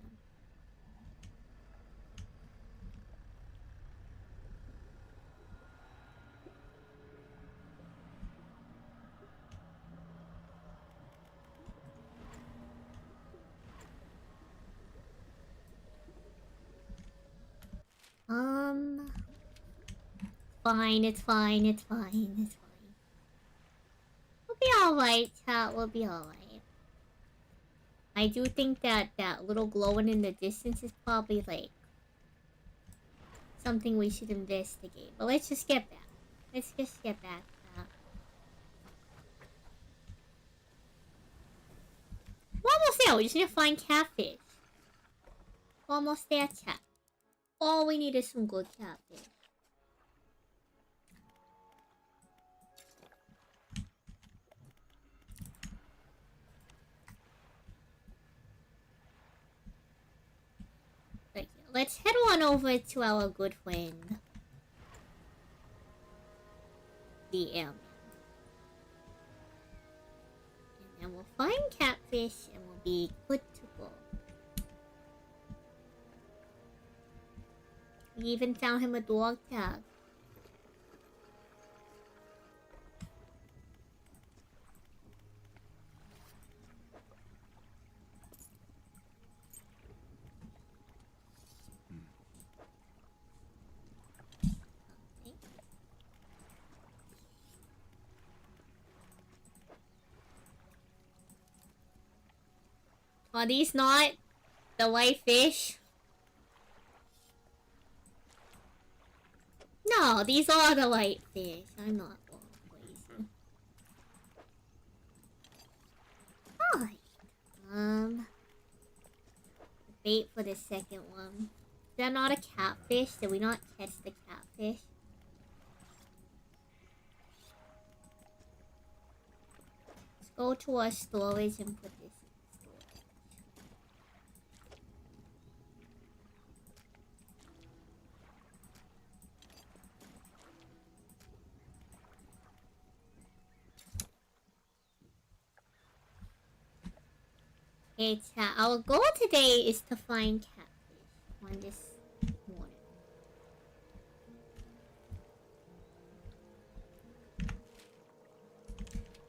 S1: Fine, it's fine, it's fine, it's fine. We'll be alright, chat, we'll be alright. I do think that that little glowing in the distance is probably like something we should investigate. But let's just get back. Let's just get back. We're almost there. We just need to find catfish. Almost there, chat. All we need is some good catfish. Right, let's head on over to our good friend, the airman. And then we'll find catfish and we'll be good to go. We even found him a dog tag. Are these not the white fish? No, these are the white fish. I'm not going crazy. Alright. Bait for the second one. Is that not a catfish? Did we not catch the catfish? Let's go to our storage and put this in storage. Our goal today is to find catfish on this water. If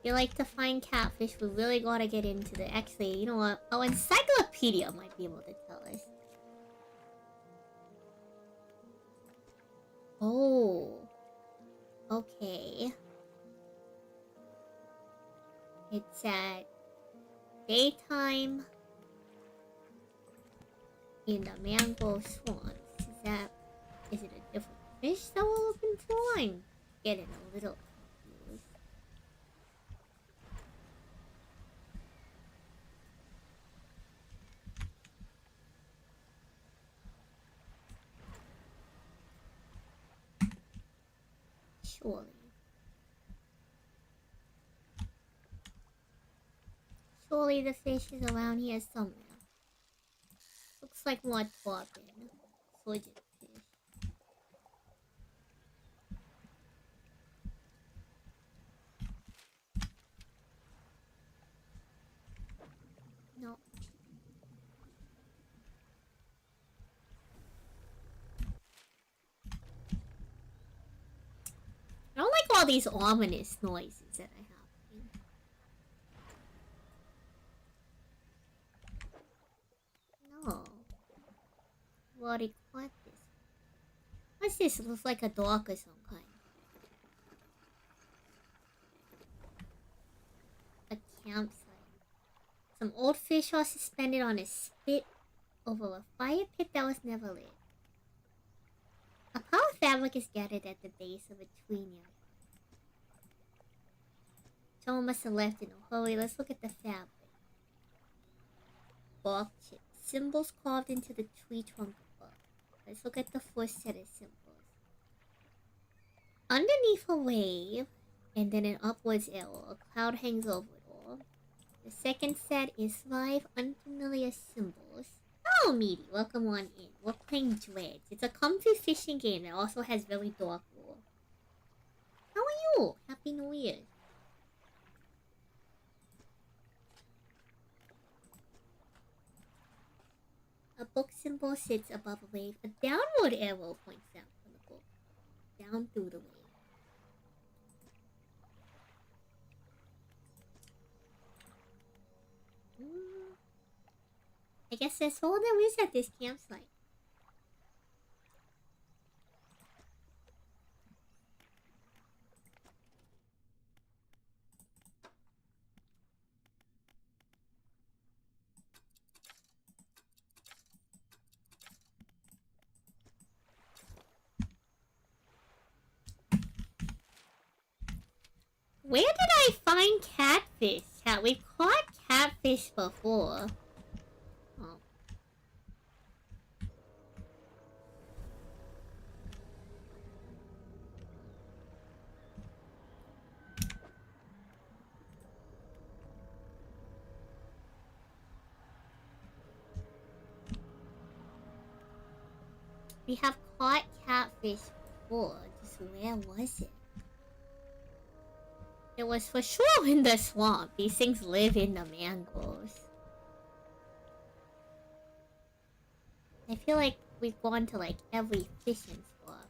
S1: you like to find catfish, we really gotta get into the... Actually, you know what? Our encyclopedia might be able to tell us. Oh. Okay. It's at daytime in the mangrove swamps. Is it a different fish that we're looking for? I'm getting a little confused. Surely the fish is around here somewhere. Looks like more tarpon. Soy fish. No. I don't like all these ominous noises that I have. No. We already caught this. What's this? It looks like a dog or some kind. A campsite. Some old fish are suspended on a spit over a fire pit that was never lit. A pile of fabric is gathered at the base of a tree nearby. Someone must have left in a hurry. Let's look at the fabric. Bark chips. Symbols carved into the tree trunk above. Let's look at the first set of symbols. Underneath a wave, and then an upwards arrow, a cloud hangs over it all. The second set is 5 unfamiliar symbols. Oh, Meaty, welcome on in. We're playing Dreads. It's a comfy fishing game that also has very dark lore. How are you? Happy New Year. A book symbol sits above a wave. A downward arrow points down from the book. Down through the wave. I guess that's all there is at this campsite. Where did I find catfish? We've caught catfish before. Oh. We have caught catfish before. Just where was it? It was for sure in the swamp. These things live in the mangroves. I feel like we've gone to like every fishing spot.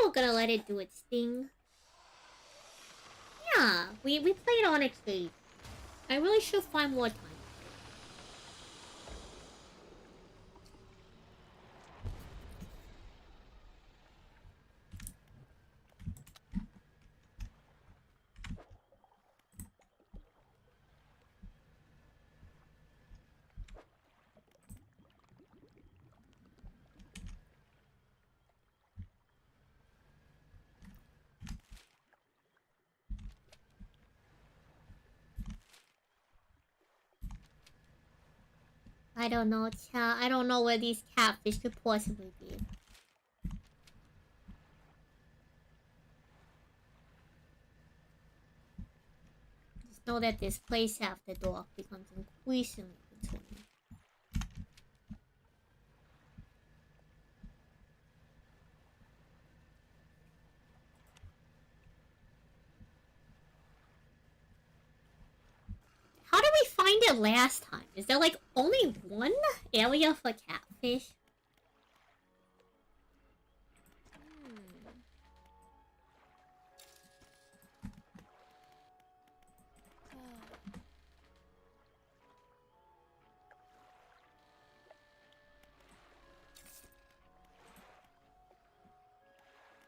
S1: We're gonna let it do its thing. Yeah, we played on occasion. I really should find more time. I don't know, chat. I don't know where these catfish could possibly be. Just know that this place after dark becomes increasingly routine. How did we find it last time? Is there like only one area for catfish?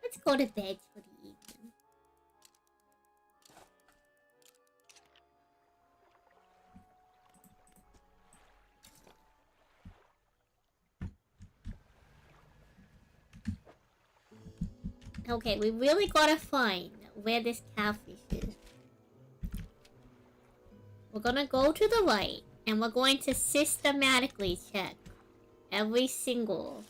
S1: Let's go to bed for the evening. Okay, we really gotta find where this catfish is. We're gonna go to the right, and we're going to systematically check every single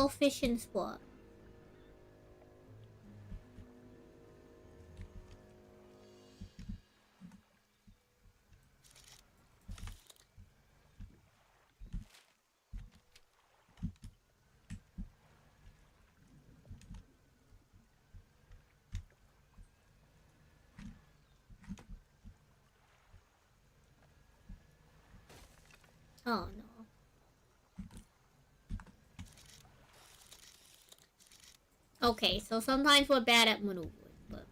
S1: fishing spot. Oh no. Okay, so sometimes we're bad at maneuvering, but...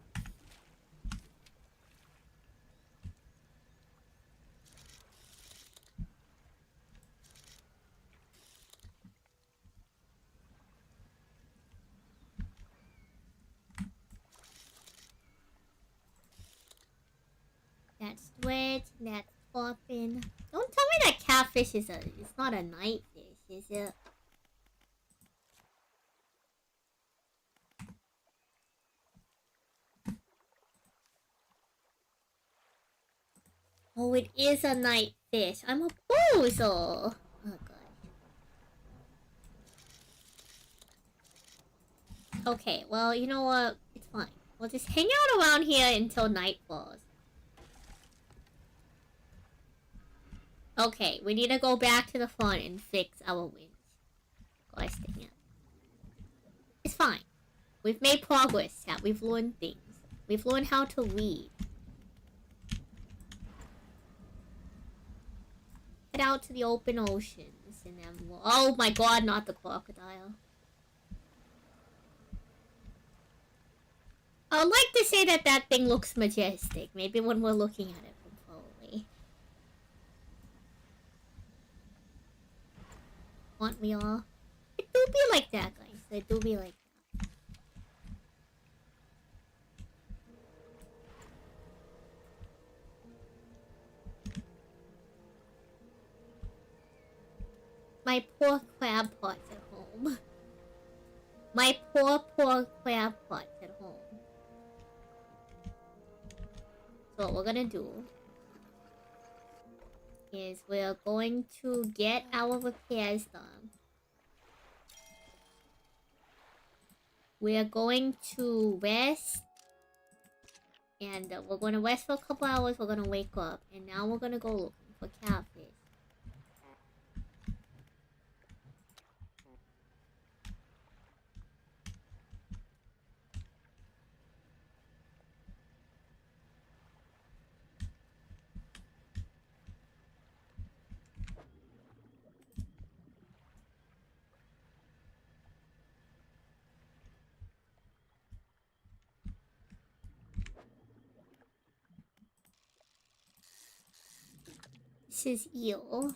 S1: That's wedge, that's popping. Don't tell me that catfish is it's not a night fish, is it? Oh, it is a night fish. I'm a bozo. Oh god. Okay, well, you know what? It's fine. We'll just hang out around here until night falls. Okay, we need to go back to the front and fix our winch. Gosh dang it. It's fine. We've made progress, chat. We've learned things. We've learned how to read. Head out to the open oceans and then we'll... Oh my god, not the crocodile. I would like to say that that thing looks majestic. Maybe when we're looking at it from far away. Want me all? It do be like that, guys. I do be like that. My poor crab pots at home. My poor crab pots at home. So what we're gonna do is we're going to get our repairs done. We're going to rest. And we're gonna rest for a couple hours. We're gonna wake up. And now we're gonna go looking for catfish. This is eel.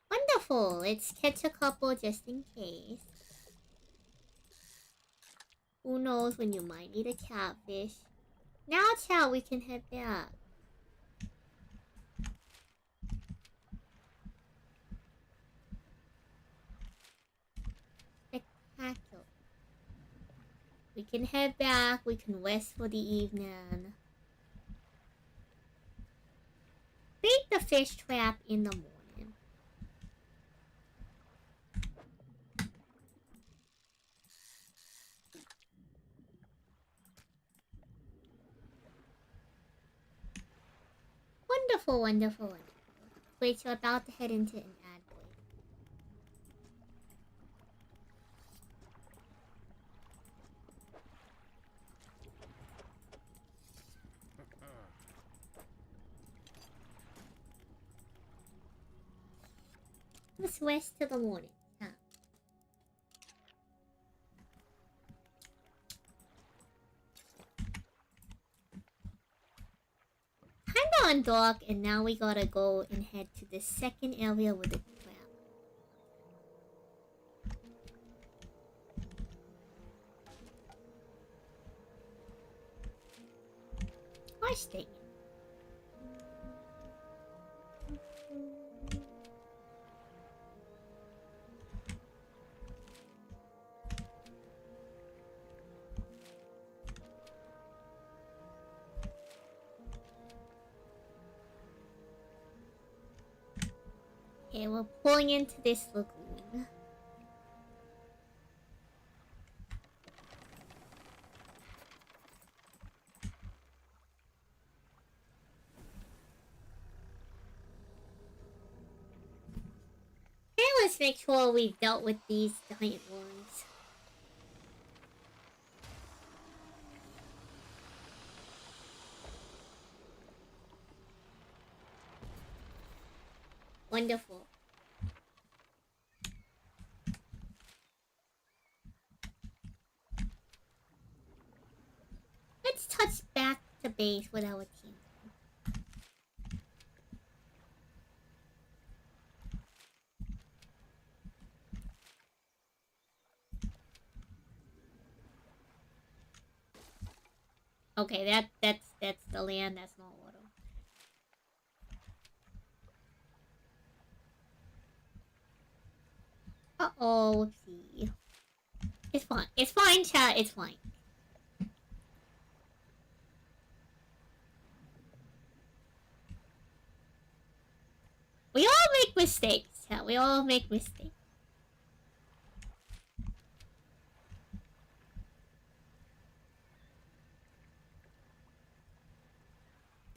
S1: Wonderful. Let's catch a couple just in case. Who knows when you might need a catfish. Now, Chow, we can head back. Spectacular. We can head back. We can rest for the evening. Bait the fish trap in the morning. Wonderful, wonderful, wonderful. Wait, you're about to head into an ad break. Let's rest till the morning. Huh? Kinda on dock, and now we gotta go and head to the second area with the trap. Gosh dang it. Okay, we're pulling into this lagoon. Okay, let's make sure we've dealt with these giant ones. Wonderful. Let's touch back to base with our team. Okay, that's the land, that's not water. Uh-oh, whoopsie. It's fine, chat, it's fine. We all make mistakes, chat, we all make mistakes.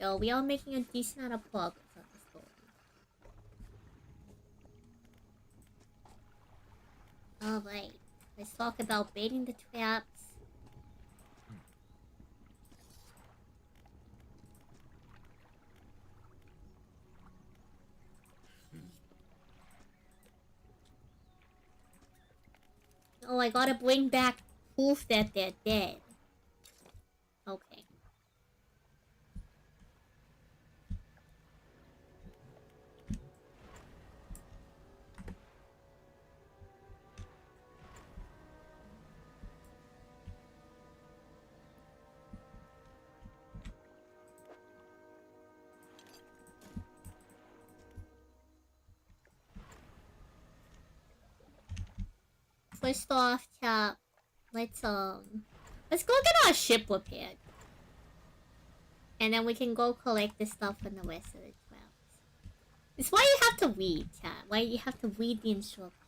S1: Though we are making a decent amount of progress on the story. Alright, let's talk about baiting the traps. Oh, I gotta bring back proof that they're dead. Okay. first off, chap, let's go get our ship repaired. And then we can go collect the stuff from the rest of the traps. It's why you have to read, chat. Why you have to read the instructions.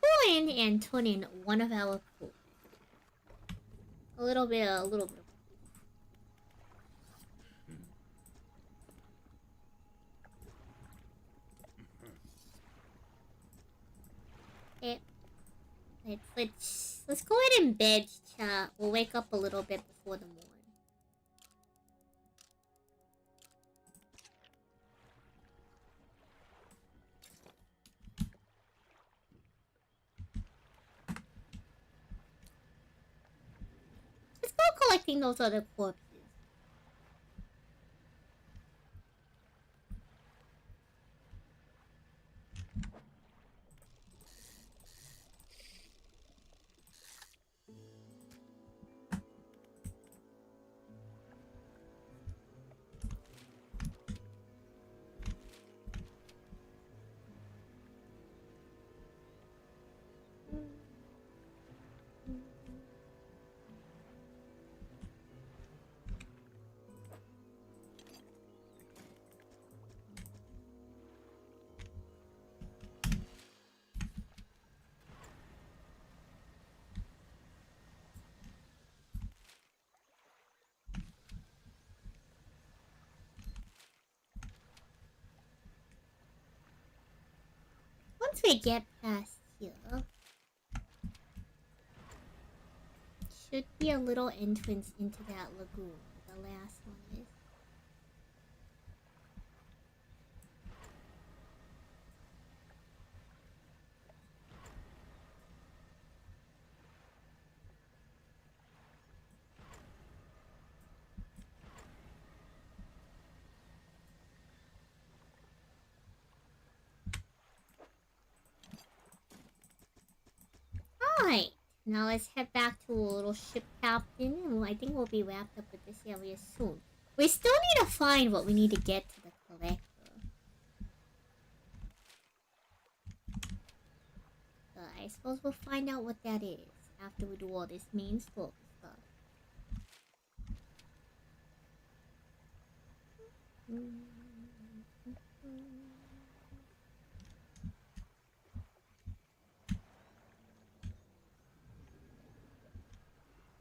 S1: Pull in and turn in one of our crew. A little bit. Okay. Let's go ahead and bed, chat. We'll wake up a little bit before the morning. Let's go collecting those other corpses. Once we get past here, should be a little entrance into that lagoon. The last one is. Alright, now let's head back to a little ship captain, and I think we'll be wrapped up with this area soon. We still need to find what we need to get to the collector. I suppose we'll find out what that is after we do all this main story stuff.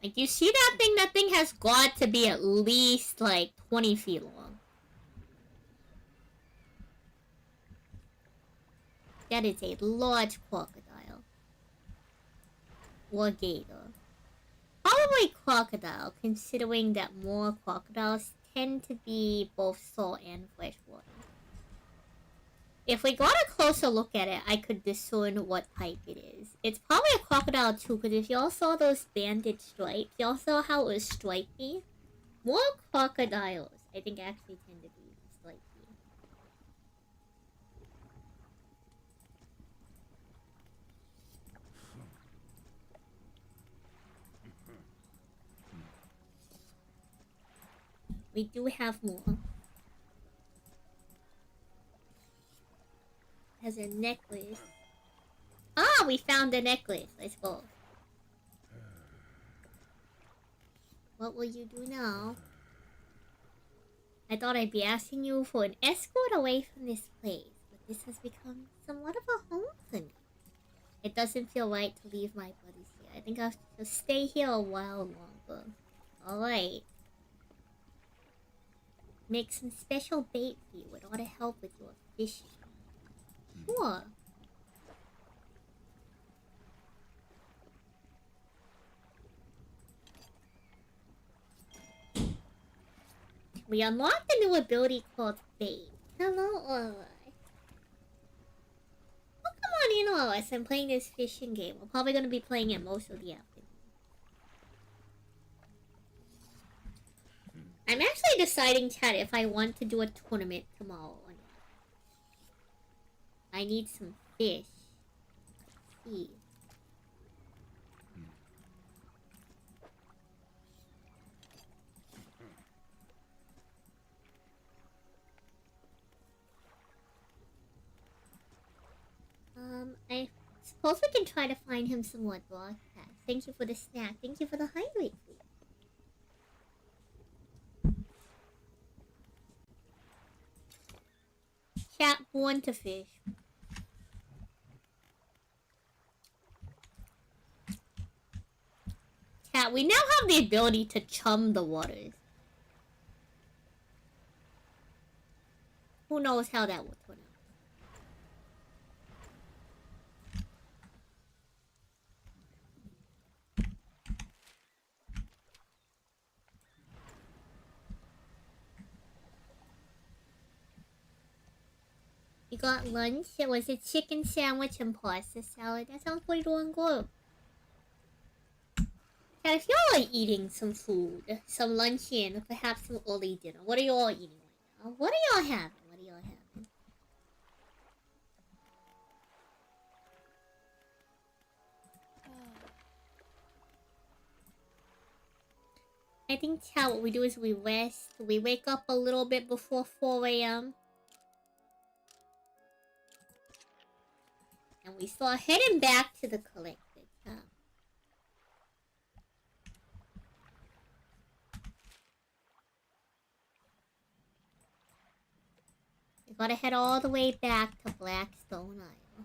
S1: Like, you see that thing? That thing has got to be at least, like, 20 feet long. That is a large crocodile. Or gator. Probably crocodile, considering that more crocodiles tend to be both salt and freshwater. If we got a closer look at it, I could discern what type it is. It's probably a crocodile too, because if y'all saw those banded stripes, y'all saw how it was stripy? More crocodiles, I think, actually tend to be stripy. We do have more. Has a necklace. Ah, we found the necklace. Let's go. What will you do now? I thought I'd be asking you for an escort away from this place, but this has become somewhat of a home for me. It doesn't feel right to leave my buddies here. I think I'll just stay here a while longer. Alright. Make some special bait for you in order to help with your fishing. Sure. We unlocked a new ability called Fade. Hello, Aura. Oh, come on in, Aura. I'm playing this fishing game. We're probably gonna be playing it most of the afternoon. I'm actually deciding, chat, if I want to do a tournament tomorrow or not. I need some fish. Let's see. I suppose we can try to find him some more broadcast. Thank you for the snack. Thank you for the hydrate food. Chat born to fish. Chat, we now have the ability to chum the waters. Who knows how that will turn out. You got lunch? It was a chicken sandwich and pasta salad. That sounds pretty darn good. Chat, if y'all are eating some food, some luncheon, or perhaps some early dinner, what are y'all eating right now? What are y'all having? What are y'all having? I think, chat, what we do is we rest. We wake up a little bit before 4 a.m. And we start heading back to the collected camp. We gotta head all the way back to Blackstone Isle.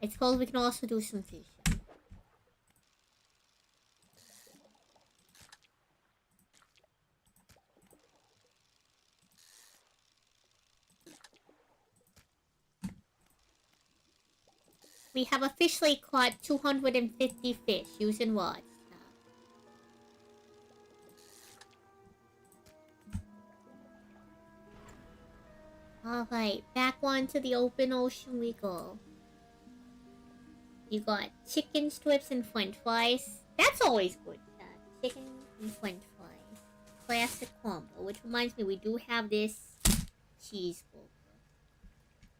S1: I suppose we can also do some fishing. We have officially caught 250 fish using rods. Alright, back onto the open ocean we go. You got chicken strips and french fries. That's always good, chat. Chicken and french fries. Classic combo. Which reminds me, we do have this cheeseburger.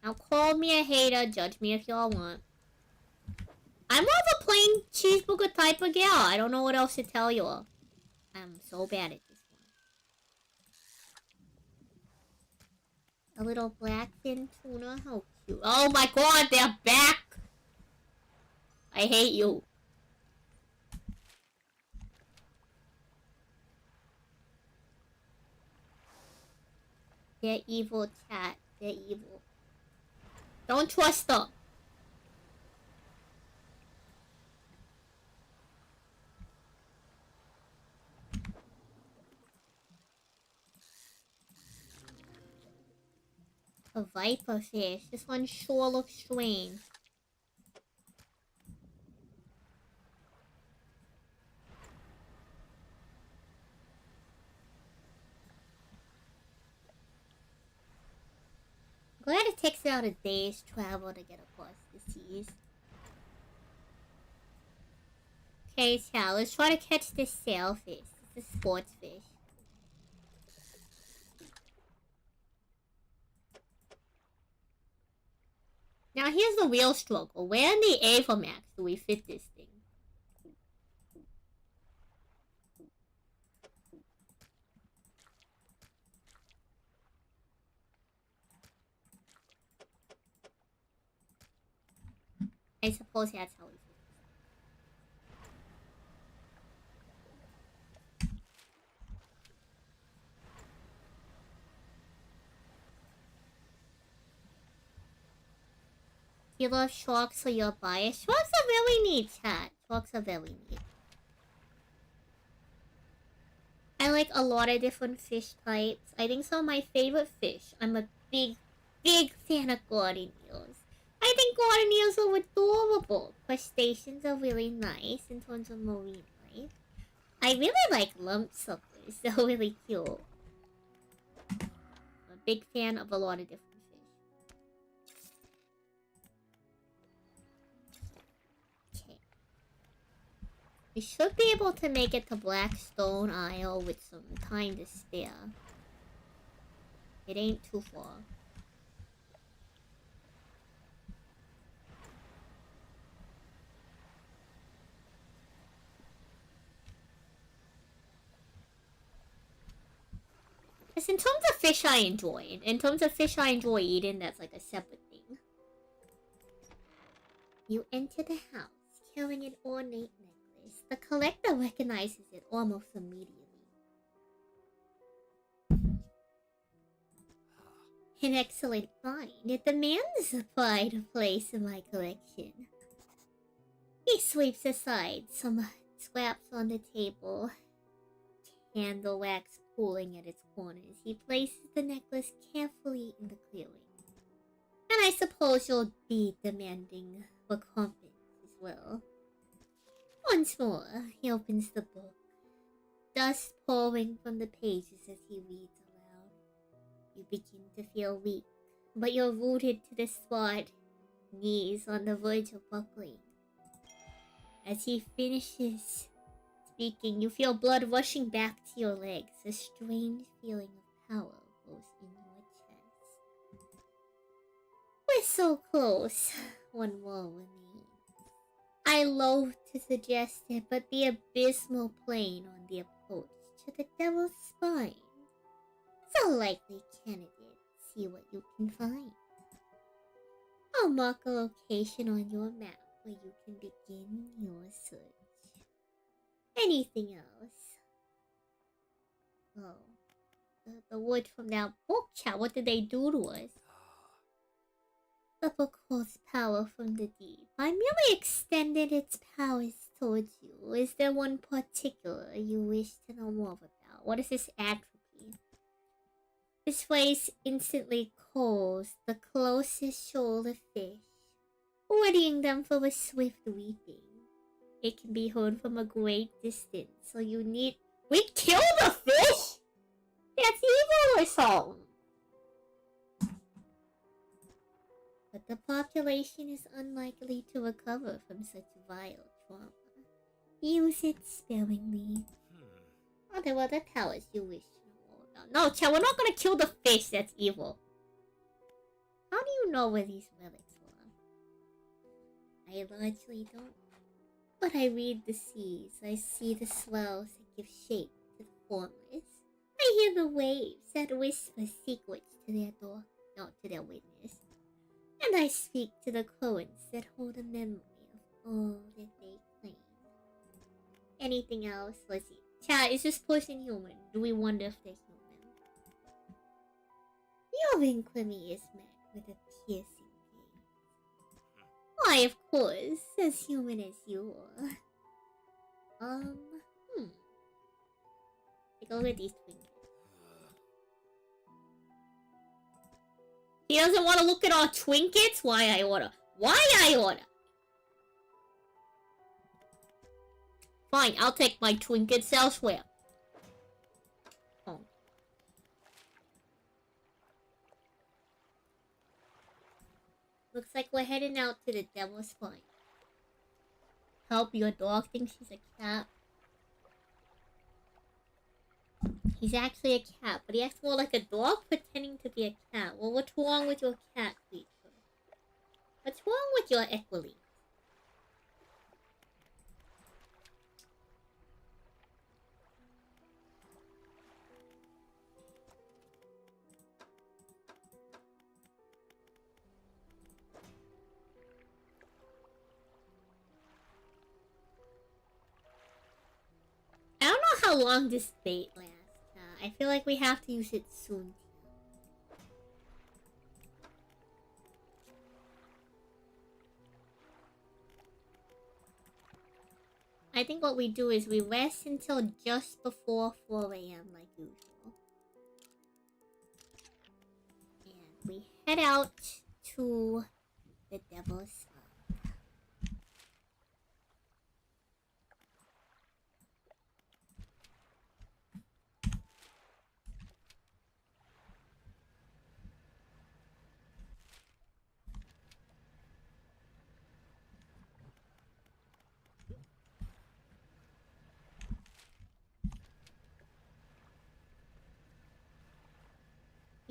S1: Now call me a hater, judge me if y'all want. I'm more of a plain cheeseburger type of gal. I don't know what else to tell you all. I'm so bad at this one. A little blackfin tuna. How cute. Oh my god, they're back! I hate you. They're evil, chat. They're evil. Don't trust them. A viper fish. This one sure looks strange. Glad it takes out a day's travel to get across the seas. Okay, Sal, let's try to catch this sailfish. It's a sports fish. Now here's the real struggle. Where in the Avamax do we fit this thing? I suppose that's how we fit this. You love sharks, so you're biased. Sharks are really neat, chat. Sharks are very neat. I like a lot of different fish types. I think some of my favorite fish. I'm a big fan of garden eels. I think garden eels are adorable. Crustaceans are really nice in terms of marine life. I really like lump suckers. toys. They're really cute. I'm a big fan of a lot of different fish. Okay. We should be able to make it to Blackstone Isle with some time to spare. It ain't too far. Because in terms of fish I enjoy. In terms of fish I enjoy eating, that's like a separate thing. You enter the house carrying an ornate necklace. The collector recognizes it almost immediately. An excellent find. It demands a pride of place in my collection. He sweeps aside some scraps on the table. Candle wax cooling at its corners. He places the necklace carefully in the clearing. And I suppose you'll be demanding recompense as well. Once more, he opens the book. Dust pouring from the pages as he reads aloud. You begin to feel weak, but you're rooted to the spot, knees on the verge of buckling. As he finishes speaking, you feel blood rushing back to your legs. A strange feeling of power goes in your chest. We're so close. One more remains. I loathe to suggest it, but the abysmal plane on the approach to the Devil's Spine. So likely candidate. See what you can find. I'll mark a location on your map where you can begin your search. Anything else? Oh, the wood from that book chat. What did they do to us? The book holds power from the deep. I merely extended its powers towards you. Is there one particular you wish to know more about? What is this atrophy? This phrase instantly calls the closest shoal of fish, readying them for a swift leaping. It can be heard from a great distance, so you need... We killed the fish?! That's evil or something! But the population is unlikely to recover from such vile trauma. Use it sparingly. Are there other powers you wish to know more about? No, Chad, we're not gonna kill the fish, that's evil. How do you know where these relics were? I largely don't. But I read the seas. I see the swells that give shape to the formless. I hear the waves that whisper secrets to their door, not to their witness. And I speak to the currents that hold a memory of all that they claim. Anything else? Let's see. Chat, is this person human? Do we wonder if they're human? Your inquiry is met with a piercing gaze. Why, of course, as human as you are. Take a look at these trinkets. He doesn't want to look at our trinkets? Why I order? Why I order? Fine, I'll take my trinkets elsewhere. Oh. Looks like we're heading out to the Devil's Spine. Help, your dog thinks he's a cat. He's actually a cat, but he acts more like a dog pretending to be a cat. Well, what's wrong with your cat creature? What's wrong with your equity? I don't know how long this bait lasts. I feel like we have to use it soon. I think what we do is we rest until just before 4 AM like usual. And we head out to the Devil's Spine.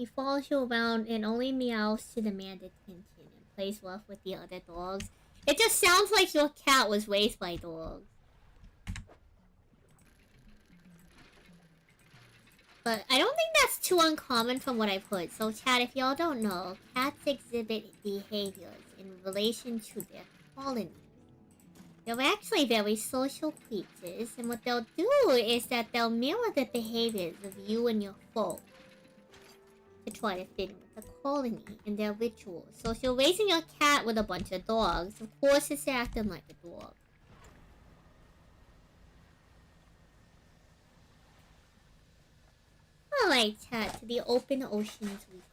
S1: He follows you around and only meows to demand attention and plays rough with the other dogs. It just sounds like your cat was raised by dogs. But I don't think that's too uncommon from what I've heard. So chat, if y'all don't know, cats exhibit behaviors in relation to their colony. They're actually very social creatures, and what they'll do is that they'll mirror the behaviors of you and your foe to try to fit in with the colony in their rituals. So if you're raising your cat with a bunch of dogs, of course it's acting like a dog. Alright, chat, to the open oceans we go.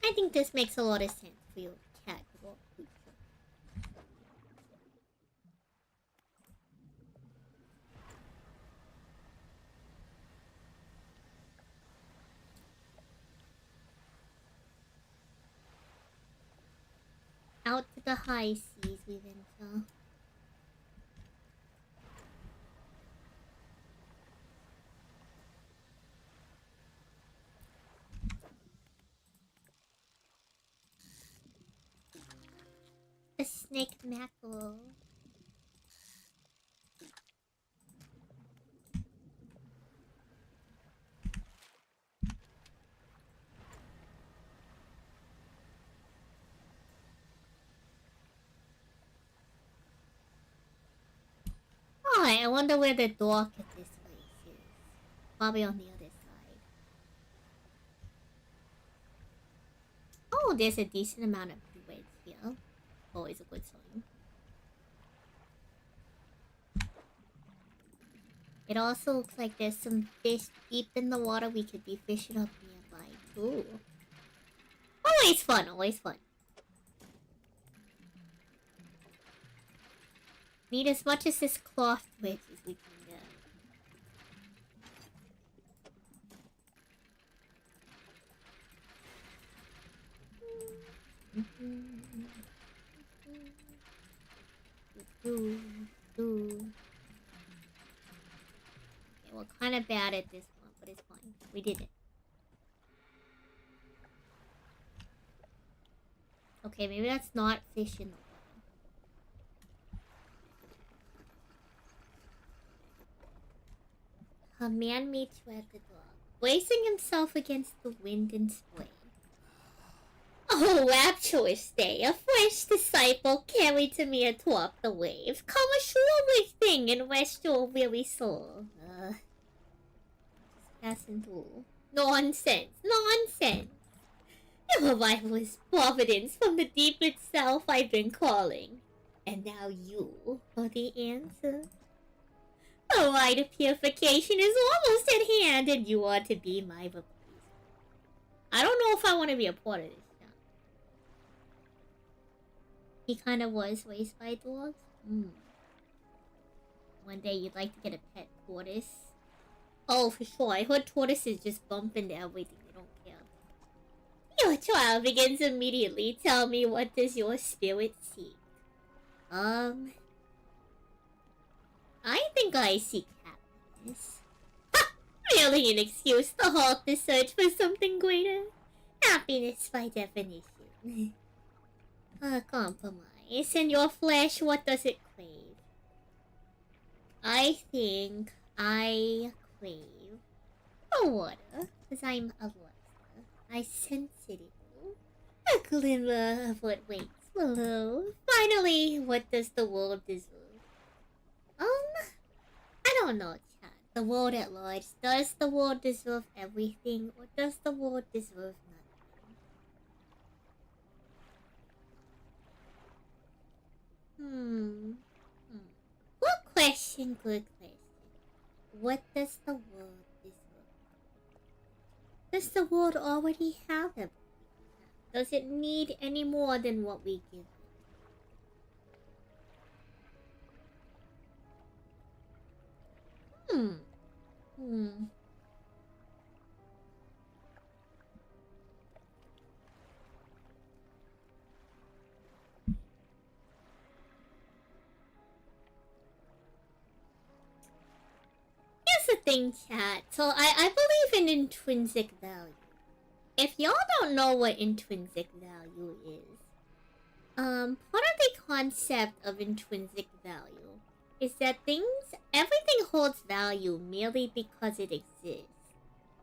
S1: I think this makes a lot of sense for your cat to walk through. Out to the high seas we venture. A snake mackerel. Alright, I wonder where the dock at this place is. Probably on the other side. Oh, there's a decent amount of bluebirds here. Always a good sign. It also looks like there's some fish deep in the water we could be fishing up nearby too. Always fun, always fun. Need as much as this cloth wedge as we can get. Okay, we're kind of bad at this one, but it's fine. We did it. Okay, maybe that's not fish in the water. A man meets you at the dock, bracing himself against the wind and spray. Oh, rapturous day! A fresh disciple carried to me atop the wave. Come ashore with thing and rest your weary soul. Just passing through. Nonsense! Nonsense! Your arrival is providence from the deep itself I've been calling. And now you are the answer. The rite of purification is almost at hand, and you are to be my replacement. I don't know if I want to be a part of this now. He kind of was raised by dogs. One day you'd like to get a pet tortoise. Oh, for sure. I heard tortoises just bump into everything. They don't care. Your trial begins immediately. Tell me, what does your spirit seek? I think I seek happiness. Ha! Really an excuse to halt the search for something greater? Happiness by definition. A compromise. And your flesh, what does it crave? I think I crave the water, because I'm a lobster. I sense it in you. A glimmer of what waits below. Finally, what does the world deserve? I don't know, chat. The world at large. Does the world deserve everything, or does the world deserve nothing? Good question, good question. What does the world deserve? Does the world already have everything? Does it need any more than what we give it? thing, chat. So I believe in intrinsic value. If y'all don't know what intrinsic value is, part of the concept of intrinsic value is that everything holds value merely because it exists.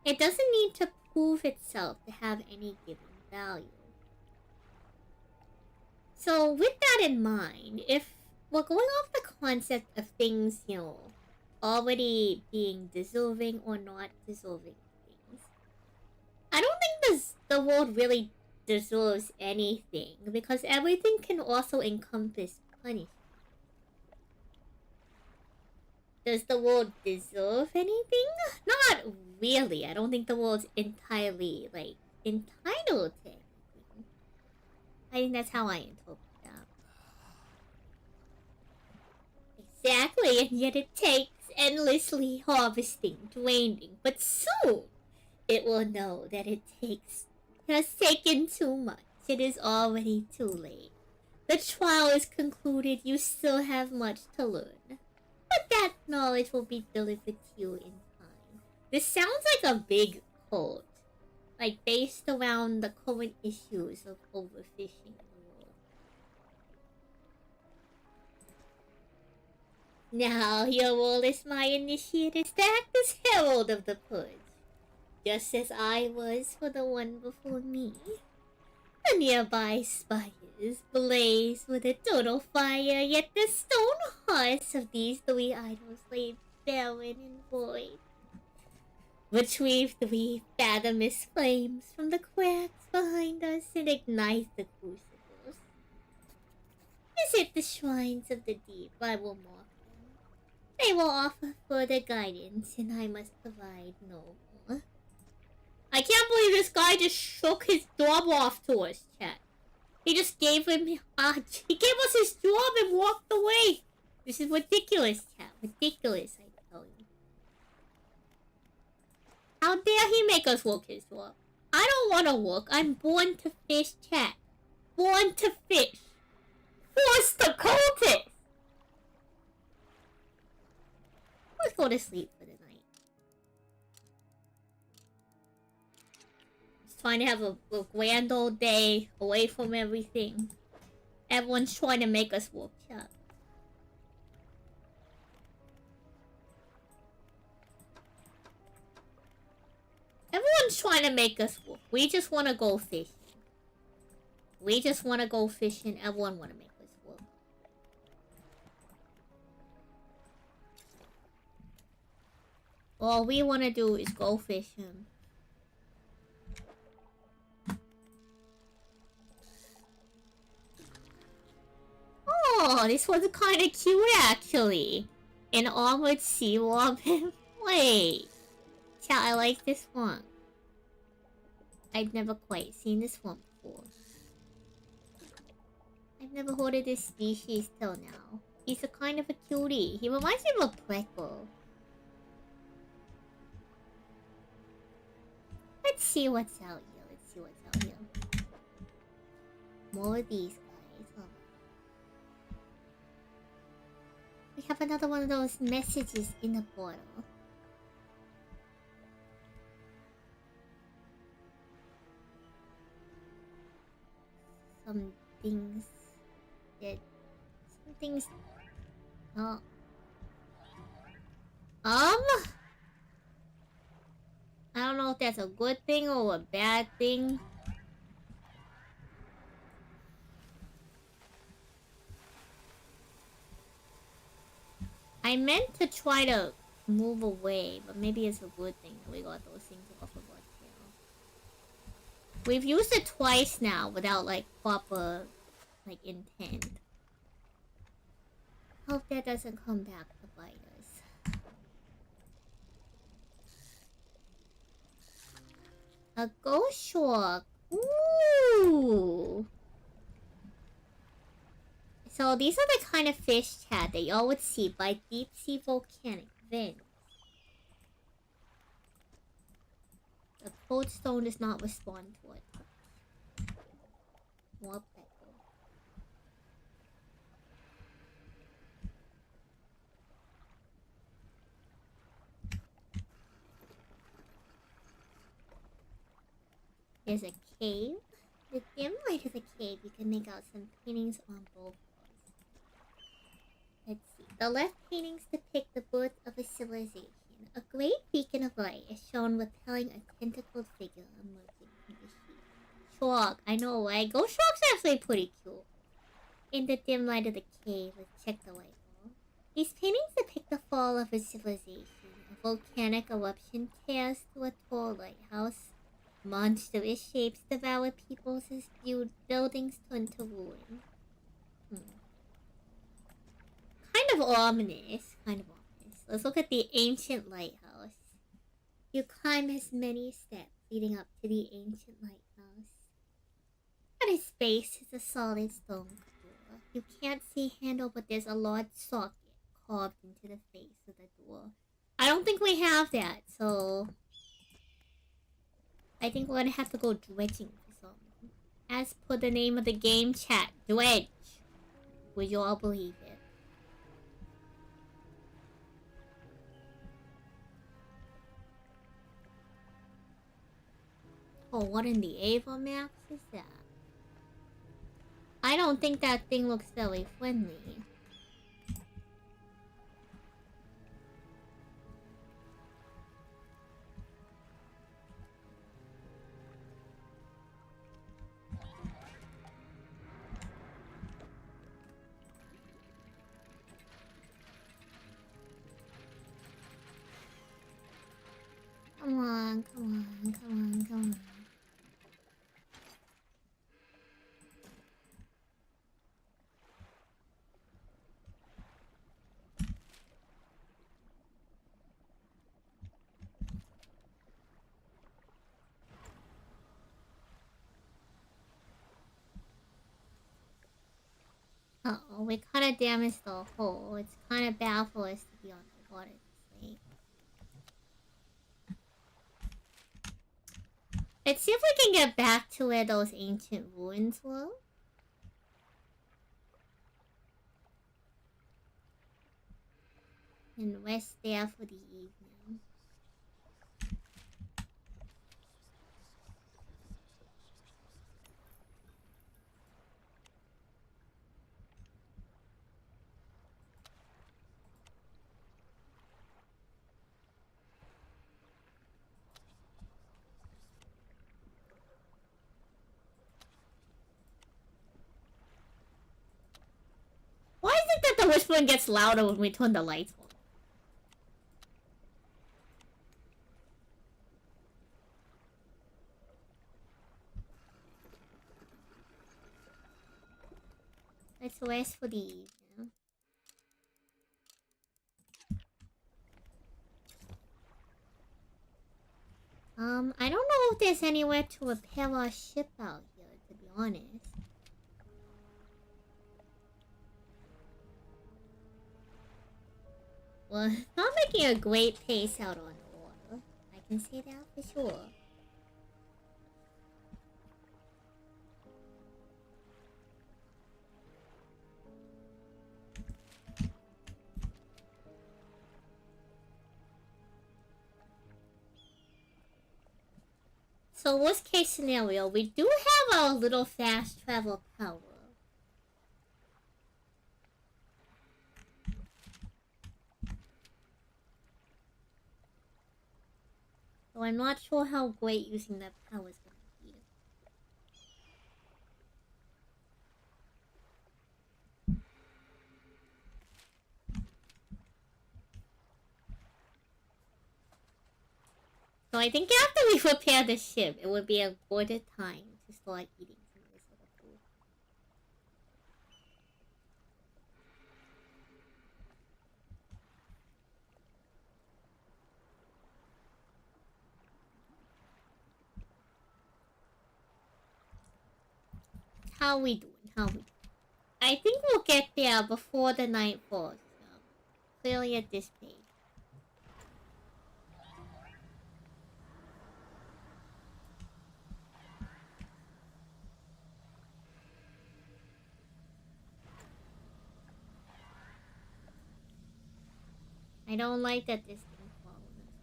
S1: It doesn't need to prove itself to have any given value. So with that in mind, if we're going off the concept of things, already being deserving or not deserving things, I don't think the world really deserves anything, because everything can also encompass punishment. Does the world deserve anything? Not really. I don't think the world's entirely, entitled to anything. I think that's how I interpret that. Exactly, and yet it takes endlessly harvesting, draining, but soon it will know that it has taken too much. It is already too late. The trial is concluded, you still have much to learn. But that knowledge will be delivered to you in time. This sounds like a big quote, based around the current issues of overfishing in the world. Now your role as my initiate is to act as herald of the purge, just as I was for the one before me. The nearby spires blaze with eternal fire, yet the stone hearts of these three idols lay barren and void. Retrieve three fathomless flames from the cracks behind us and ignite the crucibles. Visit the shrines of the deep, I will mark them. They will offer further guidance, and I must provide no more. I can't believe this guy just shook his job off to us, chat. He just gave him... he gave us his job and walked away. This is ridiculous, chat. Ridiculous, I tell you. How dare he make us work his job? I don't want to work. I'm born to fish, chat. Born to fish. Forced to cultist. Let's go to sleep for the night. Trying to have a grand old day away from everything. Everyone's trying to make us work, chat. Everyone's trying to make us work. We just want to go fishing. We just want to go fishing. Everyone want to make us work. All we want to do is go fishing. Oh, this one's kind of cute, actually. An armored sea robin. Wait. Yeah, I like this one. I've never quite seen this one before. I've never heard of this species till now. He's a kind of a cutie. He reminds me of a pleco. Let's see what's out here. Let's see what's out here. More of these guys. Oh. We have another one of those messages in the bottle. Some things that... Some things... Oh. I don't know if that's a good thing or a bad thing. I meant to try to move away, but maybe it's a good thing that we got those things off of our tail. We've used it twice now without, proper, intent. Hope that doesn't come back to bite us. A ghost shark. Ooh. So these are the kind of fish, chat, that y'all would see by deep sea volcanic vents. The cold stone does not respond to it. More peckle. there's a cave. The dim light of the cave, you can make out some paintings on both walls. Let's see. The left paintings depict the birth of a civilization. A great beacon of light is shown repelling a tentacled figure emerging from the sheet. Shark, I know, right? Ghost Shark's actually pretty cute. In the dim light of the cave, let's check the light wall. These paintings depict the fall of a civilization. A volcanic eruption tears through a tall lighthouse. Monstrous shapes devour peoples as buildings turn to ruin. Kind of ominous. Let's look at the ancient lighthouse. You climb as many steps leading up to the ancient lighthouse. At its base is a solid stone door. You can't see handle, but there's a large socket carved into the face of the door. I don't think we have that, so I think we're gonna have to go dredging for something. As per the name of the game, chat, dredge. Would you all believe it? Oh, what in the Ava Max is that? I don't think that thing looks very friendly. Come on, come on, come on, come on. Uh-oh, we kinda damaged the hole. It's kinda bad for us to be on the water this late. Let's see if we can get back to where those ancient ruins were. And rest there for the evening. Why is it that the whispering gets louder when we turn the lights on? Let's rest for the evening. I don't know if there's anywhere to repair our ship out here, to be honest. Well, it's not making a great pace out on the water. I can say that for sure. So worst case scenario, we do have our little fast travel power. So I'm not sure how great using that power is going to be. So I think after we repair the ship, it would be a good time to start eating some of this other food. How we doing? How we doing? I think we'll get there before the night falls. So clearly at this page. I don't like that this thing falls as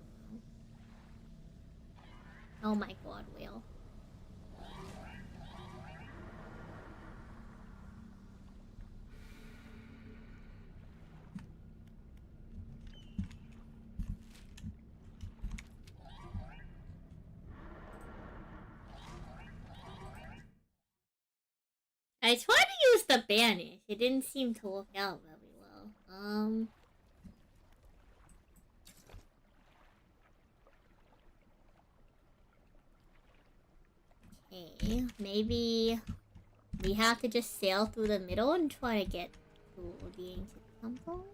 S1: well. Oh my god, Will. I tried to use the banish. It didn't seem to work out very well. Okay, maybe we have to just sail through the middle and try to get to the ancient temple.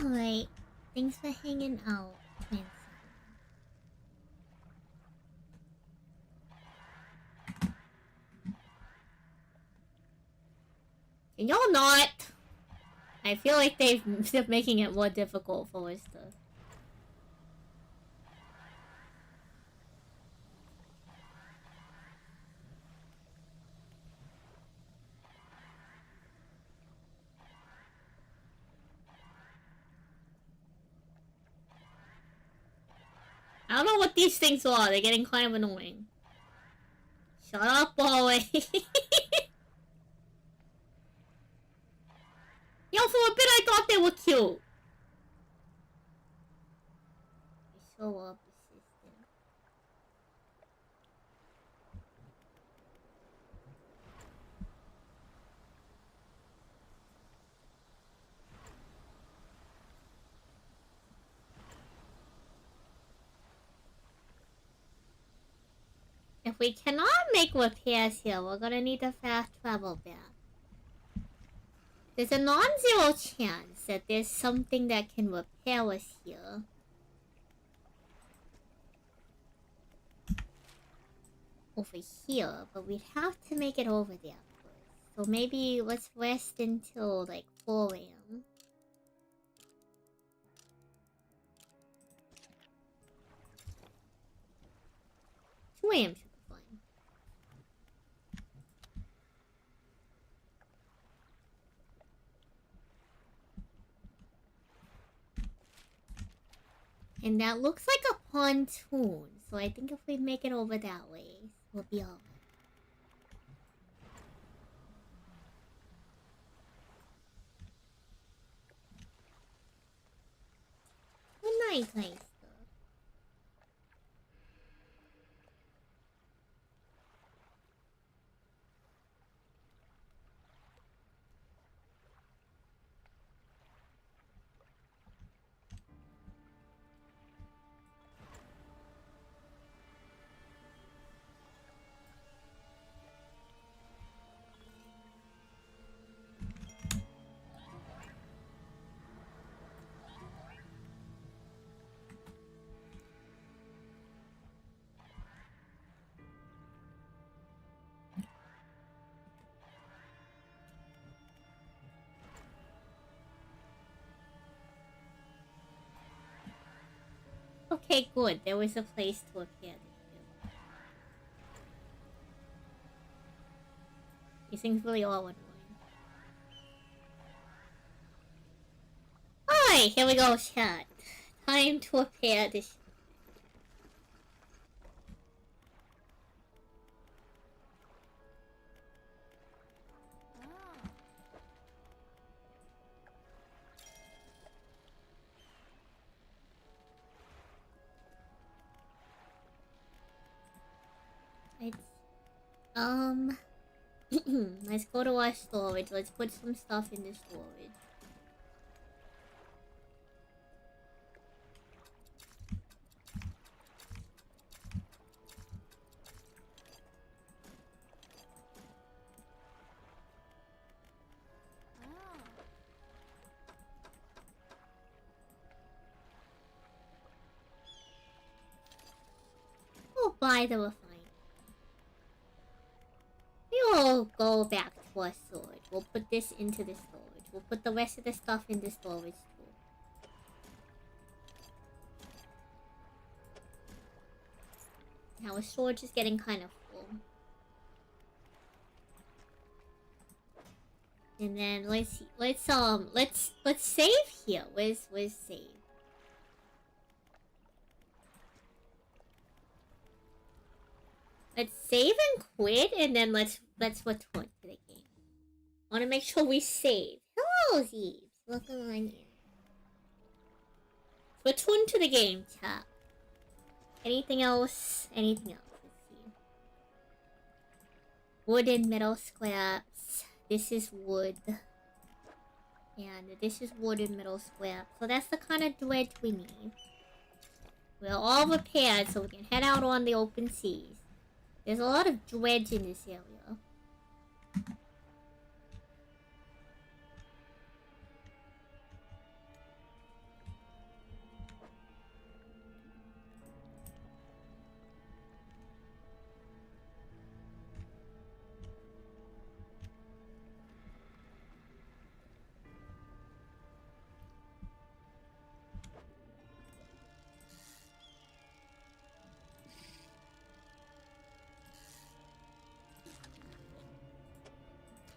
S1: Alright. Thanks for hanging out, Twin. Can y'all not? I feel like they're making it more difficult for us to... I don't know what these things are. They're getting kind of annoying. Shut up, boy. Yo, for a bit I thought they were cute. Show up, assistant. If we cannot make repairs here, we're gonna need to fast travel back. There's a non-zero chance that there's something that can repair us here. Over here, but we'd have to make it over there first. So maybe let's rest until like 4 AM. 2 AM should be fine. And that looks like a pontoon, so I think if we make it over that way, we'll be alright. Nice. Okay, good. There was a place to appear. These things really are annoying. Alright, here we go, chat. Time to appear this. Let's go to our storage. Let's put some stuff in the storage. We'll buy the refiner. We'll go back to our storage. We'll put this into the storage. We'll put the rest of the stuff in the storage too. Our storage is getting kind of full. And then let's save here. Where's save? Let's save and quit, and then let's return to the game. I want to make sure we save. Hello, Zeebs. Welcome on in. Return to the game, chat. Anything else? Anything else? Let's see. Wood and metal scraps. This is wood. And this is wood and metal scraps. So that's the kind of dredge we need. We're all repaired so we can head out on the open seas. There's a lot of dredge in this area.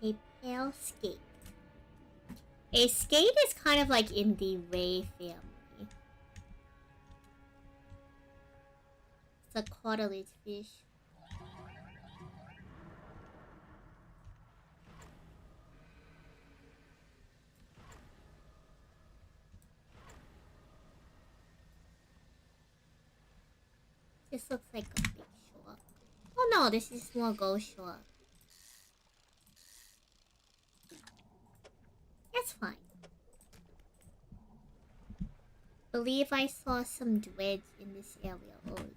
S1: A pale skate. A skate is kind of like in the ray family. It's a cartilage fish. This looks like a big shark. Oh no, this is more ghost shark. That's fine. Believe I saw some dredge in this area earlier.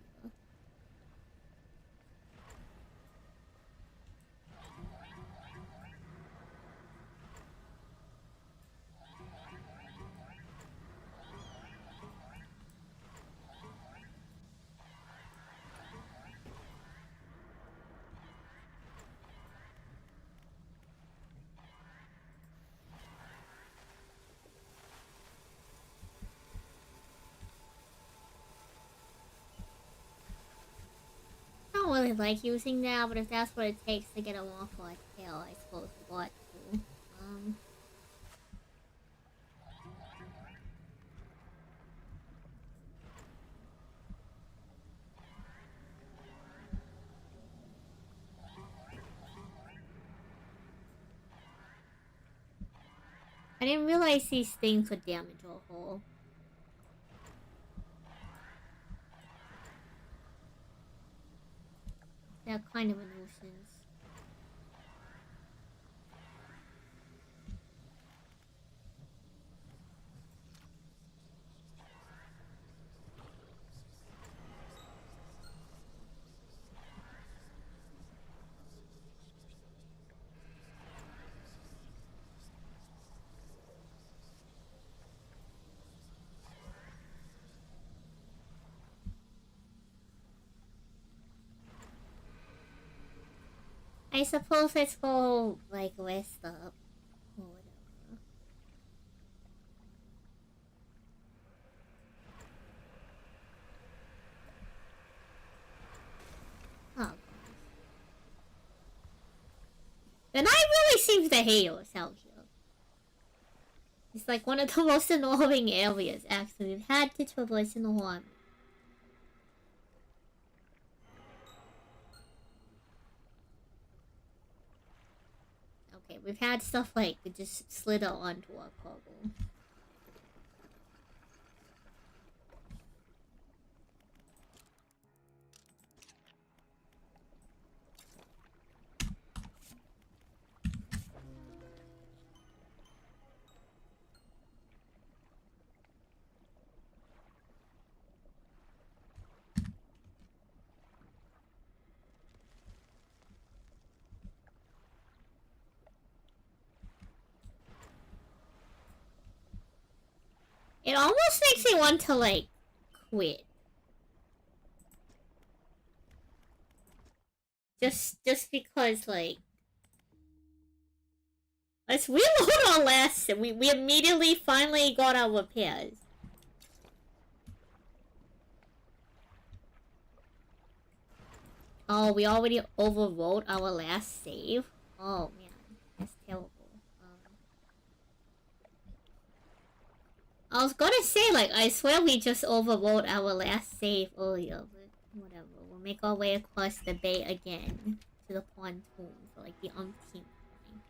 S1: I don't really like using that, but if that's what it takes to get a waffle tail, I suppose we got to. I didn't realize these things would damage a hole. They're kind of a nuisance. I suppose let's go, like, rest up. Or whatever. Oh, gosh. The night really seems to hate us out here. It's like one of the most annoying areas, actually. We've had to traverse in the horn. Okay, we've had stuff like just slither onto our cargo. It almost makes me want to, like, quit. Just because, like... Let's reload our last... We immediately finally got our repairs. Oh, we already overwrote our last save? Oh, man. That's terrible. I was gonna say, like, I swear we just overwrote our last save earlier, but whatever. We'll make our way across the bay again to the pontoon for, like, the umpteenth time.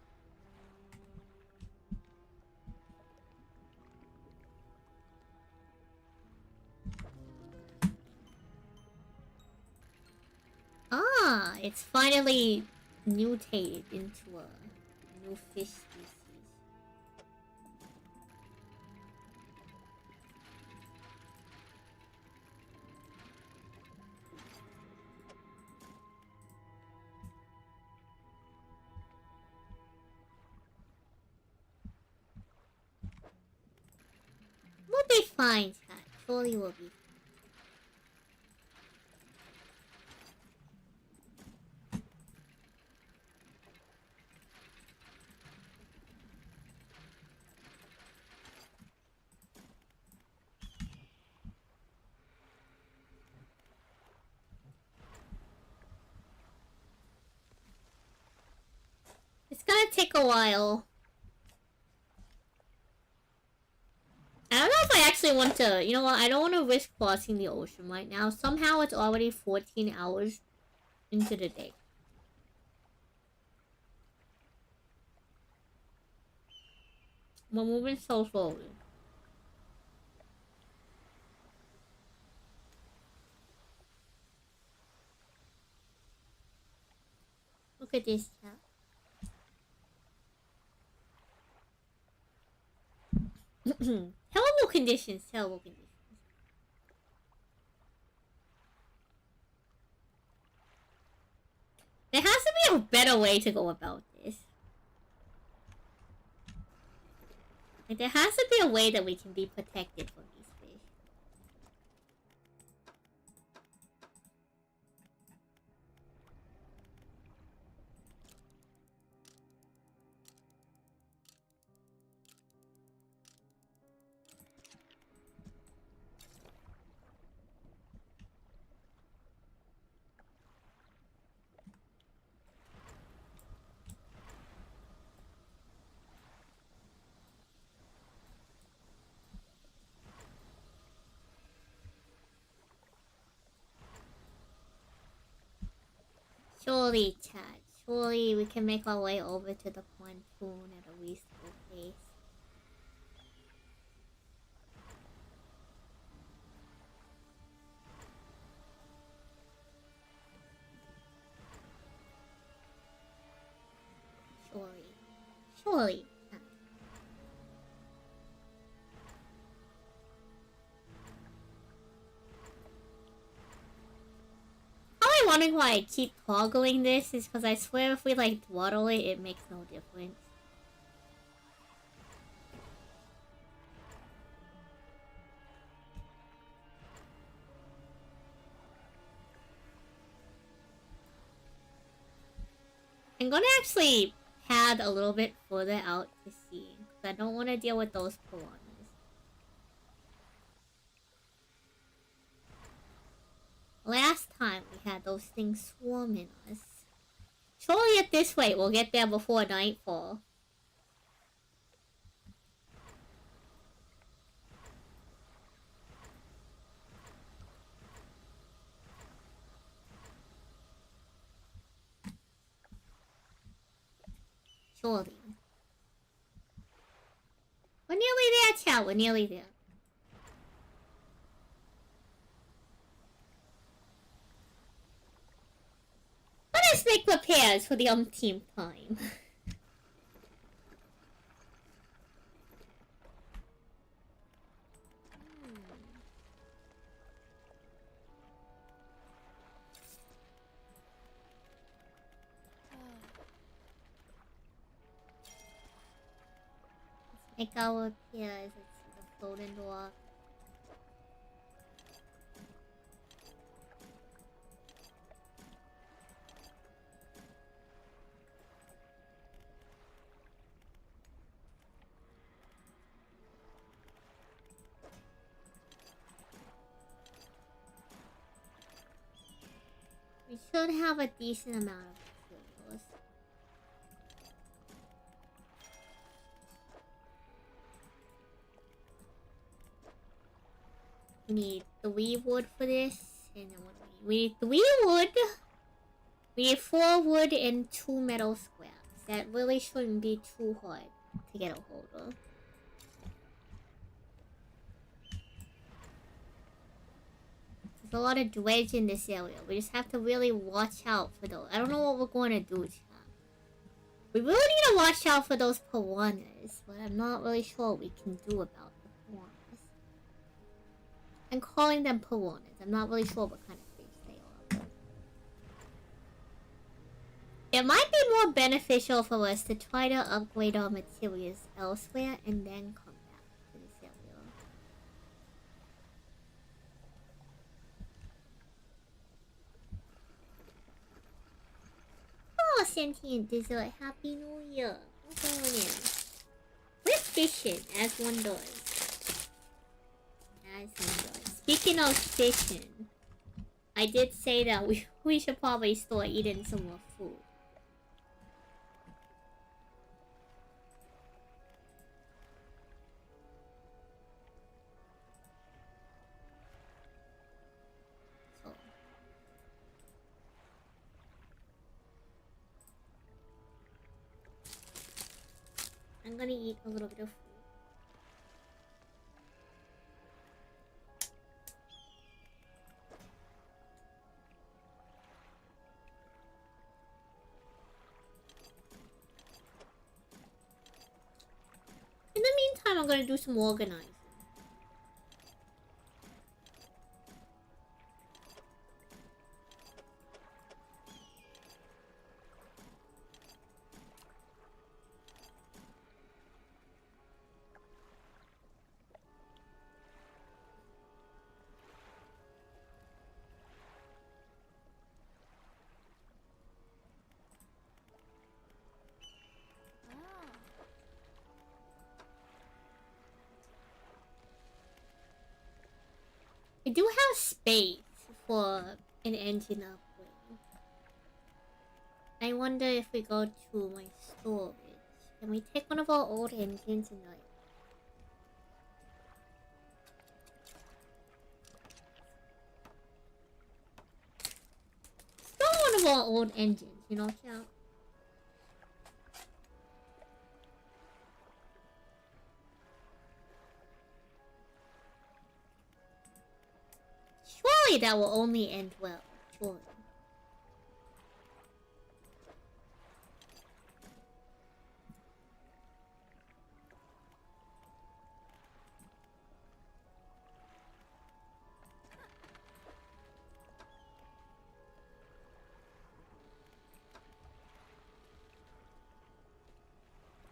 S1: Ah, it's finally mutated into a new fish species. We'll be fine, chat. Surely we'll be fine. It's gonna take a while. I don't know if I actually want to... You know what? I don't want to risk crossing the ocean right now. Somehow it's already 14 hours into the day. We're moving so slowly. Look at this, chat. Terrible conditions, terrible conditions. There has to be a better way to go about this. Like, there has to be a way that we can be protected from these fish. Surely, chat. Surely we can make our way over to the pontoon at a reasonable pace. Surely. Surely. Probably wondering why I keep toggling this is because I swear if we like throttle it, it makes no difference. I'm gonna actually pad a little bit further out to sea because I don't want to deal with those piranhas. Last time we had those things swarming us. Surely at this rate we'll get there before nightfall. Surely. We're nearly there, chat. We're nearly there. Let us make repairs for the umpteenth time. Make our repairs. Let's see the floating door. We should have a decent amount of materials. We need 3 wood for this, and then what do we need? We need 3 wood. We need 4 wood and 2 metal scraps. That really shouldn't be too hard to get a hold of. There's a lot of dredge in this area. We just have to really watch out for those. I don't know what we're going to do, chat. We really need to watch out for those piranhas, but I'm not really sure what we can do about the piranhas. I'm calling them piranhas. I'm not really sure what kind of fish they are. It might be more beneficial for us to try to upgrade our materials elsewhere and then come back to this area. Oh, Sentient Dessert, Happy New Year. What's going in? We're fishing, as one does. As one does. Speaking of fishing, I did say that we should probably start eating some more food. So. I'm gonna eat a little bit of food. In the meantime, I'm gonna do some organizing. I do have space for an engine upgrade. I wonder if we go to my storage. Can we take one of our old engines and like... Still one of our old engines, you know, chat? Surely that will only end well. Surely.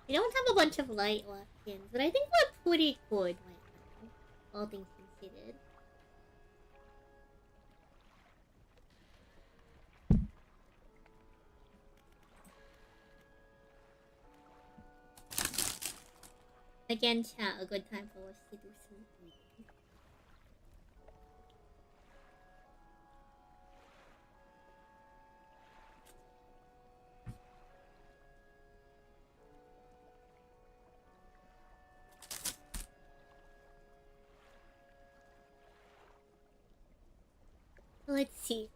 S1: We don't have a bunch of light left in, but I think we're pretty good right now, all things considered. Again, chat, a good time for us to do some eating. Let's see.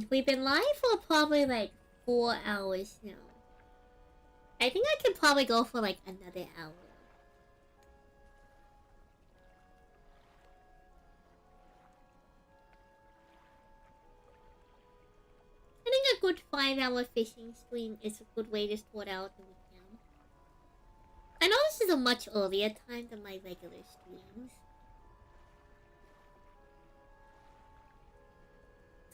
S1: We've been live for probably like 4 hours now. I think I could probably go for like another hour. I think a good 5-hour fishing stream is a good way to start out the weekend. I know this is a much earlier time than my regular streams.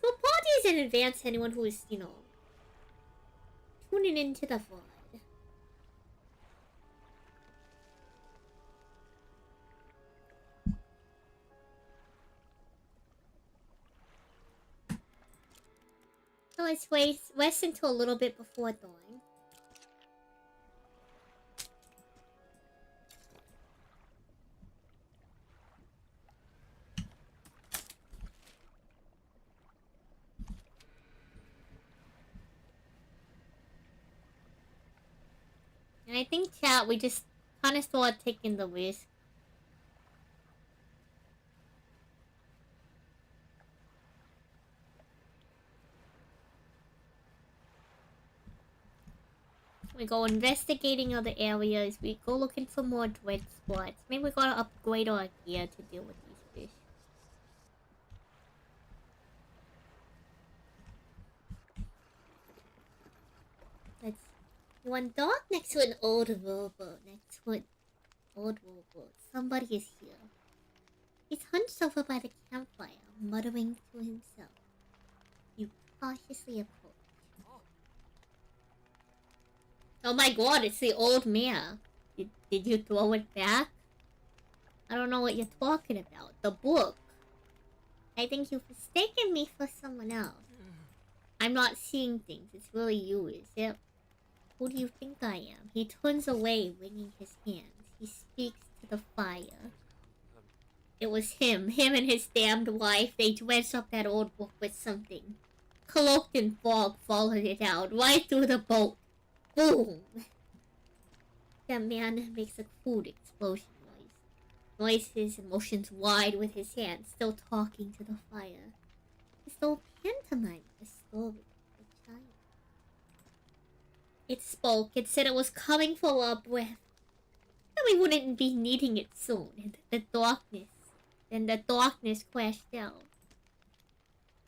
S1: So apologies in advance to anyone who is, you know, tuning into the VOD. So let's rest until a little bit before dawn. And I think, chat, we just kind of start taking the risk. We go investigating other areas. We go looking for more dread spots. Maybe we gotta upgrade our gear to deal with these fish. Let's see. You want dog next to an old rowboat. Next to an old rowboat. Somebody is here. He's hunched over by the campfire, muttering to himself. You cautiously approach. Oh my god, it's the old mare. Did you throw it back? I don't know what you're talking about. The book. I think you've mistaken me for someone else. I'm not seeing things. It's really you, is it? Who do you think I am? He turns away, wringing his hands. He speaks to the fire. It was him. Him and his damned wife. They dressed up that old book with something. Cloaked in fog, followed it out. Right through the boat. Boom! That man makes a food explosion noise. Noises and motions wide with his hands, still talking to the fire. As though pantomiming a story of a child. It spoke. It said it was coming for our breath. That we wouldn't be needing it soon. And the darkness crashed down.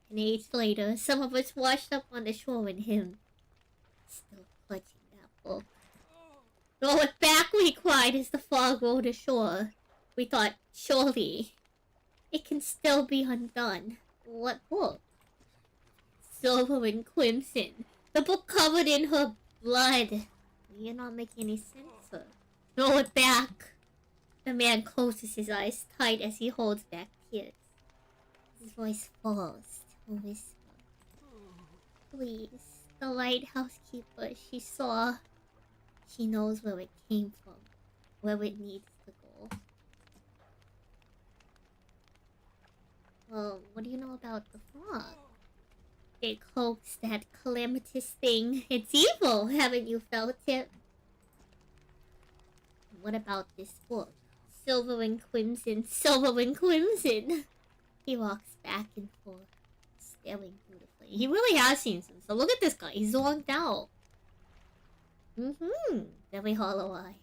S1: An age later, some of us washed up on the shore and him still clutching that book. Throw it back, we cried as the fog rolled ashore. We thought, surely, it can still be undone. What book? Silver and crimson. The book covered in her blood. You're not making any sense, sir. Throw it back. The man closes his eyes tight as he holds back tears. His voice falls to a whisper. Please, the lighthouse keeper, she saw. She knows where it came from, where it needs to go. Well, what do you know about the fog? It cloaks that calamitous thing. It's evil, haven't you felt it? What about this book? Silver and crimson, silver and crimson. He walks back and forth, staring beautifully. He really has seen some. So look at this guy. He's zonked out. Very hollow eyes.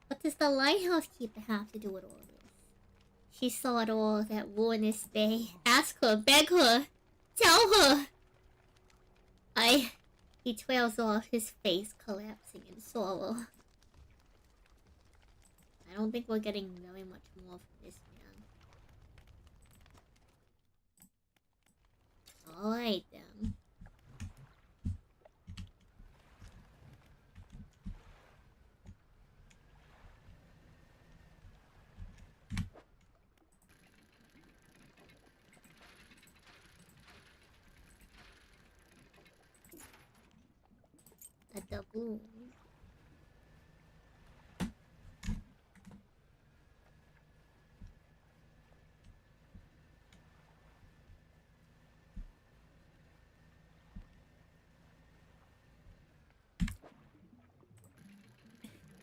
S1: What does the lighthouse keeper have to do with all this? She saw it all that ruinous day. Ask her, beg her, tell her. He trails off, his face collapsing in sorrow. I don't think we're getting very much more from this man. Alright then. A doubloon.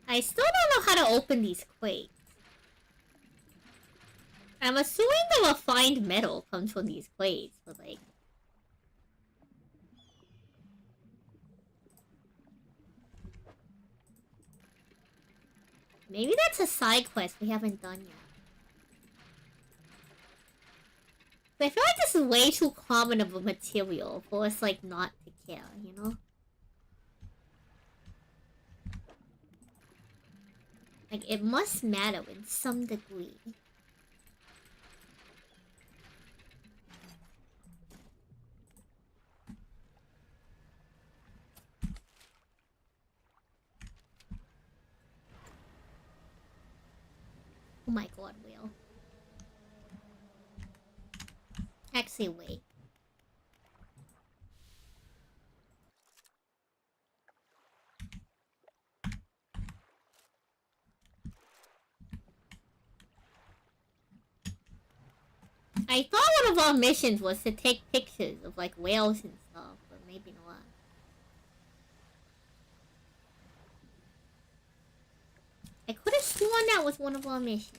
S1: I still don't know how to open these crates. I'm assuming the refined metal comes from these crates, but like... maybe that's a side quest we haven't done yet. But I feel like this is way too common of a material for us, like, not to care, you know? Like, it must matter in some degree. Oh my god, Will. Actually, wait. I thought one of our missions was to take pictures of, like, whales and stuff, but maybe not. I could have sworn that was one of our missions.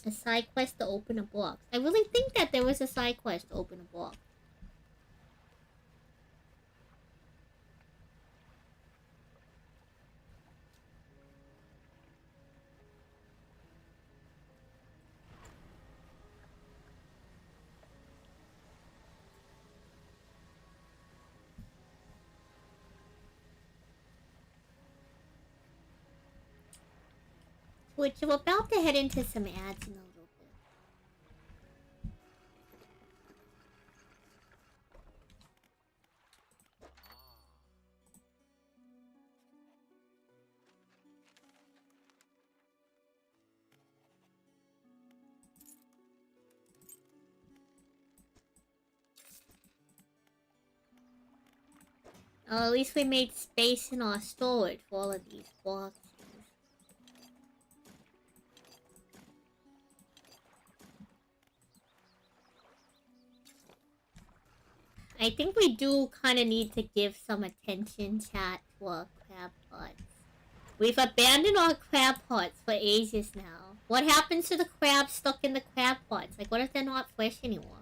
S1: A side quest to open a box. I really think that there was a side quest to open a box. Which we're about to head into some ads in a little bit. Oh, at least we made space in our storage for all of these boxes. I think we do kind of need to give some attention, chat, to our crab pots. We've abandoned our crab pots for ages now. What happens to the crabs stuck in the crab pots? Like, what if they're not fresh anymore?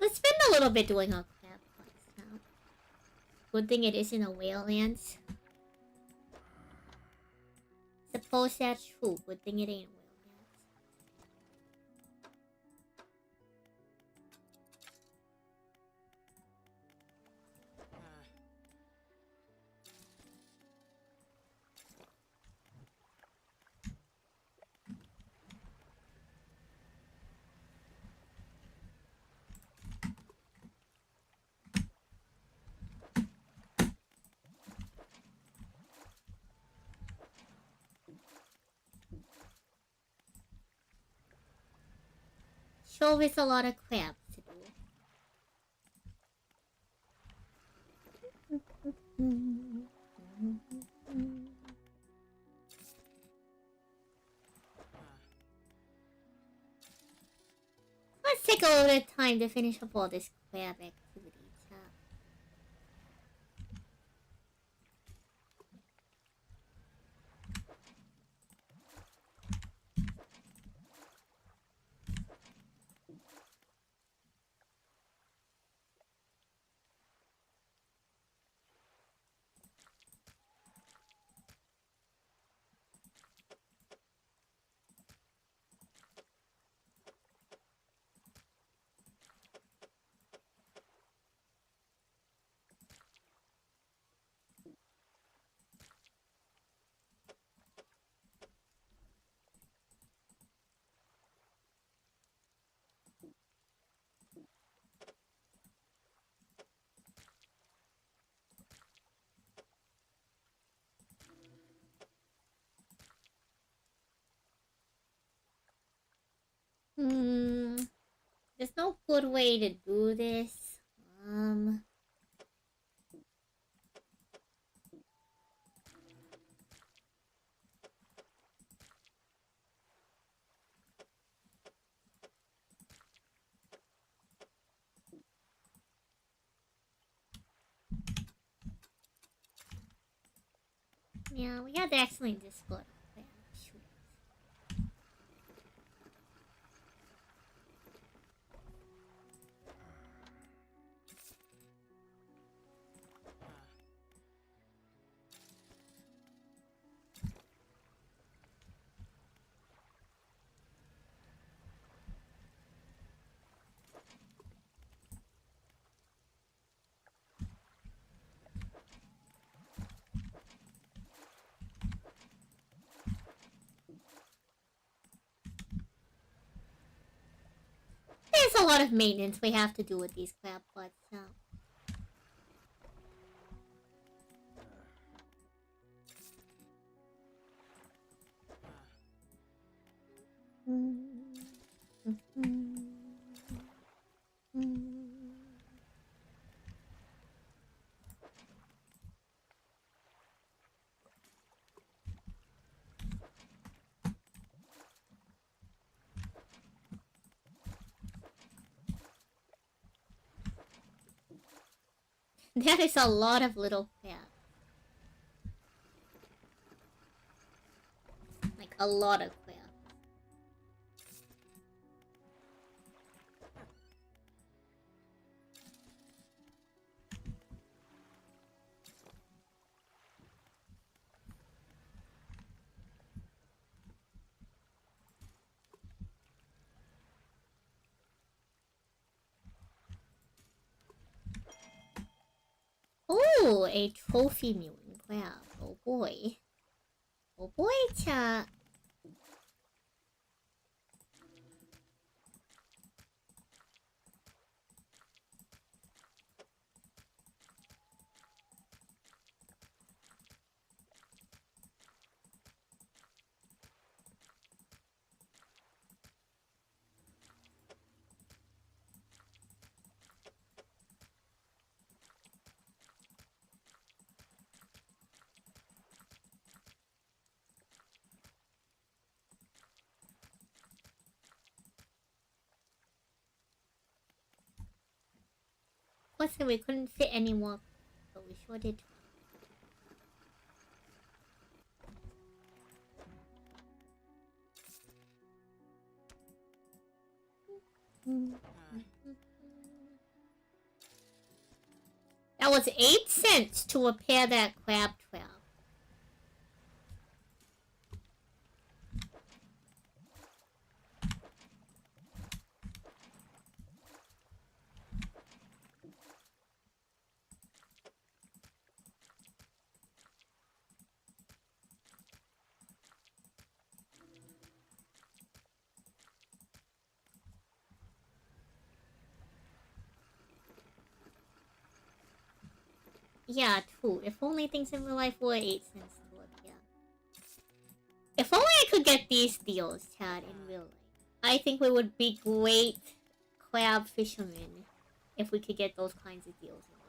S1: Let's spend a little bit doing our crab pots now. Good thing it isn't a whale lands. Suppose that's true. Good thing it ain't whale lands. Sure is a lot of crabs to do. Let's take a little bit of time to finish up all this crab activity, chat. There's no good way to do this. Yeah, we had to accidentally discard a crab. Shoot. There's a lot of maintenance we have to do with these crab pots now. That is a lot of little crabs. Like, a lot of crabs. Oh, a trophy mutant crab. Oh boy. Oh boy, chat. Plus, we couldn't fit any more, but we sure did. That was 8 cents to repair that crab trap. Yeah, true. If only things in real life were 8 cents to repair. If only I could get these deals, Chad, in real life. I think we would be great crab fishermen if we could get those kinds of deals in real life.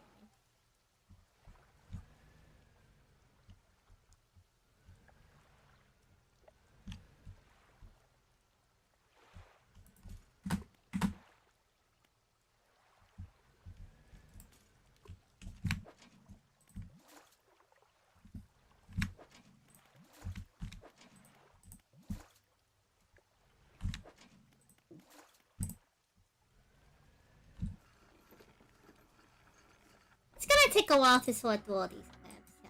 S1: It's gonna take a while to sort through all these crabs, yeah.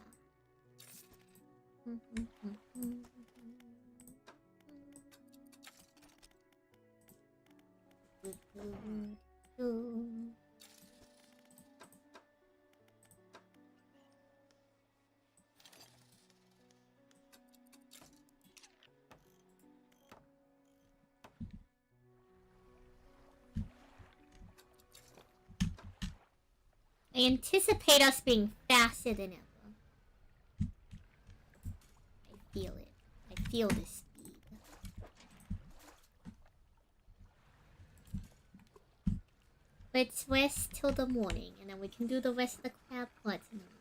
S1: I anticipate us being faster than ever. I feel it. I feel the speed. Let's rest till the morning, and then we can do the rest of the crab pots in the morning.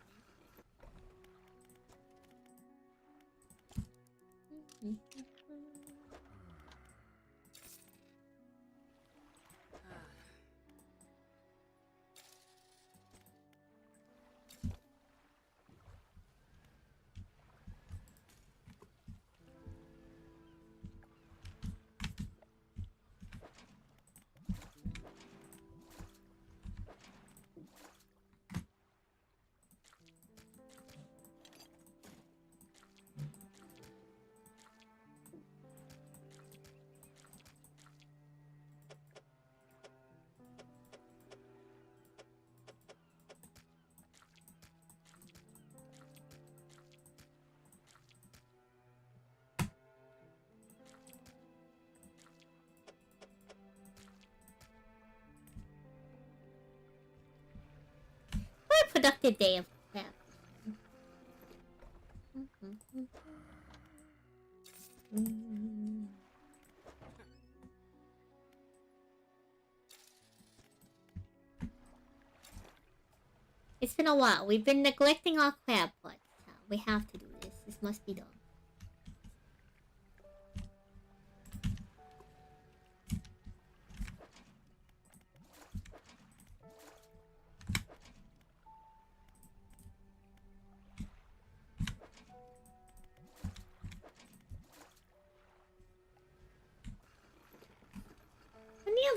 S1: What a productive day of crab. It's been a while. We've been neglecting our crab pots. We have to do this. This must be done.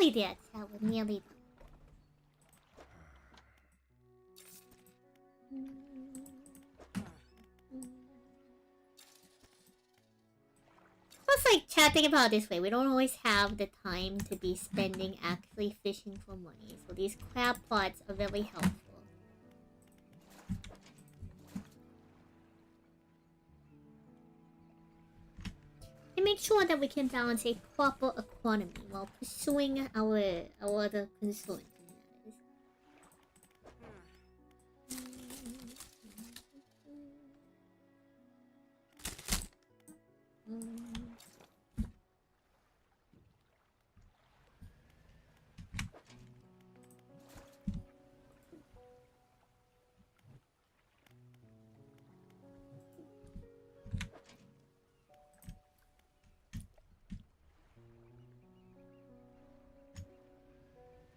S1: nearly there, chat. We're nearly there. Plus, like, chatting about it this way, we don't always have the time to be spending actually fishing for money. So these crab pots are very helpful. To make sure that we can balance a proper economy while pursuing our other concerns.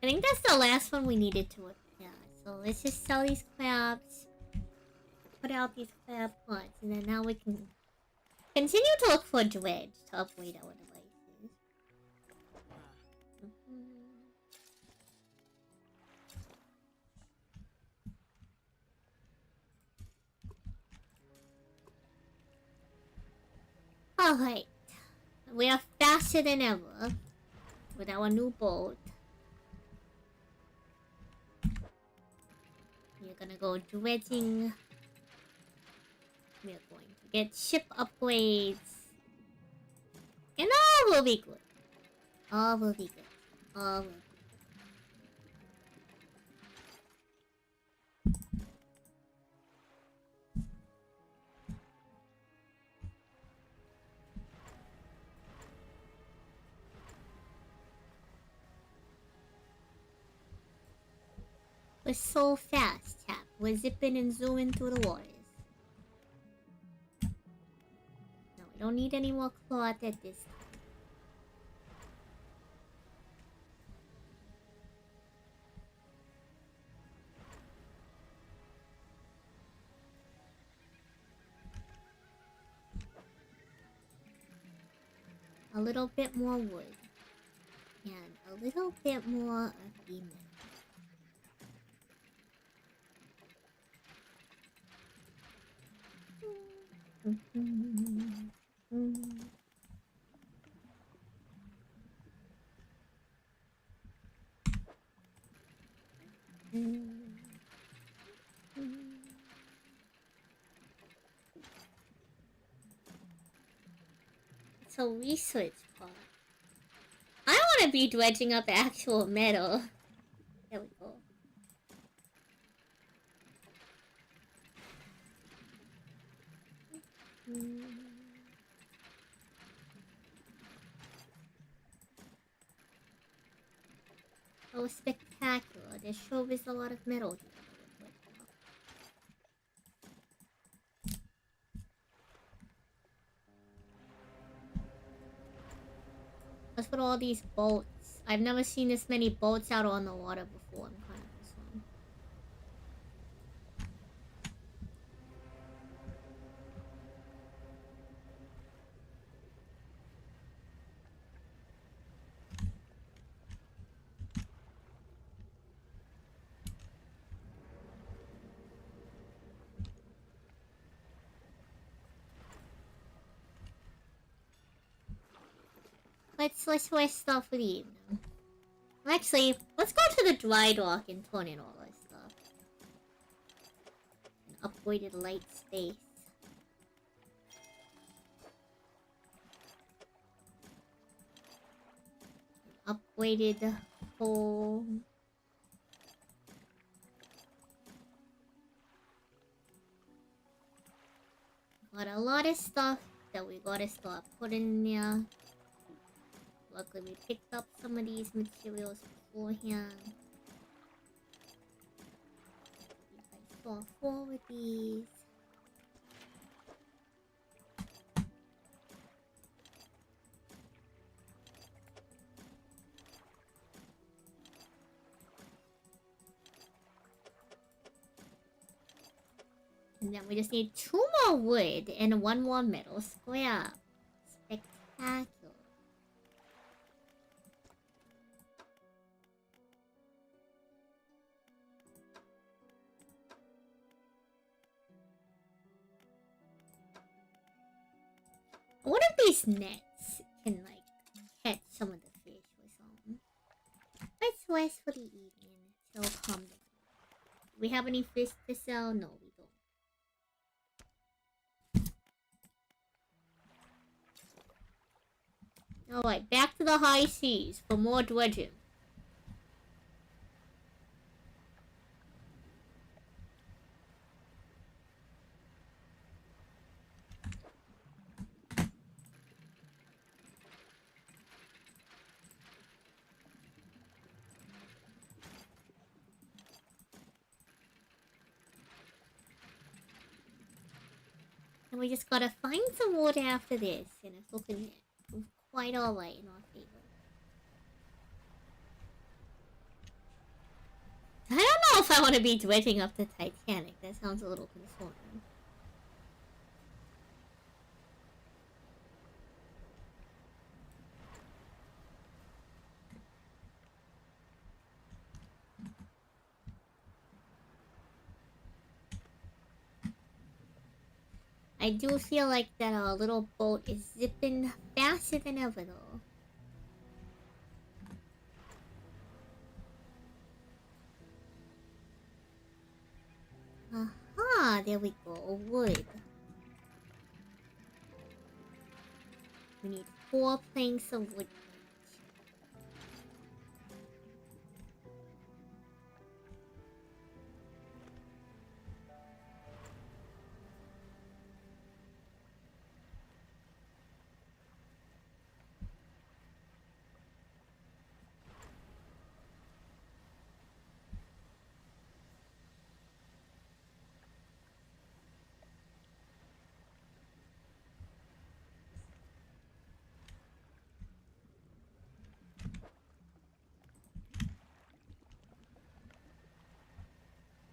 S1: I think that's the last one we needed to repair. So let's just sell these crabs, put out these crab pots, and then now we can continue to look for dredge to upgrade our devices. Alright. We are faster than ever with our new boat. We're gonna go dredging. We're going to get ship upgrades. And all will be good. All will be good. All will be good. We're so fast, chap. We're zipping and zooming through the waters. No, we don't need any more cloth at this time. A little bit more wood. And a little bit more of the metal. It's a research part. I want to be dredging up actual metal. There we go. Oh, spectacular. There sure is a lot of metal here. What's with all these boats? I've never seen this many boats out on the water before. I'm kind of concerned. Let's rest stuff for the evening. Actually, let's go to the dry dock and turn in all this stuff. An upgraded light space. An upgraded hole. Got a lot of stuff that we gotta start putting in there. Luckily, we picked up some of these materials beforehand. I saw 4 with these. And then we just need 2 more wood and 1 more metal scrap. Spectacular. What if these nets can, like, catch some of the fish or something? Let's rest for the evening till come. Do we have any fish to sell? No, we don't. Alright, back to the high seas for more dredging. And we just gotta find some water after this, and it's looking quite alright in our favor. I don't know if I want to be dredging up the Titanic. That sounds a little concerning. I do feel like that our little boat is zipping faster than ever, though. Aha, there we go. Wood. We need 4 planks of wood.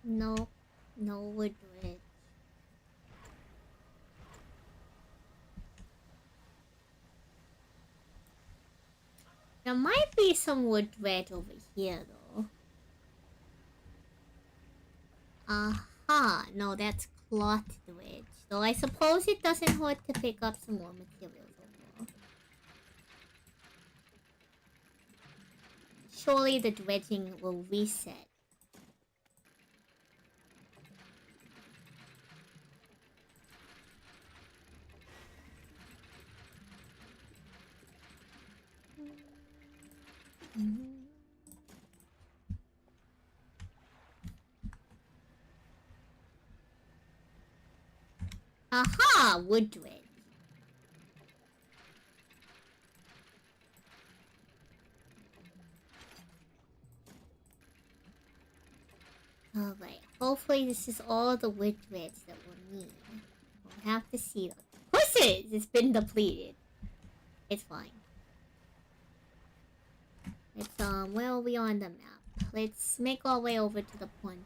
S1: No, no wood dredge. There might be some wood dredge over here, though. Aha, no, that's cloth dredge. Though I suppose it doesn't hurt to pick up some more materials overall. Surely the dredging will reset. Aha! Wood dredge. Alright, hopefully this is all the wood dredge that we'll need. We'll have to see. Of course it is! It's been depleted. It's fine. It's, where are we on the map? Let's make our way over to the pontoon.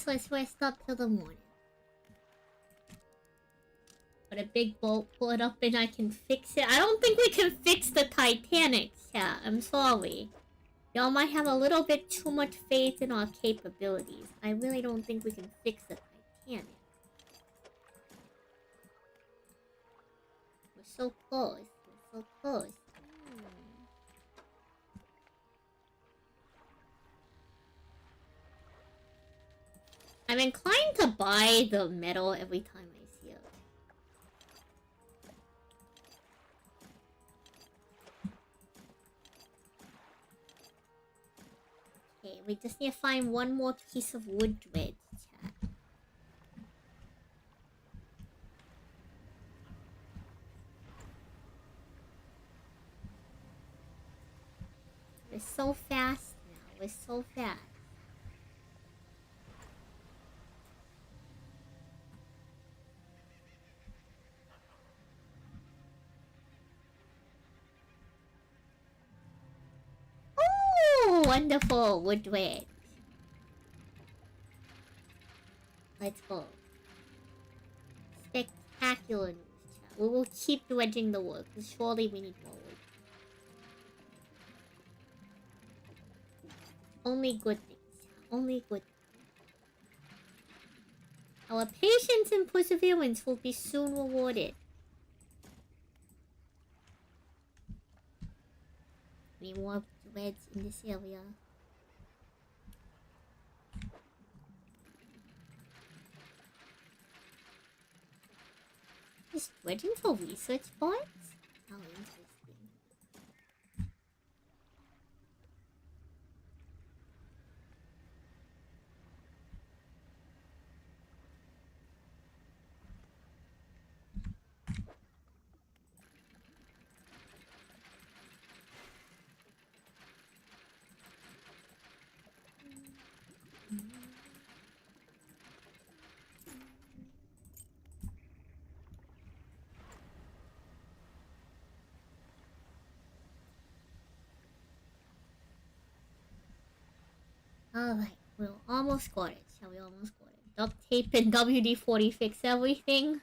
S1: Let's rest up till the morning. But a big boat, pull it up and I can fix it. I don't think we can fix the Titanic, chat. I'm sorry. Y'all might have a little bit too much faith in our capabilities. I really don't think we can fix the Titanic. We're so close. We're so close. I'm inclined to buy the metal every time I see it. Okay, we just need to find one more piece of wood dredge, chat. We're so fast now. We're so fast. Oh, wonderful wood dredge. Let's go. Spectacular news, chat. We will keep dredging the wood, because surely we need more wood. Only good things, chat. Only good things. Our patience and perseverance will be soon rewarded. Need more threads in this area. Just dredging for research points? How interesting. Alright, we almost got it. We almost got it. Duct tape and WD-40 fix everything.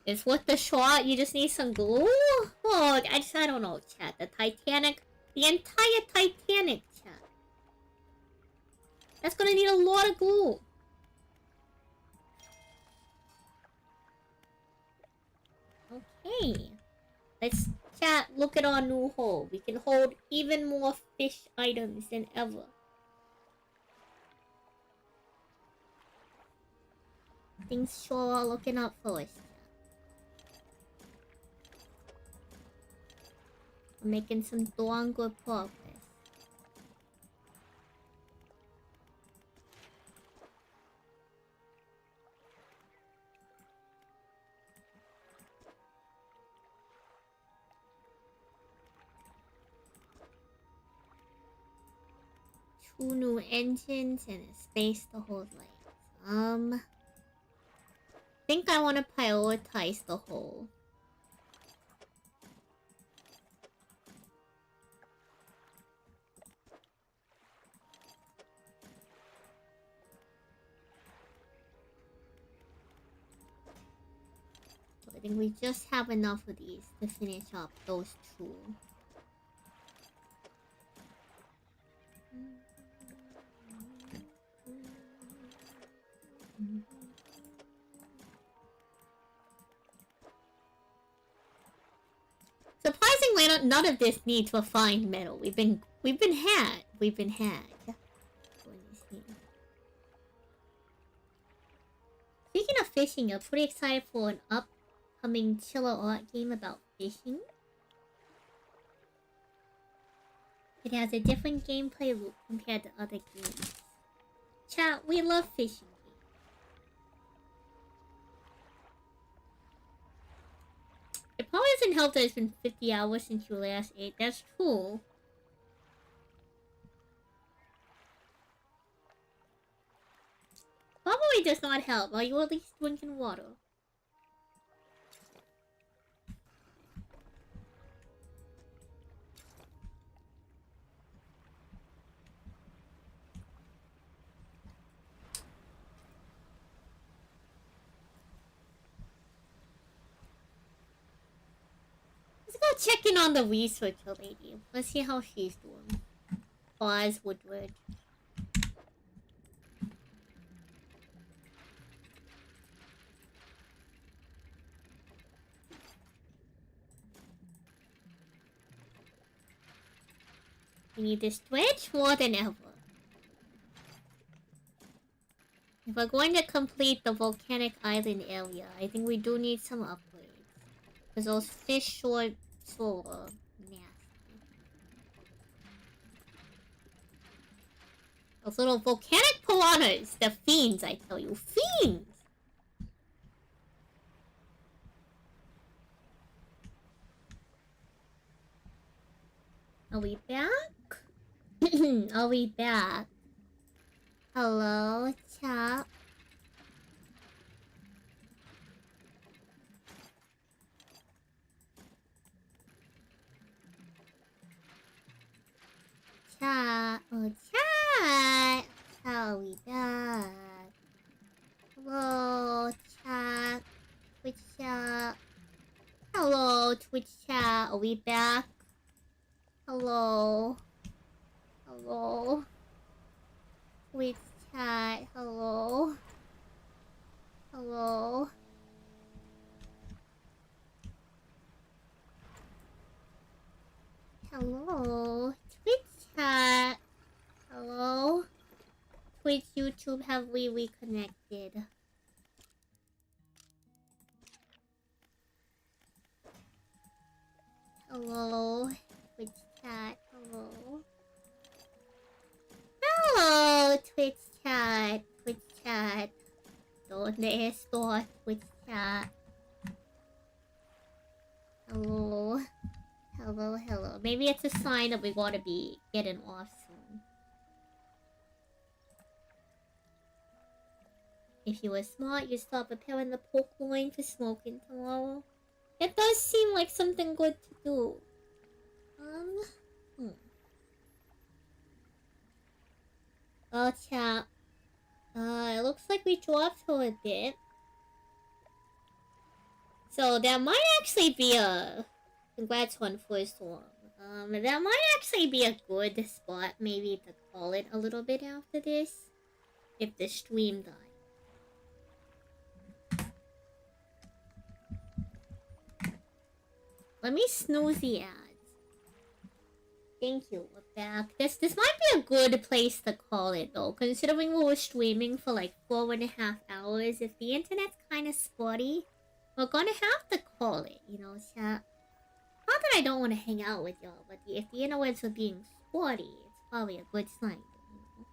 S1: It's worth the shot. You just need some glue? Oh, I don't know, chat. The Titanic. The entire Titanic, chat. That's gonna need a lot of glue. Okay. Let's, chat, look at our new hole. We can hold even more fish items than ever. Things sure are looking up for us. We're making some darn good progress. Two new engines and a space to hold lights. I think I want to prioritize the hole. So I think we just have enough of these to finish up those two. Surprisingly, none of this needs refined metal. We've been had. We've been had. Speaking of fishing, I'm pretty excited for an upcoming chiller art game about fishing. It has a different gameplay loop compared to other games. Chat, we love fishing. It probably doesn't help that it's been 50 hours since you last ate. That's true. Probably does not help. Are you at least drinking water? Let's go check in on the researcher lady. Let's see how she's doing. Pause, Woodward. We need this Twitch more than ever. If we're going to complete the volcanic island area, I think we do need some upgrades. Because those fish short so nasty. Those little volcanic piranhas, the fiends, I tell you, fiends! Are we back? Are we back? Hello, chat. Chat. Oh, chat. Are we back? Hello. Twitch chat, are we back? Hello? Hello? Twitch chat, hello? Hello? Hello? Twitch chat, hello? Twitch, YouTube, have we reconnected? Hello? Twitch chat, hello? Hello, Twitch chat, Twitch chat. ¿Dónde estoy? Twitch chat. Hello? Hello, hello. Maybe it's a sign that we gotta be getting off soon. If you were smart, you'd start preparing the pork loin for smoking tomorrow. It does seem like something good to do. Oh, chat. It looks like we dropped her a bit. So that might actually be a... Congrats on first one. That might actually be a good spot maybe to call it a little bit after this. If the stream died. Let me snooze the ads. Thank you, we're back. This might be a good place to call it though, considering we were streaming for like 4.5 hours. If the internet's kind of spotty, we're gonna have to call it, you know, chat. Not that I don't want to hang out with y'all, but if the interwebs are being spotty, it's probably a good sign, you know?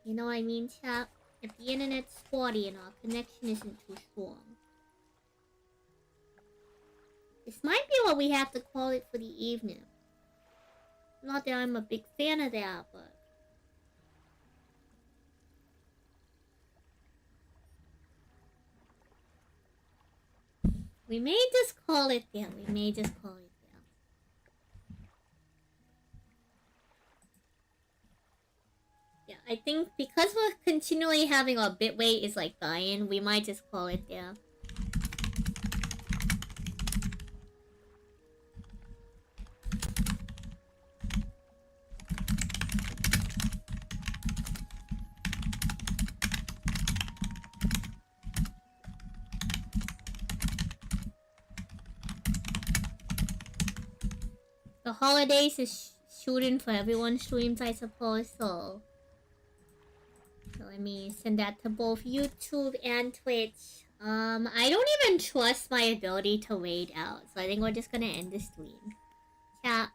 S1: You know what I mean, chat? If the internet's spotty and our connection isn't too strong. This might be what we have to call it for the evening. Not that I'm a big fan of that, but... We may just call it there. We may just call it there. Yeah, I think because we're continually having our bitrate is like dying, we might just call it there. The holidays is shooting for everyone's streams, I suppose, so let me send that to both YouTube and Twitch. I don't even trust my ability to raid out, so I think we're just gonna end the stream. Chat.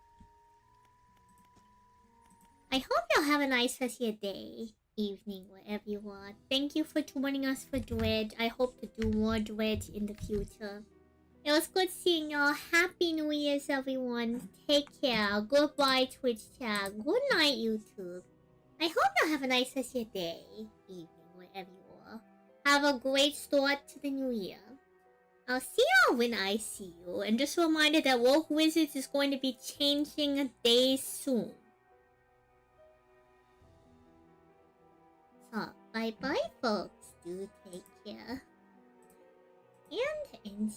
S1: I hope y'all have a nice rest of your day, evening, wherever you are. Thank you for joining us for Dredge. I hope to do more Dredge in the future. It was good seeing y'all. Happy New Year's, everyone. Take care. Goodbye, Twitch chat. Good night, YouTube. I hope y'all have a nice rest of your day, evening, wherever you are. Have a great start to the new year. I'll see y'all when I see you. And just a reminder that Woke Wizards is going to be changing days soon. So, bye-bye, folks. Do take care. And end